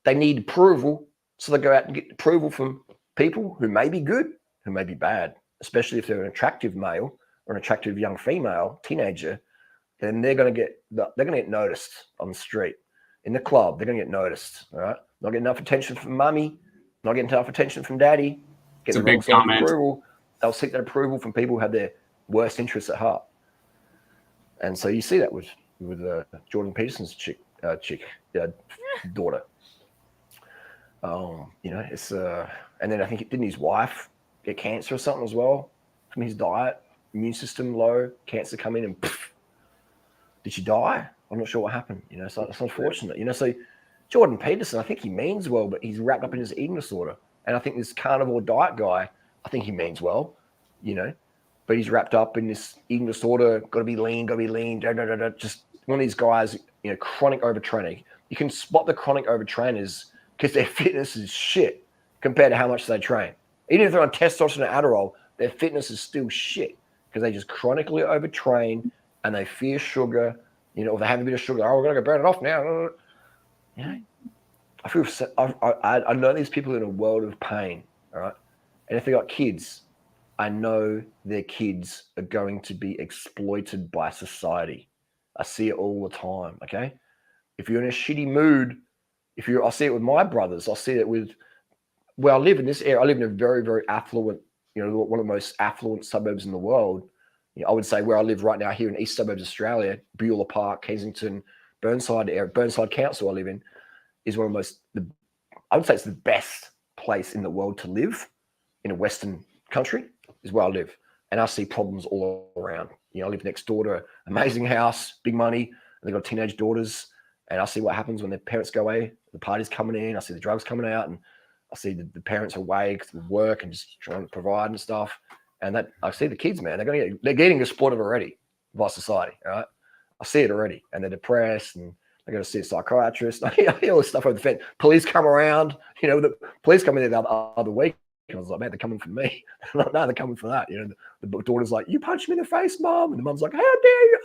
they need approval. So they go out and get approval from people who may be good, who may be bad, especially if they're an attractive male or an attractive young female, teenager, then they're going to get noticed on the street. In the club, they're going to get noticed, all right? Not getting enough attention from mummy, not getting enough attention from daddy. It's a big comment. Approval. They'll seek that approval from people who have their worst interests at heart. And so you see that with Jordan Peterson's daughter. It's and then I think didn't his wife get cancer or something as well from his diet? Immune system low, cancer come in and poof. Did she die? I'm not sure what happened. So it's unfortunate. So Jordan Peterson, I think he means well, but he's wrapped up in his eating disorder. And I think this carnivore diet guy, I think he means well, but he's wrapped up in this eating disorder. Got to be lean. Just one of these guys, chronic overtraining. You can spot the chronic overtrainers because their fitness is shit compared to how much they train. Even if they're on testosterone and Adderall, their fitness is still shit because they just chronically overtrain and they fear sugar, or they have a bit of sugar. Oh, we're going to go burn it off now. I know these people in a world of pain, all right? And if they got kids, I know their kids are going to be exploited by society. I see it all the time, okay? If you're in a shitty mood, I see it with my brothers. I see it with where I live in this area. I live in a very, very affluent, one of the most affluent suburbs in the world. I would say where I live right now here in East Suburbs, Australia, Beulah Park, Kensington, Burnside area, Burnside Council I live in, is one of the most, I would say it's the best place in the world to live in a Western country is where I live. And I see problems all around. I live next door to an amazing house, big money, and they've got teenage daughters. And I see what happens when their parents go away, the party's coming in, I see the drugs coming out, and I see the parents are away because of work and just trying to provide and stuff. And that I see the kids, man, they're getting exploited already by society, all right? I see it already. And they're depressed and they're going to see a psychiatrist. I hear all this stuff over the fence. Police come around, the police come in there the other week. I was like, man, they're coming for me. No, they're coming for that. The daughter's like, you punched me in the face, mom. And the mom's like, how dare you?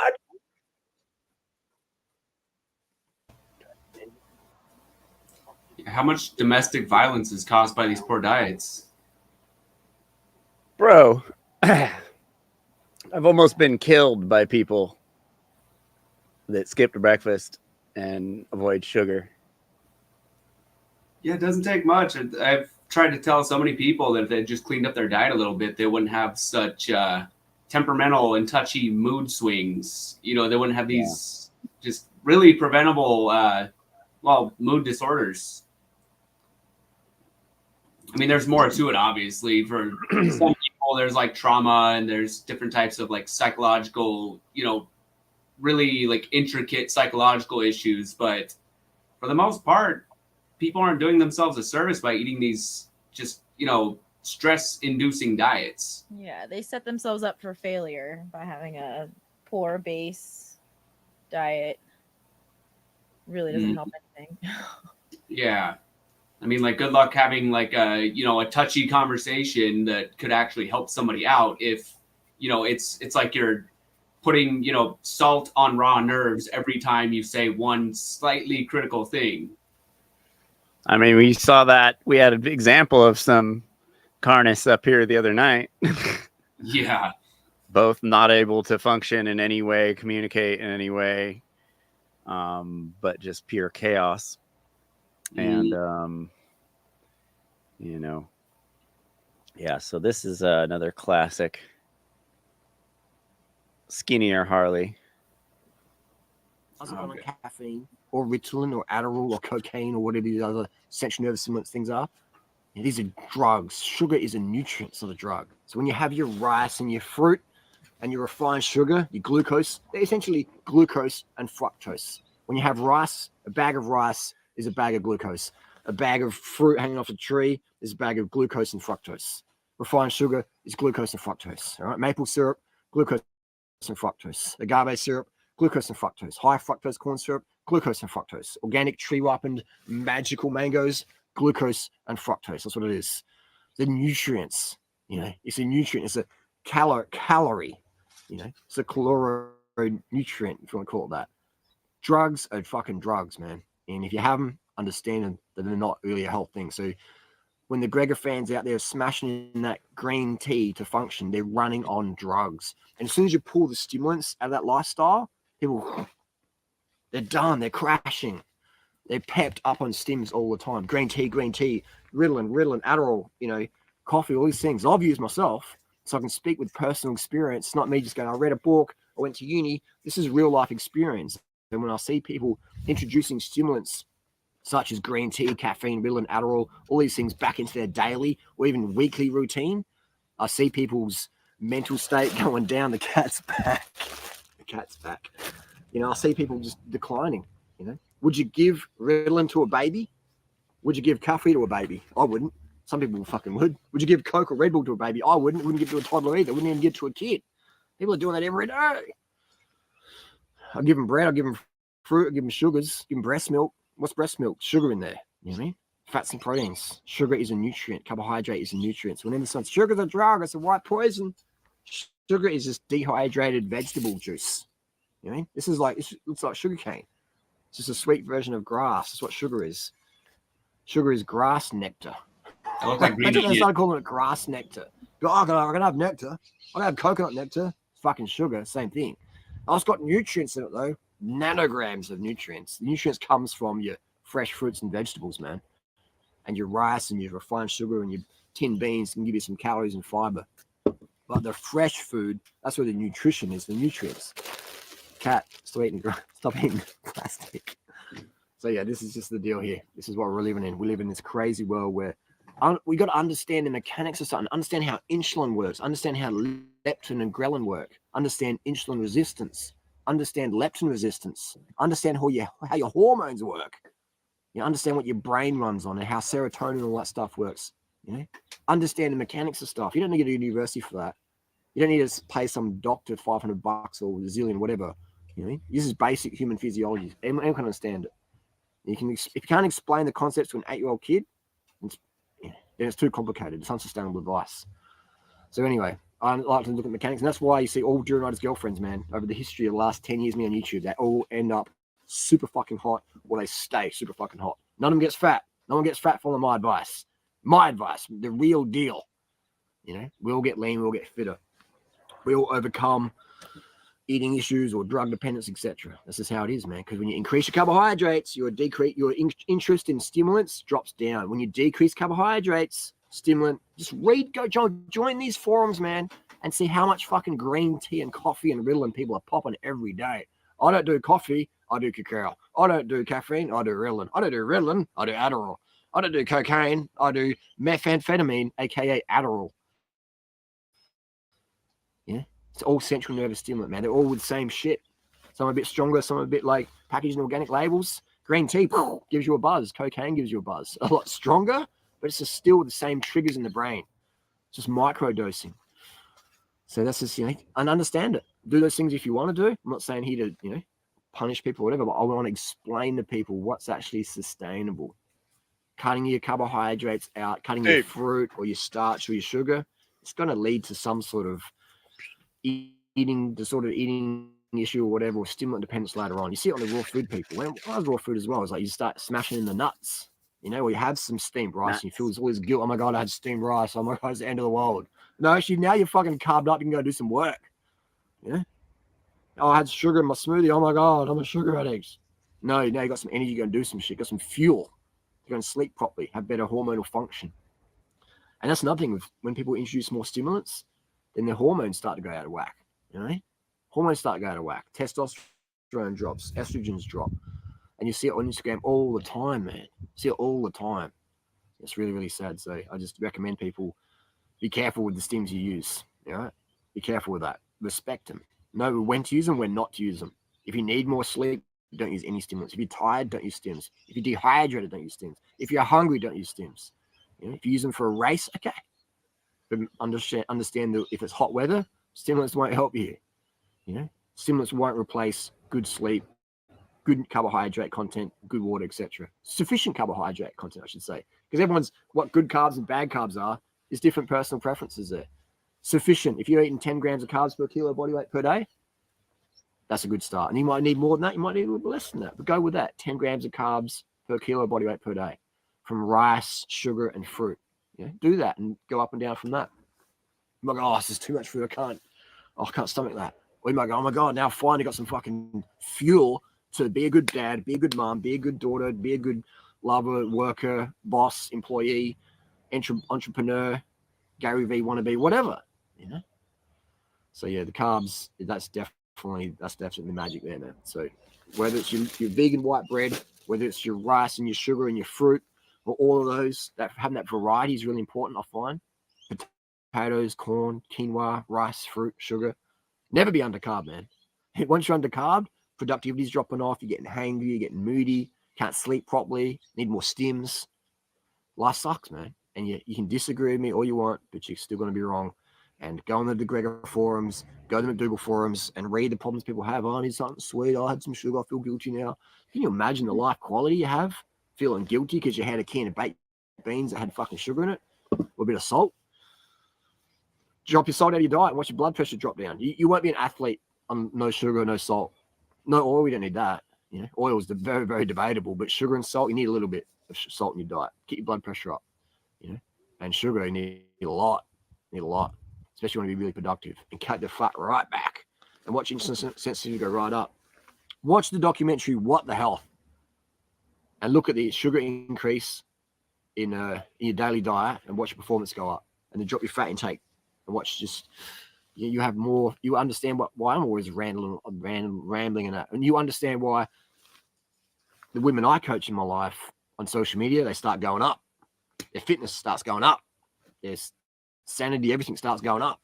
How much domestic violence is caused by these poor diets? Bro, I've almost been killed by people that skip breakfast and avoid sugar. Yeah, it doesn't take much. I've tried to tell so many people that if they just cleaned up their diet a little bit, they wouldn't have such temperamental and touchy mood swings. They wouldn't have these just really preventable, mood disorders. I mean, there's more to it, obviously. For some people, there's like trauma and there's different types of like psychological, really like intricate psychological issues. But for the most part, people aren't doing themselves a service by eating these just, stress-inducing diets. Yeah, they set themselves up for failure by having a poor base diet. Really doesn't help anything. Yeah. I mean, like, good luck having like a touchy conversation that could actually help somebody out if, it's like you're putting, salt on raw nerves every time you say one slightly critical thing. I mean, we saw that. We had an example of some carnists up here the other night. Yeah. Both not able to function in any way, communicate in any way, but just pure chaos. And, so this is another classic skinnier Harley. On caffeine or Ritalin or Adderall or cocaine or whatever the other central nervous stimulants things are. These are drugs. Sugar is a nutrient, it's not a drug. So when you have your rice and your fruit and your refined sugar, your glucose, they're essentially glucose and fructose. When you have rice, a bag of rice is a bag of glucose. A bag of fruit hanging off a tree is a bag of glucose and fructose. Refined sugar is glucose and fructose. All right, maple syrup, glucose and fructose. Agave syrup, glucose and fructose. High fructose corn syrup, glucose and fructose. Organic tree ripened magical mangoes, glucose and fructose. That's what it is. The nutrients, it's a nutrient. It's a calorie, it's a caloric nutrient, if you want to call it that. Drugs are fucking drugs, man. And if you have them, understand them, that they're not really a health thing. So when the Gregor fans out there smashing in that green tea to function, they're running on drugs. And as soon as you pull the stimulants out of that lifestyle, people, they're done. They're crashing. They're pepped up on stims all the time. Green tea, Ritalin, Adderall, coffee, all these things. I've used myself, so I can speak with personal experience. It's not me just going, I read a book, I went to uni. This is real life experience. And when I see people introducing stimulants such as green tea, caffeine, Ritalin, Adderall, all these things back into their daily or even weekly routine, I see people's mental state going down. The cat's back. I see people just declining. Would you give Ritalin to a baby? Would you give coffee to a baby? I wouldn't. Some people fucking would. Would you give Coke or Red Bull to a baby? I wouldn't. Wouldn't give it to a toddler either. Wouldn't even give it to a kid. People are doing that every day. I'll give them bread. I'll give them fruit. I'll give them sugars. Give them breast milk. What's breast milk? Sugar in there. You know what I mean? Fats and proteins. Sugar is a nutrient. Carbohydrate is a nutrient. So whenever someone's sugar's a drug, it's a white poison. Sugar is just dehydrated vegetable juice. You know what I mean? This is like, it looks like sugar cane. It's just a sweet version of grass. That's what sugar is. Sugar is grass nectar. I look like green Imagine they tea. started calling it grass nectar. Go, oh, I can have nectar. I can have coconut nectar. It's fucking sugar. Same thing. Oh, it's got nutrients in it though. Nanograms of nutrients. The nutrients comes from your fresh fruits and vegetables, man. And your rice and your refined sugar and your tinned beans can give you some calories and fiber. But the fresh food, that's where the nutrition is, the nutrients. Cat, stop eating plastic. So yeah, this is just the deal here. This is what we're living in. We live in this crazy world where we got to understand the mechanics of something, understand how insulin works, understand how leptin and ghrelin work, understand insulin resistance, understand leptin resistance, understand how your hormones work. You understand what your brain runs on and how serotonin and all that stuff works. You know, understand the mechanics of stuff. You don't need to go to university for that. You don't need to pay some doctor $500 or a zillion, whatever. You know, this is basic human physiology. Anyone can understand it. You can, if you can't explain the concepts to an 8-year-old kid, then it's too complicated. It's unsustainable advice. So anyway, I like to look at mechanics, and that's why you see all Drew Ryder's girlfriends, man, over the history of the last 10 years, me on YouTube, they all end up super fucking hot, or they stay super fucking hot. None of them gets fat. No one gets fat following my advice. My advice, the real deal. You know, we all get lean, we all get fitter. We all overcome eating issues or drug dependence, etc. This is how it is, man. Because when you increase your carbohydrates, your interest in stimulants drops down. When you decrease carbohydrates, stimulant, just join these forums, man, and see how much fucking green tea and coffee and Ritalin people are popping every day. I don't do coffee, I do cacao. I don't do caffeine, I do Ritalin. I don't do Ritalin, I do Adderall. I don't do cocaine, I do methamphetamine, aka Adderall. Yeah, it's all central nervous stimulant, man. They're all with the same shit. Some are a bit stronger, some are a bit like packaged in organic labels. Green tea gives you a buzz. Cocaine gives you a buzz. A lot stronger, but it's just still the same triggers in the brain. It's just micro dosing. So that's just, you know, and understand it. Do those things if you want to do. I'm not saying here to, you know, punish people or whatever, but I want to explain to people what's actually sustainable. Cutting your carbohydrates out, cutting your fruit or your starch or your sugar, it's going to lead to some sort of eating issue or whatever, or stimulant dependence later on. You see it on the raw food people. When I was raw food as well, it's like you start smashing in the nuts, you know, or you have some steamed rice and you feel all this guilt. Oh my God, I had steamed rice. Oh my God, it's the end of the world. No, actually, now you're fucking carved up. You can go do some work. You know? Oh, I had sugar in my smoothie. Oh my God, I'm a sugar addict. No, now you got some energy. You're going to do some shit. Got some fuel. You're going to sleep properly, have better hormonal function. And that's another thing with when people introduce more stimulants, then their hormones start to go out of whack. You know, hormones start to go out of whack. Testosterone drops, estrogens drop, and you see it on Instagram all the time, man. You see it all the time. It's really, really sad. So I just recommend people be careful with the stims you use. You know, be careful with that. Respect them. Know when to use them, when not to use them. If you need more sleep, don't use any stimulants. If you're tired, don't use stims. If you're dehydrated, don't use stims. If you're hungry, don't use stims. You know, if you use them for a race, okay. But understand that if it's hot weather, stimulants won't help you. You know, stimulants won't replace good sleep, good carbohydrate content, good water, etc. Sufficient carbohydrate content, I should say, because what good carbs and bad carbs are is different personal preferences there. Sufficient. If you're eating 10 grams of carbs per kilo body weight per day, that's a good start. And you might need more than that. You might need a little bit less than that. But go with that. 10 grams of carbs per kilo body weight per day from rice, sugar, and fruit. You know, do that and go up and down from that. You might go, oh, this is too much food. I can't stomach that. Or you might go, oh my God, now I finally got some fucking fuel to be a good dad, be a good mom, be a good daughter, be a good lover, worker, boss, employee, entrepreneur, Gary V wannabe, whatever. You know. So yeah, the carbs, that's definitely magic there, man. So whether it's your vegan white bread, whether it's your rice and your sugar and your fruit, or all of those, having that variety is really important, I find. Potatoes, corn, quinoa, rice, fruit, sugar. Never be undercarb, man. Once you're undercarb, productivity's dropping off, you're getting hangry, you're getting moody, can't sleep properly, need more stims. Life sucks, man. And you can disagree with me all you want, but you're still going to be wrong. And go on the DeGregor forums, go to the McDougall forums, and read the problems people have. Oh, I need something sweet. I had some sugar. I feel guilty now. Can you imagine the life quality you have feeling guilty because you had a can of baked beans that had fucking sugar in it or a bit of salt? Drop your salt out of your diet and watch your blood pressure drop down. You won't be an athlete on no sugar, no salt. No oil, we don't need that. You know, oil is very, very debatable, but sugar and salt, you need a little bit of salt in your diet. Keep your blood pressure up. You know, and sugar, you need a lot. Especially when you want to be really productive, and cut the fat right back and watch insulin sensitivity go right up. Watch the documentary What the Health and look at the sugar increase in your daily diet and watch your performance go up, and then drop your fat intake and watch just you have more. You understand why I'm always rambling and that, and you understand why the women I coach in my life on social media, they start going up. Their fitness starts going up. Their sanity, everything starts going up.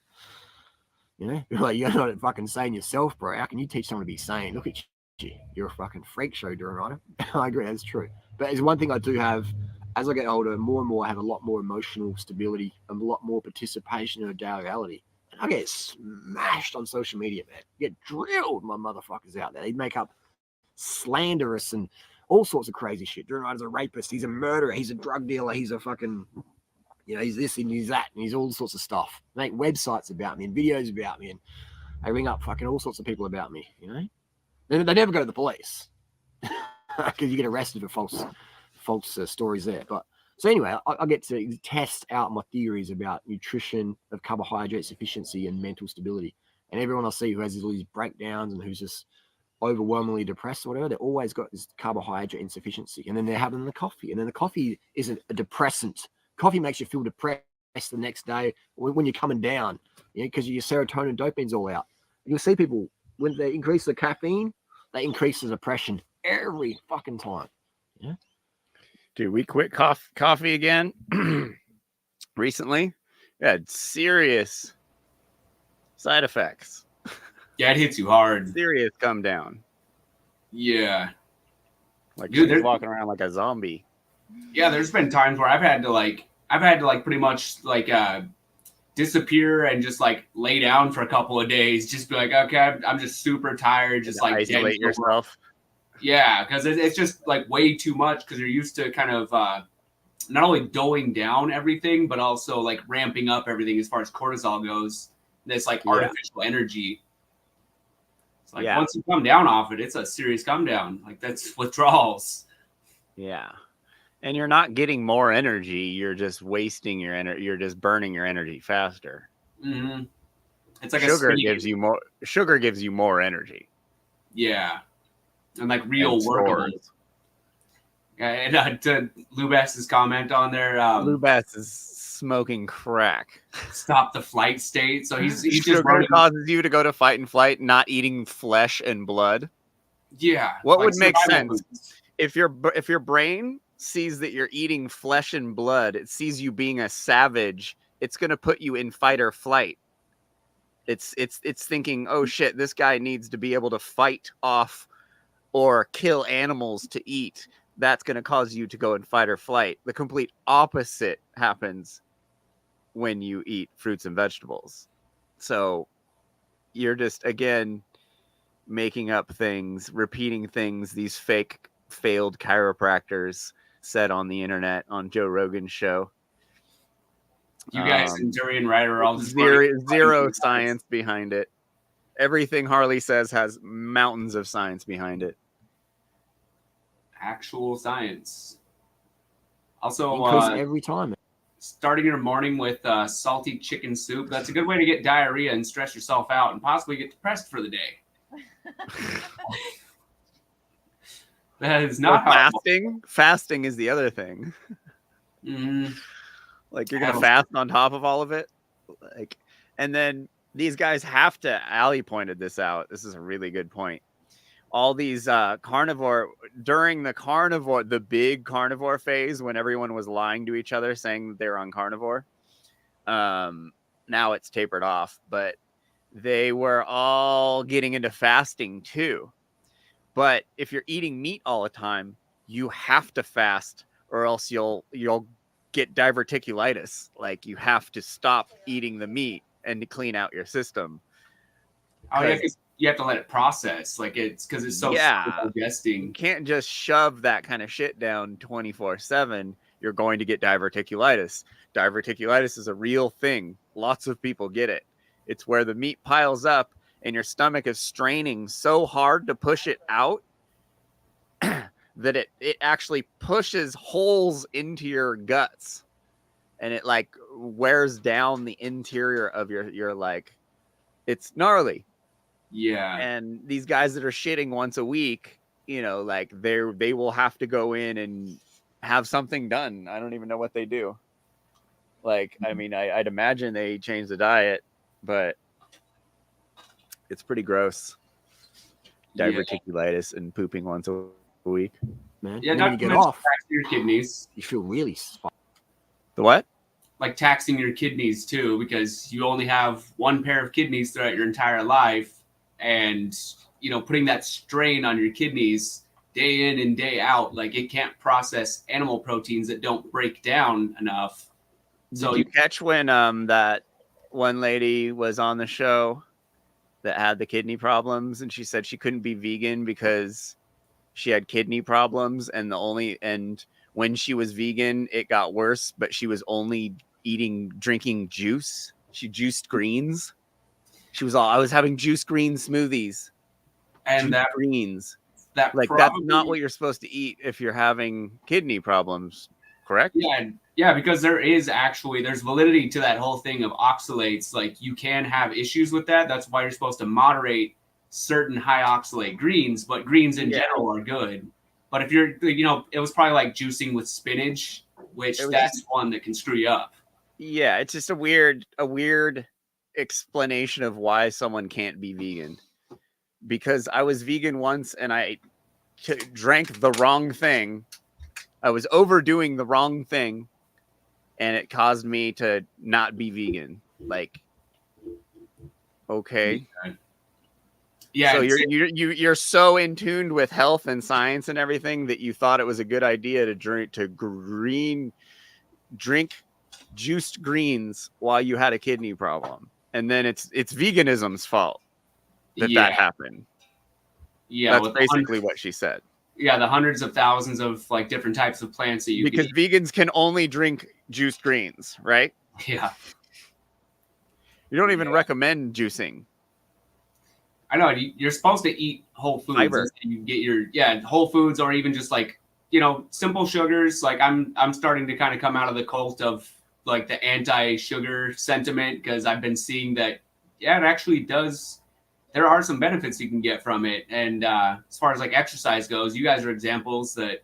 You know, like, you're not fucking sane yourself, bro. How can you teach someone to be sane? Look at you. You're a fucking freak show doing it. I agree, that's true. But there's one thing I do have, as I get older, more and more, I have a lot more emotional stability and a lot more participation in a daily reality. And I get smashed on social media, man. You get drilled, my motherfuckers out there. They make up slanderous and all sorts of crazy shit. Duranider's a rapist. He's a murderer. He's a drug dealer. He's a fucking... You know, he's this and he's that, and he's all sorts of stuff. They make websites about me and videos about me, and they ring up fucking all sorts of people about me, you know? They never go to the police because you get arrested for false stories there. But so anyway, I get to test out my theories about nutrition, of carbohydrate sufficiency, and mental stability. And everyone I see who has all these breakdowns and who's just overwhelmingly depressed or whatever, they always got this carbohydrate insufficiency. And then they're having the coffee, and then the coffee isn't a depressant. Coffee makes you feel depressed the next day when you're coming down, you know, because your serotonin and dopamine's all out. You'll see people, when they increase the caffeine, they increase the depression every fucking time. Yeah. Dude, we quit coffee again recently. We had serious side effects. Yeah, it hits you hard. Serious come down. Yeah. Like, dude, walking around like a zombie. Yeah, there's been times where I've had to pretty much disappear and just like lay down for a couple of days, just be like, okay, I'm just super tired, just like isolate yourself. Yeah, because it's just like way too much because you're used to kind of not only doling down everything, but also like ramping up everything as far as cortisol goes. This like artificial energy. It's like once you come down off it, it's a serious come down. Like that's withdrawals. Yeah. And you're not getting more energy. You're just wasting your energy. You're just burning your energy faster. Mm-hmm. It's like sugar gives you more. Sugar gives you more energy. Yeah, and like real workables. And to Lubas's comment on there, Lubas is smoking crack. Stop the flight state. So he's sugar just causes you to go to fight and flight, not eating flesh and blood. Yeah. What would make sense if your brain sees that you're eating flesh and blood, it sees you being a savage, it's going to put you in fight or flight. It's thinking, oh shit, this guy needs to be able to fight off or kill animals to eat. That's going to cause you to go in fight or flight. The complete opposite happens when you eat fruits and vegetables. So you're just, again, making up things, repeating things these failed chiropractors said on the internet on Joe Rogan's show. You guys and Durian Ryder are all just zero science behind it. Everything Harley says has mountains of science behind it. Actual science. Also, every time. Starting your morning with salty chicken soup. That's a good way to get diarrhea and stress yourself out and possibly get depressed for the day. That is not fasting. Fasting is the other thing. Mm-hmm. Like you're gonna fast on top of all of it. Like, and then these guys have to. Ali pointed this out. This is a really good point. All these carnivore during the big carnivore phase when everyone was lying to each other saying that they were on carnivore. Now it's tapered off, but they were all getting into fasting too. But if you're eating meat all the time, you have to fast or else you'll get diverticulitis. Like you have to stop eating the meat and to clean out your system. Oh yeah, because you have to let it process. Like it's because it's so slow digesting. You can't just shove that kind of shit down 24/7. You're going to get diverticulitis. Diverticulitis is a real thing. Lots of people get it. It's where the meat piles up and your stomach is straining so hard to push it out that it actually pushes holes into your guts, and it like wears down the interior of your like, it's gnarly. Yeah. And these guys that are shitting once a week, you know, like they will have to go in and have something done. I don't even know what they do. Like, I mean, I'd imagine they change the diet, but it's pretty gross. Diverticulitis and pooping once a week. Man, Yeah, when you get off, taxing your kidneys. You feel really The what? Like taxing your kidneys too, because you only have one pair of kidneys throughout your entire life, and you know, putting that strain on your kidneys day in and day out, like it can't process animal proteins that don't break down enough. So Did you catch when that one lady was on the show that had the kidney problems, and she said she couldn't be vegan because she had kidney problems, and when she was vegan it got worse, but she was only drinking juice. She juiced greens. I was having juice green smoothies and juice greens. That like probably, that's not what you're supposed to eat if you're having kidney problems, correct? Yeah, because there's validity to that whole thing of oxalates. Like you can have issues with that. That's why you're supposed to moderate certain high oxalate greens, but greens in general are good. But if you're, you know, it was probably like juicing with spinach, which that's one that can screw you up. Yeah, it's just a weird explanation of why someone can't be vegan. Because I was vegan once and I drank the wrong thing. I was overdoing the wrong thing, and it caused me to not be vegan. Like, okay. Yeah. So you're so in tune with health and science and everything that you thought it was a good idea to drink juiced greens while you had a kidney problem, and then it's veganism's fault that happened. Yeah, that's basically what she said. Yeah, the hundreds of thousands of like different types of plants that you because can eat. vegans can only drink juiced greens, right? Yeah. You don't even recommend juicing. I know you're supposed to eat whole foods. Fiber. And you get your whole foods, or even just like, you know, simple sugars. Like I'm starting to kind of come out of the cult of like the anti-sugar sentiment, because I've been seeing that it actually does. There are some benefits you can get from it. And as far as like exercise goes, you guys are examples that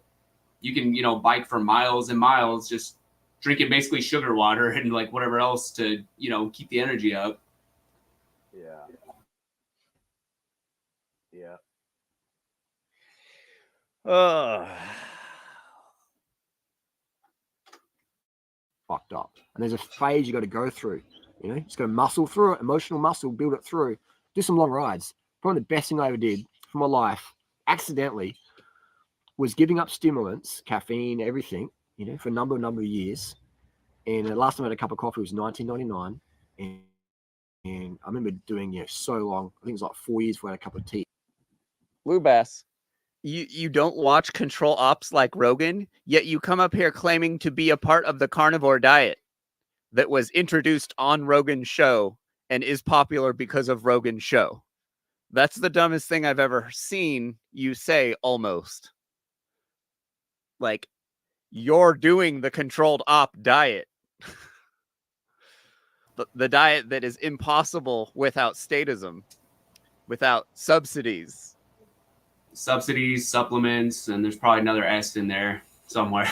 you can, you know, bike for miles and miles just drinking basically sugar water and like whatever else to, you know, keep the energy up. Yeah. Fucked up. And there's a phase you got to go through. You know, just got to muscle through it, emotional muscle, build it through. Do some long rides. Probably the best thing I ever did for my life, accidentally, was giving up stimulants, caffeine, everything, you know, for a number of years. And the last time I had a cup of coffee was 1999. And I remember doing, you know, so long. I think it was like 4 years before I had a cup of tea. Blue Bass, you don't watch Control Ops like Rogan, yet you come up here claiming to be a part of the carnivore diet that was introduced on Rogan's show and is popular because of Rogan's show. That's the dumbest thing I've ever seen you say, almost. Like, you're doing the controlled op diet. The diet that is impossible without statism, without subsidies. Subsidies, supplements, and there's probably another S in there somewhere.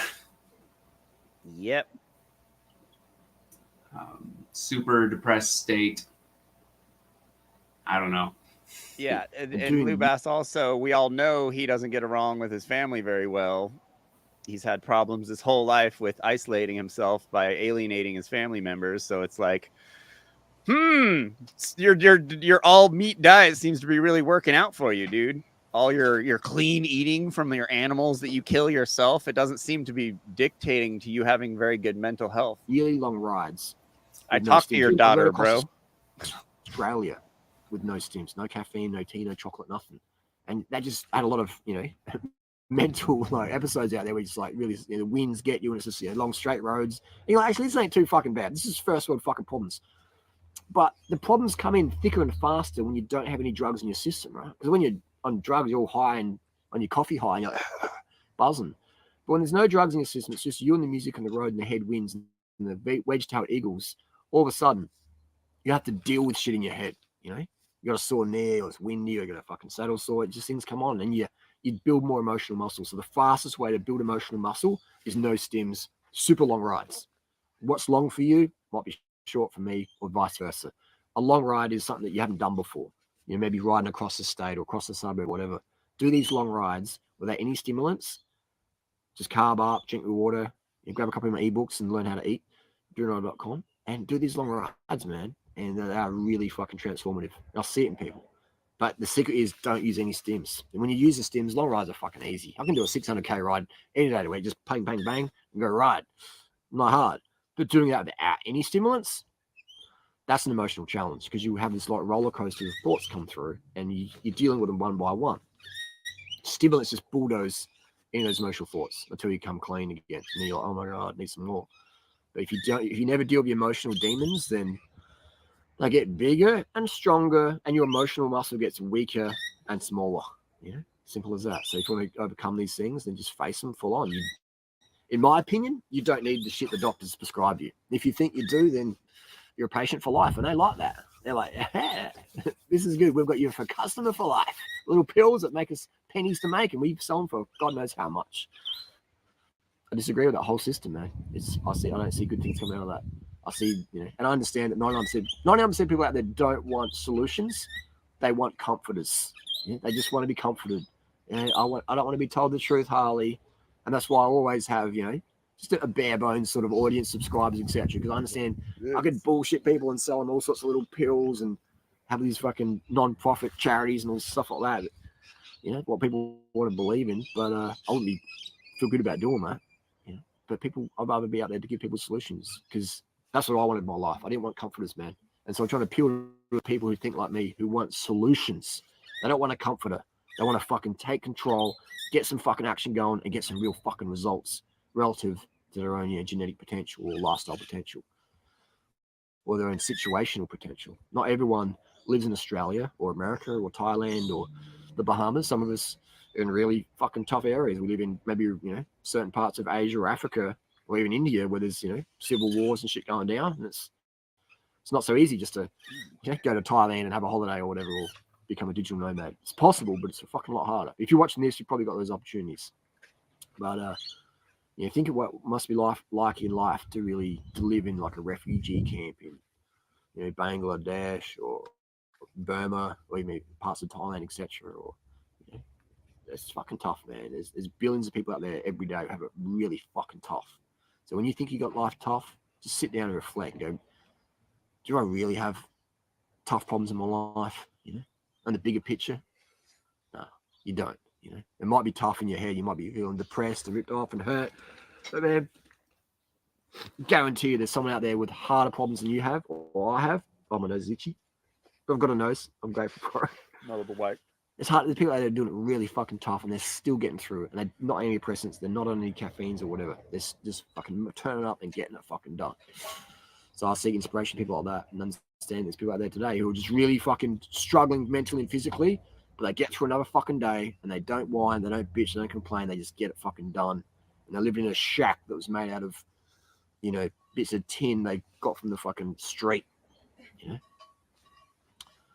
Yep. Super depressed state. I don't know. Yeah, and Blue Bass also, we all know he doesn't get along with his family very well. He's had problems his whole life with isolating himself by alienating his family members. So it's like, your all meat diet seems to be really working out for you, dude. all your clean eating from your animals that you kill yourself, it doesn't seem to be dictating to you having very good mental health. Yearly long rides. I talked to your daughter, bro. Australia with no stims, no caffeine, no tea, no chocolate, nothing. And that just had a lot of, mental episodes out there where it's like really, the winds get you and it's just long straight roads. And you're like, actually, this ain't too fucking bad. This is first world fucking problems. But the problems come in thicker and faster when you don't have any drugs in your system, right? Because when you're on drugs, you're all high and on your coffee high and you're like buzzing. But when there's no drugs in your system, it's just you and the music and the road and the headwinds and the wedge-tailed eagles. All of a sudden, you have to deal with shit in your head, You got a sore knee or it's windy or you got a fucking saddle sore. Just things come on and you build more emotional muscle. So the fastest way to build emotional muscle is no stims, super long rides. What's long for you might be short for me or vice versa. A long ride is something that you haven't done before. Maybe riding across the state or across the suburb, whatever. Do these long rides without any stimulants. Just carb up, drink your water, grab a copy of my ebooks and learn how to eat. DoNo.com and do these long rides, man. And they are really fucking transformative. I'll see it in people. But the secret is don't use any stims. And when you use the stims, long rides are fucking easy. I can do a 600K ride any day of the week. Just bang, bang, bang, and go ride. Not hard. But doing that without any stimulants, that's an emotional challenge because you have this roller coaster of thoughts come through and you're dealing with them one by one. Stimulants just bulldoze in those emotional thoughts until you come clean again. And then you're like, oh my God, I need some more. But if you never deal with your emotional demons, then they get bigger and stronger and your emotional muscle gets weaker and smaller. Simple as that. So if you want to overcome these things, then just face them full on. In my opinion, you don't need the shit the doctors prescribe you. If you think you do, then you're a patient for life. And they like that. They're like, this is good. We've got you for customer for life. Little pills that make us pennies to make and we sell them for God knows how much. I disagree with that whole system, man. I don't see good things coming out of that. I see, and I understand that 99% of people out there don't want solutions. They want comforters. They just want to be comforted. I don't want to be told the truth, Harley. And that's why I always have, just a bare bones sort of audience, subscribers, etc. Because I understand I could bullshit people and sell them all sorts of little pills and have these fucking non-profit charities and all stuff like that. But, what people want to believe in. But I wouldn't feel good about doing that. But I'd rather be out there to give people solutions because that's what I wanted in my life. I didn't want comforters, man. And so I'm trying to appeal to people who think like me, who want solutions. They don't want a comforter. They want to fucking take control, get some fucking action going, and get some real fucking results relative to their own genetic potential or lifestyle potential or their own situational potential. Not everyone lives in Australia or America or Thailand or the Bahamas. Some of us are in really fucking tough areas. We live in maybe, certain parts of Asia or Africa or even India where there's, civil wars and shit going down. And it's not so easy just to go to Thailand and have a holiday or whatever or become a digital nomad. It's possible, but it's a fucking lot harder. If you're watching this, you've probably got those opportunities. But think of what must be like in life to live in like a refugee camp in Bangladesh or Burma or even parts of Thailand, etc. Or it's fucking tough, man. There's billions of people out there every day who have it really fucking tough. So when you think you got life tough, just sit down and reflect and go, do I really have tough problems in my life? And the bigger picture? No, you don't. It might be tough in your head. You might be feeling depressed and ripped off and hurt. But man, guarantee you there's someone out there with harder problems than you have or I have. Oh, my nose is itchy. But I've got a nose. I'm grateful for it. Another white. It's hard. There's people out there doing it really fucking tough and they're still getting through it. And they're not on any antidepressants. They're not on any caffeines or whatever. They're just fucking turning up and getting it fucking done. So I seek inspiration from people like that and understand there's people out there today who are just really fucking struggling mentally and physically, but they get through another fucking day and they don't whine, they don't bitch, they don't complain, they just get it fucking done. And they live in a shack that was made out of, bits of tin they got from the fucking street.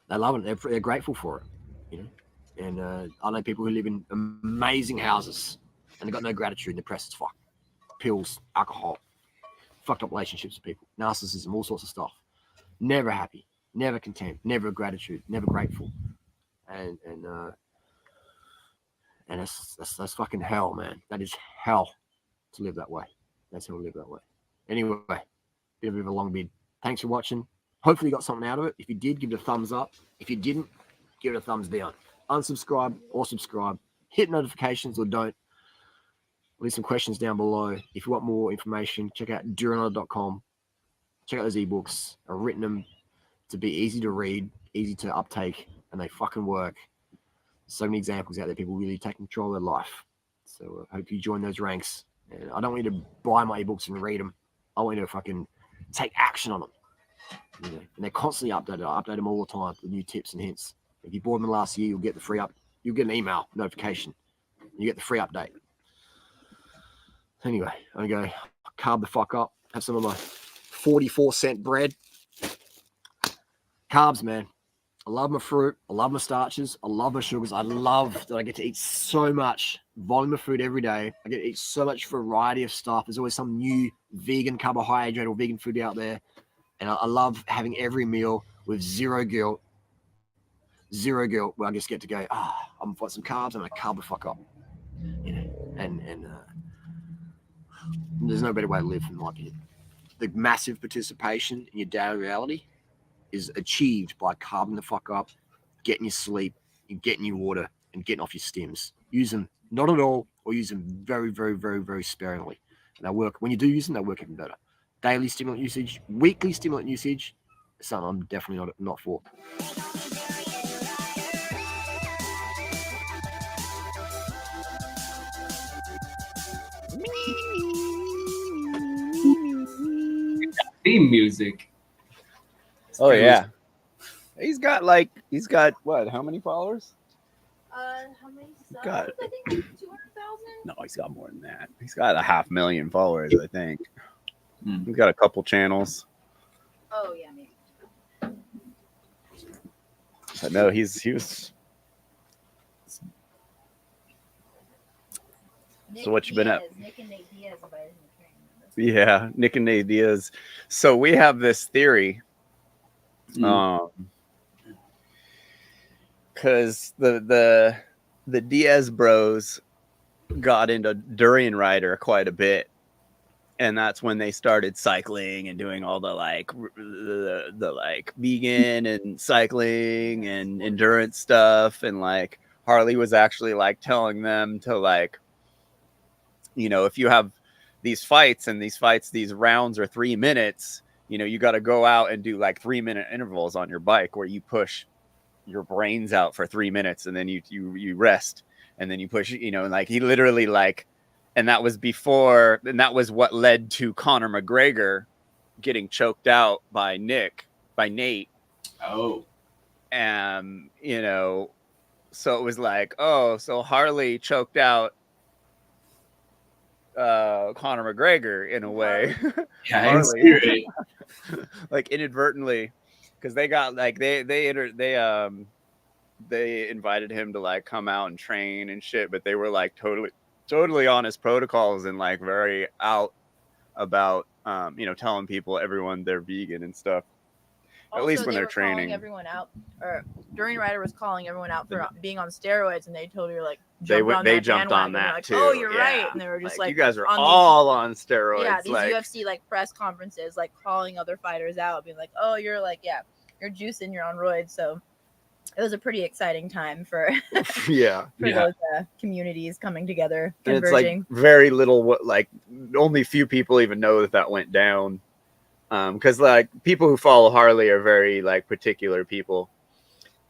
They love it. They're grateful for it. And I know people who live in amazing houses and they've got no gratitude and depressed as fuck. Pills, alcohol, fucked up relationships with people, narcissism, all sorts of stuff. Never happy, never content, never gratitude, never grateful. And that's fucking hell, man. That is hell to live that way. That's how we live that way. Anyway, bit of a long bid. Thanks for watching. Hopefully you got something out of it. If you did, give it a thumbs up. If you didn't, give it a thumbs down. unsubscribe or subscribe. Hit notifications or don't. Leave some questions down below. If you want more information, check out duranother.com. Check out those ebooks. I've written them to be easy to read, easy to uptake, and they fucking work. So many examples out there, people really take control of their life. So I hope you join those ranks. And I don't want you to buy my ebooks and read them. I want you to fucking take action on them. You know, and they're constantly updated. I update them all the time with new tips and hints. If you bought them last year, you'll get the free you'll get an email notification. You get the free update. Anyway, I'm gonna go carb the fuck up. Have some of my 44-cent bread. Carbs, man. I love my fruit. I love my starches. I love my sugars. I love that I get to eat so much volume of food every day. I get to eat so much variety of stuff. There's always some new vegan carbohydrate or vegan food out there. And I love having every meal with zero guilt. Zero guilt where I just get to go, I'm gonna find some carbs. I'm gonna carb the fuck up. You know, and there's no better way to live in my opinion. The massive participation in your daily reality is achieved by carbing the fuck up, getting your sleep, and getting your water, and getting off your stims. Use them not at all, or use them very, very, very, very sparingly. And they work. When you do use them, they work even better. Daily stimulant usage, weekly stimulant usage, something I'm definitely not for. Theme music. Oh yeah. He's got what? How many followers? How many subs? God. I think like 200,000. No, he's got more than that. He's got 500,000 followers, I think. He's got a couple channels. Oh yeah, maybe. But no, he was. So what you been up? Nick and Nate Diaz invited him to train. Yeah, Nick and Nate Diaz. So we have this theory, because the Diaz bros got into Durian Rider quite a bit, and that's when they started cycling and doing all the vegan and cycling and endurance stuff, and like Harley was actually like telling them to like, you know, if you have these rounds are 3 minutes, you know, you got to go out and do like 3-minute intervals on your bike where you push your brains out for 3 minutes and then you rest and then you push, you know, like he literally like, and that was what led to Conor McGregor getting choked out by Nate. Oh. You know, so it was like, oh, so Harley choked out Conor McGregor in a way. Yeah, in spirit. Like inadvertently, because they got like they invited him to like come out and train and shit, but they were like totally on his protocols and like very out about you know, telling everyone they're vegan and stuff. Also, at least when they they're were calling training. everyone out, or Durian Rider was calling everyone out for being on steroids, and they totally like They jumped on that like, too. oh, you're yeah. right, and they were just like you guys are on all on steroids. Yeah, these like, UFC like press conferences, like calling other fighters out, being like, oh, you're like, yeah, you're juicing, you're on roids. So it was a pretty exciting time for those communities coming together, and converging. it's like very little, like only few people even know that went down. Because like people who follow Harley are very like particular people,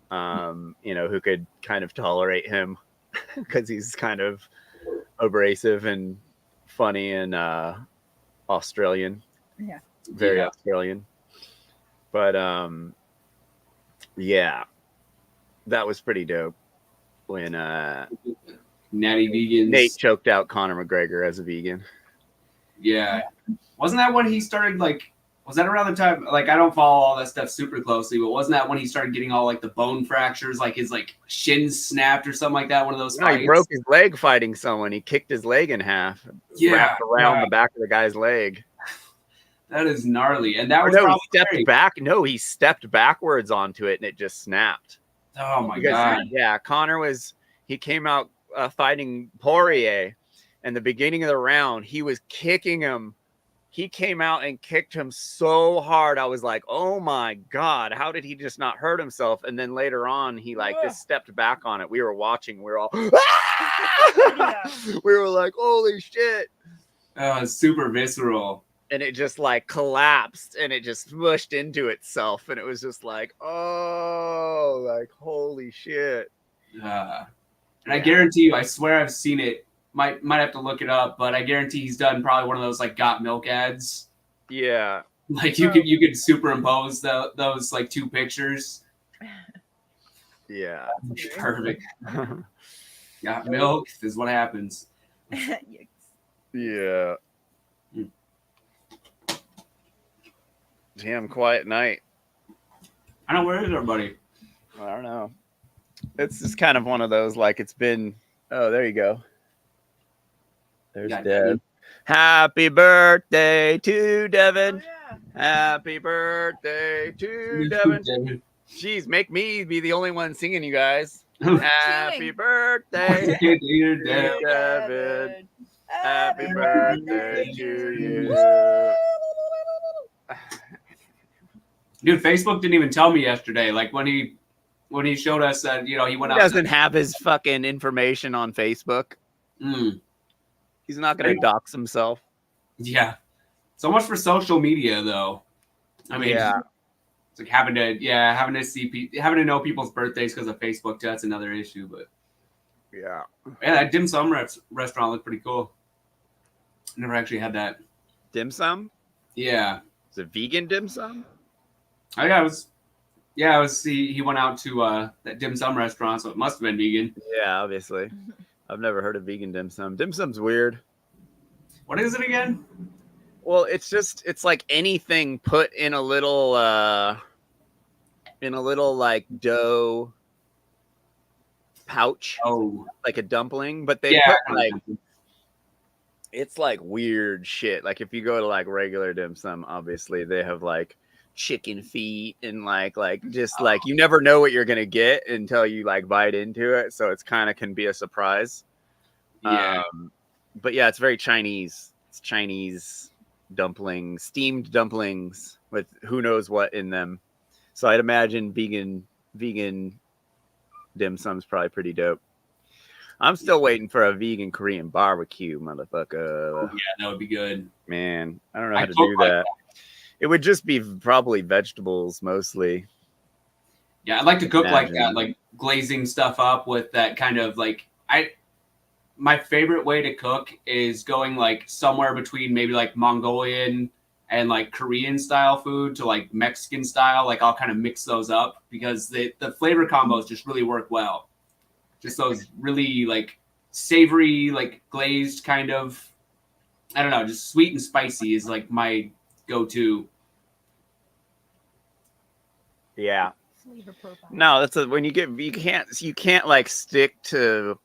you know, who could kind of tolerate him because he's kind of abrasive and funny and Australian. Yeah. Very Australian. But yeah, that was pretty dope when Natty Vegans. Nate choked out Conor McGregor as a vegan. Yeah. Wasn't that when he started like, was that around the time, like, I don't follow all that stuff super closely, but wasn't that when he started getting all like the bone fractures, like his like shins snapped or something like that? One of those fights? He broke his leg fighting someone. He kicked his leg in half, wrapped around the back of the guy's leg. That is gnarly. And that was he stepped back. No, he stepped backwards onto it and it just snapped. Oh my God. Yeah, Conor he came out fighting Poirier, and the beginning of the round, he was kicking him. he came out and kicked him so hard. I was like, oh my God, how did he just not hurt himself? And then later on, he like just stepped back on it. We were watching. We were all, we were like, holy shit. Super visceral. And it just like collapsed and it just smushed into itself. And it was just like, oh, like, holy shit. And I guarantee you, I swear I've seen it. Might have to look it up, but I guarantee he's done probably one of those like got milk ads. Yeah. Like you could superimpose those like two pictures. Yeah. Perfect. Got milk is what happens. Yeah. Damn quiet night. I know, where is everybody? I don't know. It's just kind of one of those, like, it's been, oh, there you go. There's Dev. Happy birthday to Devin. Oh, yeah. Happy birthday to Devin. Jeez, make me be the only one singing, you guys. Happy birthday to Devin. Happy birthday to you. Dude, Facebook didn't even tell me yesterday. Like when he showed us that, you know, he went out. He doesn't have his fucking information on Facebook. He's not going to dox himself. Yeah. So much for social media, though. I mean, it's like having to know people's birthdays because of Facebook. That's another issue, but yeah, that dim sum restaurant looked pretty cool. Never actually had that. Dim sum? Yeah. Is it vegan dim sum? Oh yeah, it was. He went out to that dim sum restaurant, so it must have been vegan. Yeah, obviously. I've never heard of vegan dim sum. Dim sum's weird. What is it again? Well, it's like anything put in a little like dough pouch. Oh, like a dumpling, but they put like it's like weird shit. Like if you go to like regular dim sum, obviously they have like chicken feet and like just like you never know what you're gonna get until you like bite into it, so it's kind of can be a surprise. But yeah, it's very Chinese. It's Chinese dumplings, steamed dumplings with who knows what in them. So I'd imagine vegan dim sum's probably pretty dope. I'm still waiting for a vegan Korean barbecue, motherfucker. Oh, yeah, that would be good. Man, I don't know how to do that. It would just be probably vegetables mostly. Yeah, I'd like to cook like that, like glazing stuff up with that kind of like my favorite way to cook is going like somewhere between maybe like Mongolian and like Korean style food to like Mexican style. Like I'll kind of mix those up because the flavor combos just really work well. Just those really like savory, like glazed kind of, I don't know, just sweet and spicy is like my go-to. Yeah. No, that's when you can't like stick to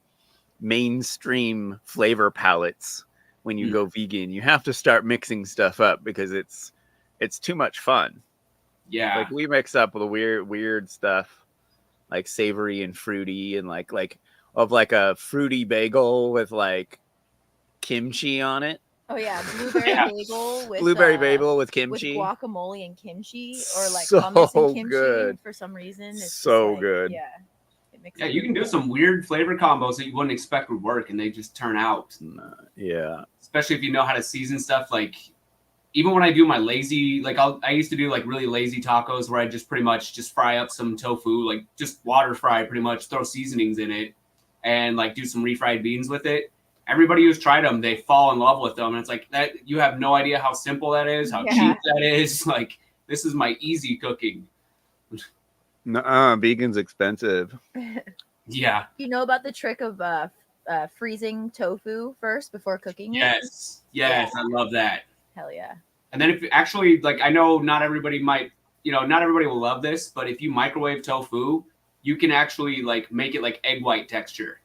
mainstream flavor palettes when you go vegan. You have to start mixing stuff up because it's too much fun. Yeah. Like we mix up with weird stuff like savory and fruity and like a fruity bagel with like kimchi on it. Oh yeah, blueberry bagel with kimchi, with guacamole and kimchi, or like hummus and kimchi. Good. For some reason, it's so like, good. Yeah, yeah, you can do some weird flavor combos that you wouldn't expect would work, and they just turn out. Yeah, especially if you know how to season stuff. Like even when I do my lazy, like I used to do like really lazy tacos where I just pretty much just fry up some tofu, like just water fry, pretty much throw seasonings in it, and like do some refried beans with it. Everybody who's tried them, they fall in love with them. And it's like that. You have no idea how simple that is, how cheap that is. Like, this is my easy cooking. Nuh-uh, vegan's expensive. Yeah. You know about the trick of freezing tofu first before cooking it? Yes. Yes. I love that. Hell yeah. And then if you actually, like, I know not everybody will love this, but if you microwave tofu, you can actually like make it like egg white texture.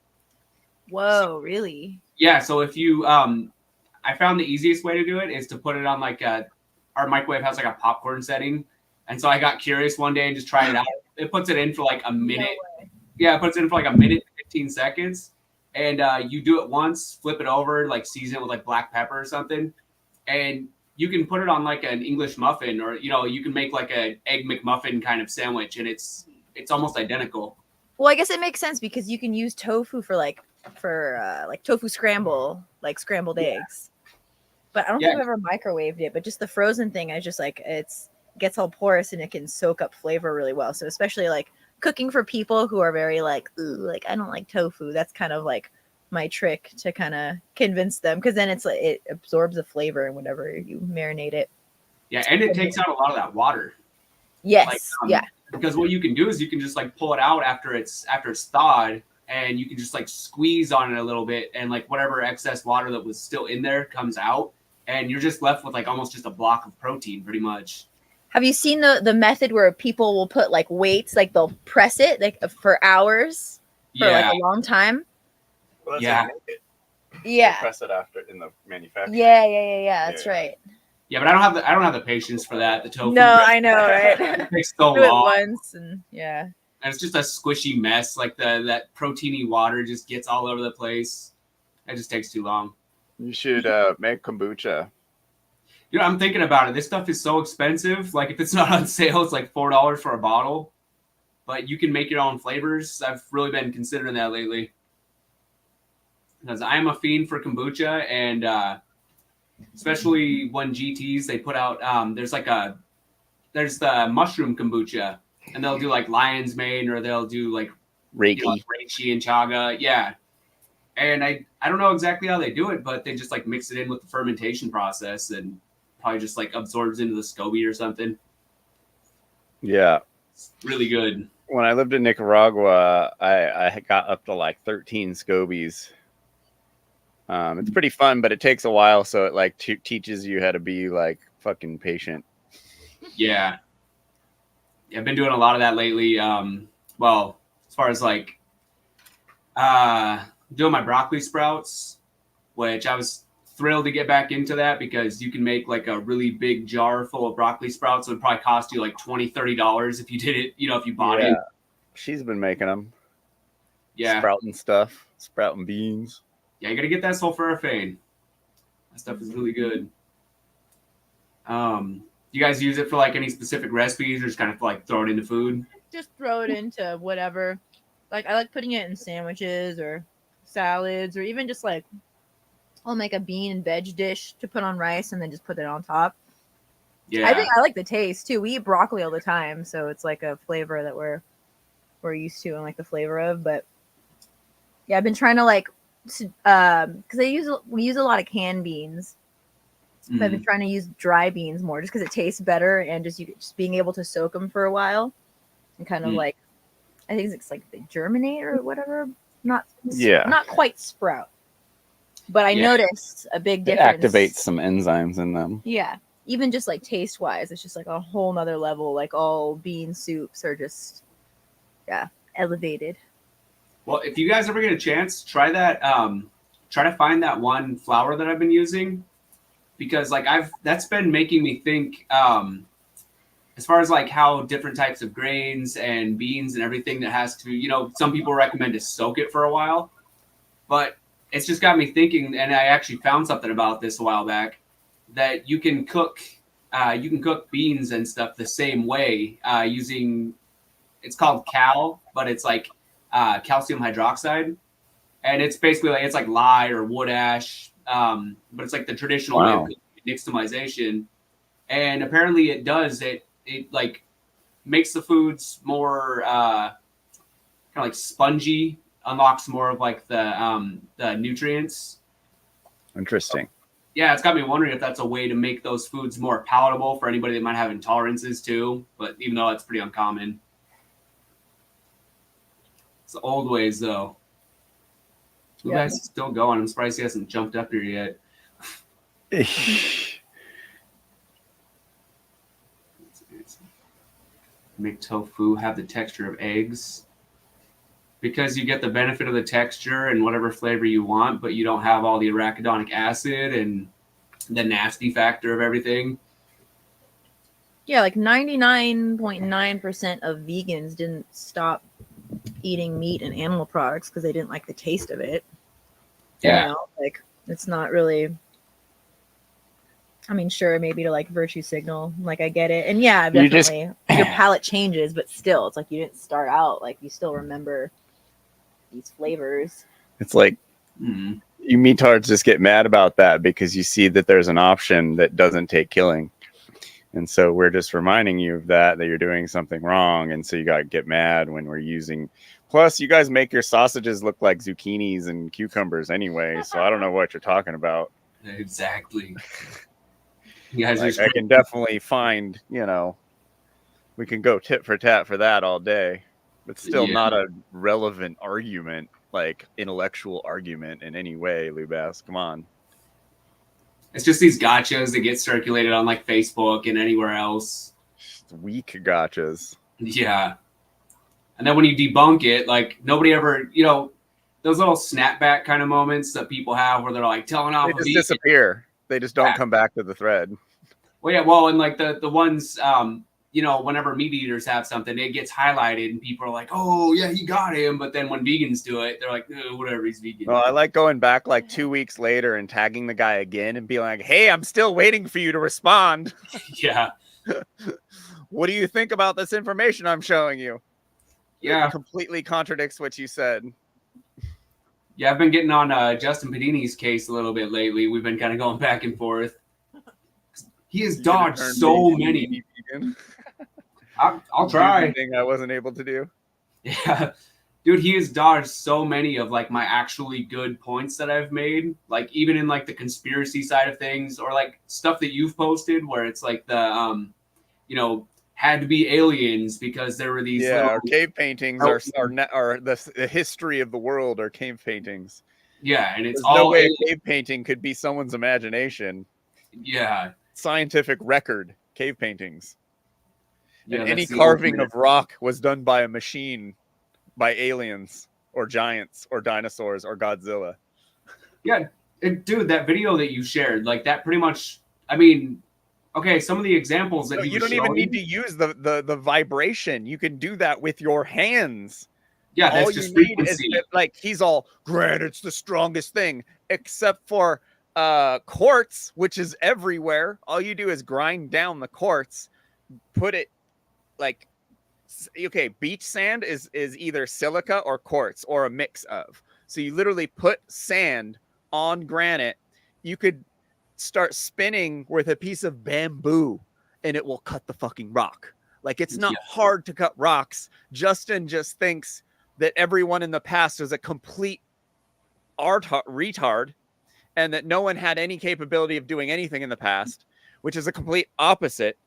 Whoa, really? Yeah, so if you, I found the easiest way to do it is to put it on like our microwave has like a popcorn setting. And so I got curious one day and just tried it out. It puts it in for like a minute. Yeah, it puts it in for like a minute, 15 seconds. And you do it once, flip it over, like season it with like black pepper or something. And you can put it on like an English muffin, or you can make like an egg McMuffin kind of sandwich, and it's almost identical. Well, I guess it makes sense because you can use tofu for like tofu scramble, like scrambled eggs. But I don't think I've ever microwaved it. But just the frozen thing, I just like it gets all porous and it can soak up flavor really well. So especially like cooking for people who are very like, ooh, like I don't like tofu. That's kind of like my trick to kind of convince them, because then it's like it absorbs the flavor and whenever you marinate it. Yeah, and it takes out a lot of that water. Yes. Yeah. Because what you can do is you can just like pull it out after it's thawed, and you can just like squeeze on it a little bit, and like whatever excess water that was still in there comes out, and you're just left with like almost just a block of protein, pretty much. Have you seen the method where people will put like weights, like they'll press it like for hours for like a long time? Well, yeah. They press it after in the manufacturer. Yeah. That's right. Yeah, but I don't have the patience for that. The tofu. No, I know, right? It takes so Do it long. once and yeah. And it's just a squishy mess. Like that proteiny water just gets all over the place. It just takes too long. You should make kombucha. I'm thinking about it. This stuff is so expensive. Like if it's not on sale, it's like $4 for a bottle. But you can make your own flavors. I've really been considering that lately, because I am a fiend for kombucha, and especially when GTs they put out. There's the mushroom kombucha, and they'll do like lion's mane, or they'll do like reishi and chaga. Yeah. And I don't know exactly how they do it, but they just like mix it in with the fermentation process and probably just like absorbs into the SCOBY or something. Yeah. It's really good. When I lived in Nicaragua, I got up to like 13 SCOBYs. It's pretty fun, but it takes a while, so it like teaches you how to be like fucking patient. Yeah. I've been doing a lot of that lately. Well, as far as like doing my broccoli sprouts, which I was thrilled to get back into that, because you can make like a really big jar full of broccoli sprouts. It would probably cost you like $20-$30 if you did it, if you bought it. She's been making them. Yeah. Sprouting stuff, sprouting beans. Yeah, you got to get that sulforaphane. That stuff is really good. You guys use it for like any specific recipes, or just kind of like throw it into food? Just throw it into whatever. Like I like putting it in sandwiches or salads, or even just like I'll make a bean and veg dish to put on rice and then just put it on top. Yeah. I think I like the taste too. We eat broccoli all the time, so it's like a flavor that we're used to and like the flavor of. But yeah, I've been trying to like because we use a lot of canned beans. Mm-hmm. I've been trying to use dry beans more just because it tastes better, and just being able to soak them for a while and kind of like, I think it's like they germinate or whatever. Not quite sprout. But I noticed a big difference. It activates some enzymes in them. Yeah. Even just like taste wise, it's just like a whole nother level. Like all bean soups are just elevated. Well, if you guys ever get a chance, try that. Try to find that one flour that I've been using, because like that's been making me think as far as like how different types of grains and beans and everything that has to, some people recommend to soak it for a while, but it's just got me thinking. And I actually found something about this a while back, that you can cook beans and stuff the same way using, it's called cal, but it's like calcium hydroxide, and it's basically like, it's like lye or wood ash, but it's like the traditional way of nixtamalization. And apparently it like makes the foods more kind of like spongy, unlocks more of like the nutrients. Interesting. Yeah, it's got me wondering if that's a way to make those foods more palatable for anybody that might have intolerances too, but even though it's pretty uncommon. It's the old ways though. You guys are still going. I'm surprised he hasn't jumped up here yet. Make tofu have the texture of eggs, because you get the benefit of the texture and whatever flavor you want, but you don't have all the arachidonic acid and the nasty factor of everything. Yeah, like 99.9% of vegans didn't stop eating meat and animal products because they didn't like the taste of it. Yeah. Like it's not really, I mean, sure, maybe to like virtue signal, like I get it, and yeah, You just- definitely your palate changes, but still, it's like you didn't start out like you still remember these flavors. It's like you meatards just get mad about that because you see that there's an option that doesn't take killing, and so we're just reminding you of that you're doing something wrong, and so you got to get mad when we're using. Plus, you guys make your sausages look like zucchinis and cucumbers anyway, so I don't know what you're talking about. Exactly. You guys Like, are I can definitely find, we can go tit for tat for that all day, but still not a relevant argument, like intellectual argument in any way, Lubas. Come on. It's just these gotchas that get circulated on like Facebook and anywhere else. Just weak gotchas. Yeah. And then when you debunk it, like nobody ever, those little snapback kind of moments that people have where they're like telling off. They just disappear. They just don't come back to the thread. Well, yeah, well, and like the ones, whenever meat eaters have something, it gets highlighted and people are like, oh, yeah, he got him. But then when vegans do it, they're like, whatever, he's vegan. Well, I like going back like 2 weeks later and tagging the guy again and being like, hey, I'm still waiting for you to respond. Yeah. What do you think about this information I'm showing you? Yeah. It completely contradicts what you said. Yeah, I've been getting on Justin Padini's case a little bit lately. We've been kind of going back and forth. He has dodged so many. I'll try. Thing I wasn't able to do. Yeah, dude, he has dodged so many of like my actually good points that I've made. Like even in like the conspiracy side of things, or like stuff that you've posted where it's like the had to be aliens because there were these. Yeah, our cave paintings are the history of the world are cave paintings. Yeah, and it's There's no way alien. a cave painting could be someone's imagination. Yeah. Scientific record, cave paintings. Yeah, and any that's the carving ultimate. of rock was done by a machine, by aliens or giants or dinosaurs or Godzilla. Yeah, and dude, that video that you shared, like that pretty much, I mean, okay, some of the examples that No, he you was don't even showing- need to use the vibration. You can do that with your hands. Yeah, that's all just you need frequency. is that, like, he's all, granite's the strongest thing, except for quartz, which is everywhere. All you do is grind down the quartz, put it like, okay, beach sand is either silica or quartz or a mix of. So you literally put sand on granite. You could start spinning with a piece of bamboo and it will cut the fucking rock. Like, it's not hard to cut rocks. Justin just thinks that everyone in the past was a complete retard and that no one had any capability of doing anything in the past, which is a complete opposite,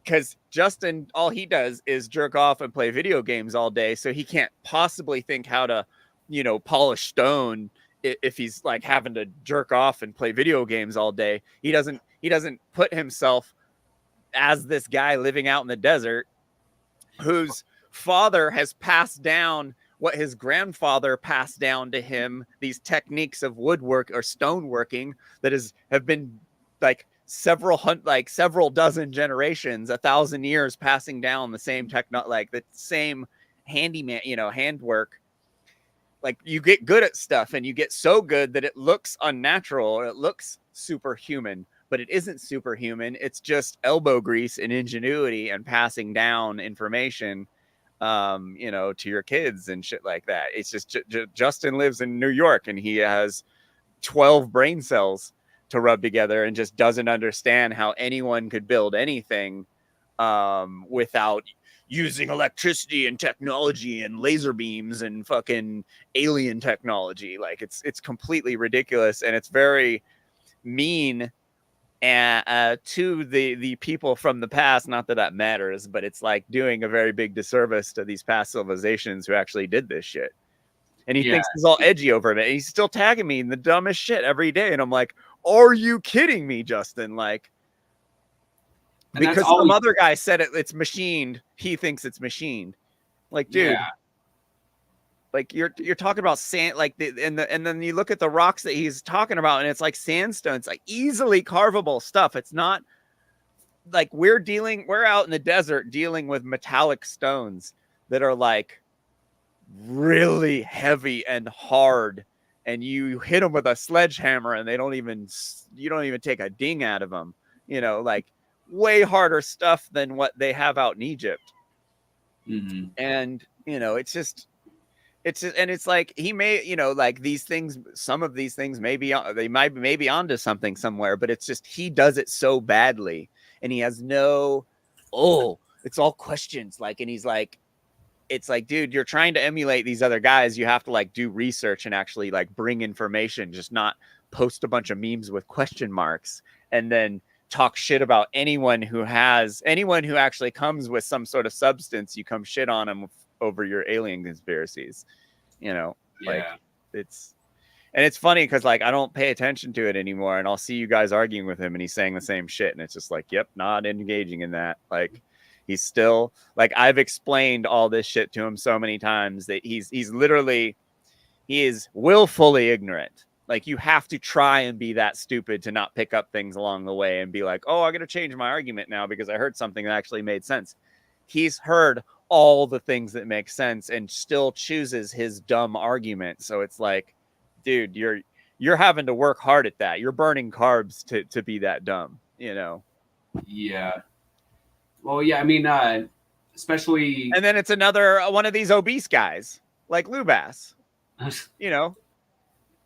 because Justin, all he does is jerk off and play video games all day. So he can't possibly think how to, polish stone if he's like having to jerk off and play video games all day. He doesn't put himself as this guy living out in the desert whose father has passed down what his grandfather passed down to him, these techniques of woodwork or stoneworking that have been like several dozen generations, 1,000 years passing down the same the same handyman, handwork. Like, you get good at stuff and you get so good that it looks unnatural or it looks superhuman, but it isn't superhuman. It's just elbow grease and ingenuity and passing down information, to your kids and shit like that. It's just Justin lives in New York and he has 12 brain cells to rub together and just doesn't understand how anyone could build anything without using electricity and technology and laser beams and fucking alien technology. Like, it's completely ridiculous and it's very mean to the people from the past. Not that matters, but it's like doing a very big disservice to these past civilizations who actually did this shit. And he thinks he's all edgy over it. He's still tagging me in the dumbest shit every day. And I'm like, are you kidding me, Justin? Like, because some other guy said it's machined. He thinks it's machined. Like, dude, like you're talking about sand, like and then you look at the rocks that he's talking about, and it's like sandstone. It's like easily carvable stuff. It's not like we're out in the desert dealing with metallic stones that are like really heavy and hard, and you hit them with a sledgehammer and you don't even take a ding out of them. you know, like way harder stuff than what they have out in Egypt. Mm-hmm. And, you know, it's just, and it's like he may, you know, like these things, some of these things maybe they might maybe onto something somewhere, but it's just he does it so badly, and he has no, it's all questions, like, and he's like, it's like, dude, you're trying to emulate these other guys. You have to like do research and actually like bring information, just not post a bunch of memes with question marks and then talk shit about anyone who actually comes with some sort of substance. You come shit on them over your alien conspiracies, you know. Like it's funny because like I don't pay attention to it anymore, and I'll see you guys arguing with him and he's saying the same shit, and it's just like, yep, not engaging in that. Like he's still like, I've explained all this shit to him so many times that he is willfully ignorant. Like you have to try and be that stupid to not pick up things along the way and be like, oh, I got to change my argument now because I heard something that actually made sense. He's heard all the things that make sense and still chooses his dumb argument. So it's like, dude, you're having to work hard at that. You're burning carbs to be that dumb, you know? Yeah. Well, yeah, I mean, especially. And then it's another one of these obese guys like Lubass, you know?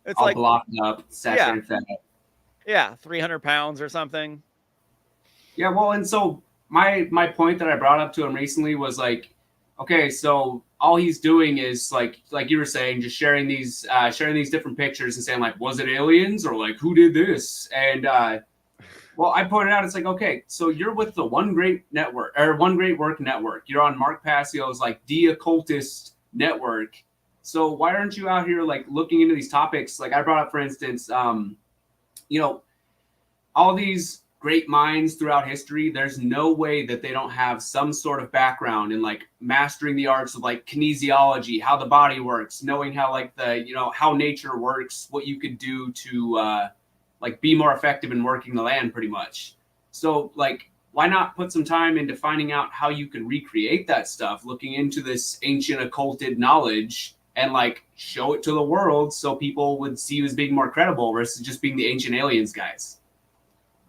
It's all like blocked up, saturated fat. Yeah, 300 pounds or something. Yeah, well, and so my point that I brought up to him recently was like, okay, so all he's doing is like you were saying, just sharing these different pictures and saying like, was it aliens or like who did this? And well, I pointed out, it's like, okay, so you're with the One Great Work Network. You're on Mark Passio's like The Occultist Network. So why aren't you out here like looking into these topics? Like I brought up, for instance, you know, all these great minds throughout history, there's no way that they don't have some sort of background in like mastering the arts of like kinesiology, how the body works, knowing how like how nature works, what you could do to like be more effective in working the land pretty much. So like, why not put some time into finding out how you can recreate that stuff, looking into this ancient occulted knowledge and like show it to the world so people would see you as being more credible versus just being the ancient aliens guys.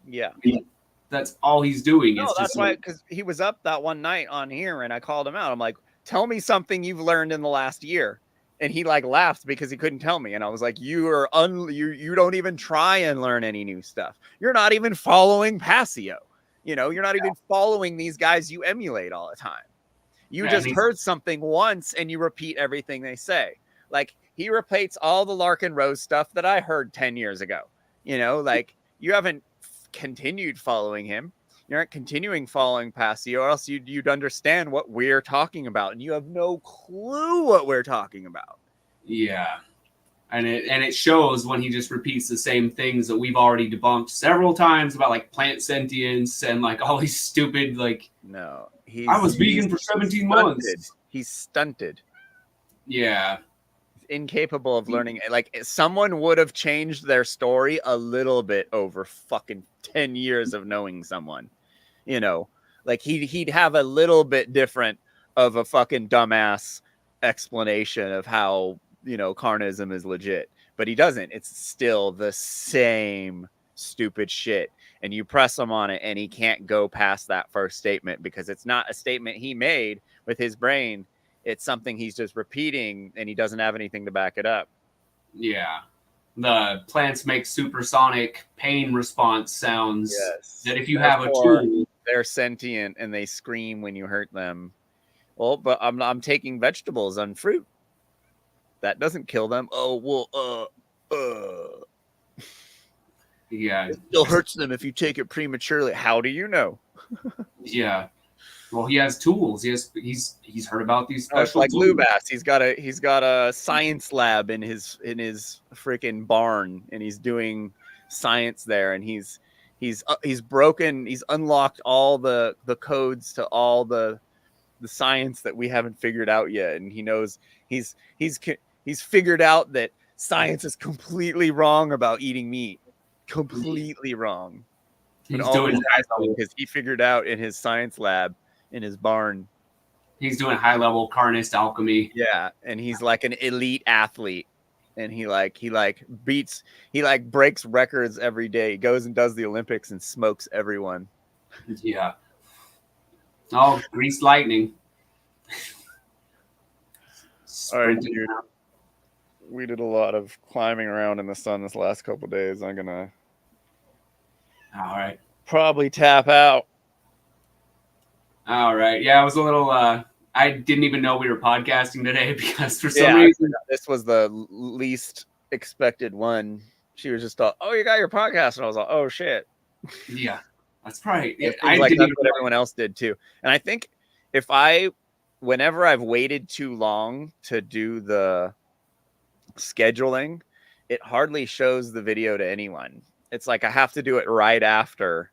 Yeah. I mean, that's all he's doing. No, that's why, because he was up that one night on here and I called him out. I'm like, tell me something you've learned in the last year. And he like laughed because he couldn't tell me. And I was like, you don't even try and learn any new stuff. You're not even following Passio. You know, you're not even following these guys you emulate all the time. You just heard something once and you repeat everything they say. Like he repeats all the Larkin Rose stuff that I heard 10 years ago. You know, like you haven't continued following him. You aren't continuing following Passio, or else you'd understand what we're talking about. And you have no clue what we're talking about. Yeah. And it shows when he just repeats the same things that we've already debunked several times about like plant sentience and like all these stupid like. No, I was vegan for 17 months. He's stunted. Yeah. Incapable of learning. Like someone would have changed their story a little bit over fucking 10 years of knowing someone. You know, like he'd have a little bit different of a fucking dumbass explanation of how, you know, carnism is legit, but he doesn't. It's still the same stupid shit. And you press him on it and he can't go past that first statement because it's not a statement he made with his brain. It's something he's just repeating and he doesn't have anything to back it up. Yeah. The plants make supersonic pain response sounds. Yes. That if you have a tool, they're sentient and they scream when you hurt them. Well, but I'm taking vegetables and fruit. That doesn't kill them. Oh, well, yeah. It still hurts them if you take it prematurely. How do you know? Yeah. Well, he has tools. He's heard about these special like tools. Lubass. He's got a science lab in his freaking barn, and he's doing science there. And he's unlocked all the codes to all the science that we haven't figured out yet. And he knows he's figured out that science is completely wrong about eating meat. Completely wrong. He's doing because he figured out in his science lab in his barn. He's doing high level carnist alchemy. Yeah, and he's like an elite athlete, and he breaks records every day. He goes and does the Olympics and smokes everyone. Yeah. Oh, grease lightning. All right, Sprinting dude. around. We did a lot of climbing around in the sun this last couple of days. I'm gonna All right. probably tap out. All right. Yeah, I was a little. I didn't even know we were podcasting today because for some Yeah, reason this was the least expected one. She was just all, "Oh, you got your podcast," and I was like, "Oh shit." Yeah, that's right. It I seems like didn't that's even what know. everyone else did too. And I think whenever I've waited too long to do the scheduling, it hardly shows the video to anyone. It's like I have to do it right after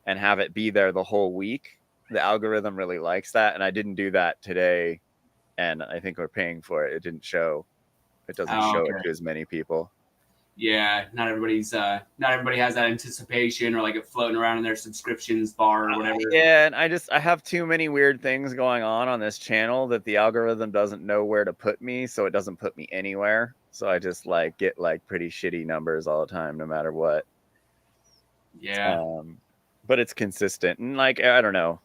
and have it be there the whole week. The algorithm really likes that, and I didn't do that today, and I think we're paying for it. It didn't show. It doesn't show it to as many people. Yeah, not everybody has that anticipation or like it floating around in their subscriptions bar or whatever. Yeah, and I have too many weird things going on this channel that the algorithm doesn't know where to put me, so it doesn't put me anywhere. So I just like get like pretty shitty numbers all the time, no matter what. Yeah. But it's consistent, and like I don't know,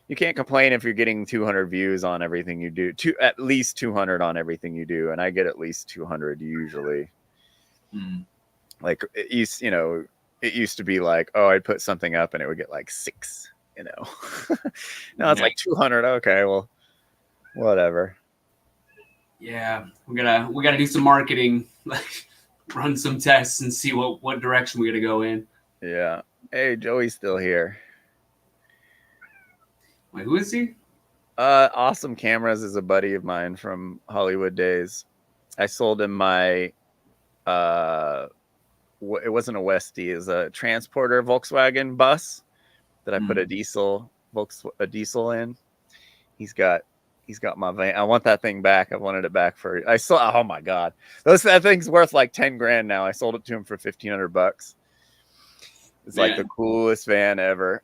you can't complain if you're getting 200 views on everything you do. At least 200 on everything you do, and I get at least 200 usually. Like it used to be like, oh, I'd put something up and it would get like 6, now it's like 200. Okay, well, whatever. Yeah, we gotta do some marketing, like run some tests and see what direction we gotta go in. Yeah. Hey, Joey's still here. Wait, who is he? Awesome Cameras is a buddy of mine from Hollywood days. I sold him my it wasn't a Westie, it was a transporter Volkswagen bus that I put a diesel in. He's got my van. I want that thing back. I wanted it back oh my god, that thing's worth like 10 grand now. I sold it to him for $1,500. It's like the coolest van ever.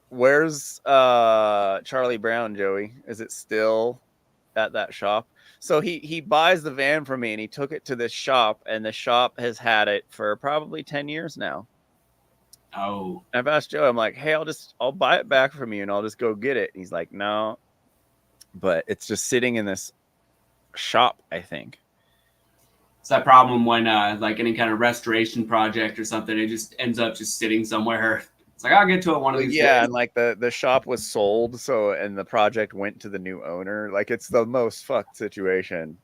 Where's Charlie Brown, Joey? Is it still at that shop? So he buys the van from me and he took it to this shop, and the shop has had it for probably 10 years now. Oh. I've asked Joe, I'm like, hey, I'll buy it back from you and I'll just go get it. And he's like, no, but it's just sitting in this shop, I think. It's that problem when like any kind of restoration project or something, it just ends up just sitting somewhere. It's like, I'll get to it one of these days. And like the shop was sold, and the project went to the new owner. Like it's the most fucked situation.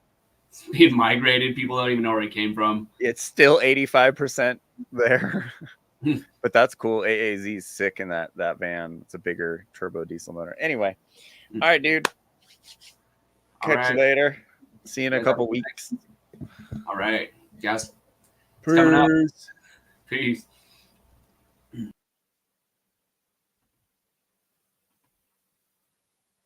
It's being migrated. People don't even know where it came from. It's still 85% there. But that's cool. AAZ's sick in that van. It's a bigger turbo diesel motor. Anyway. All right, dude. Catch you later. See you in a couple weeks. All right. Yes. Peace. Peace.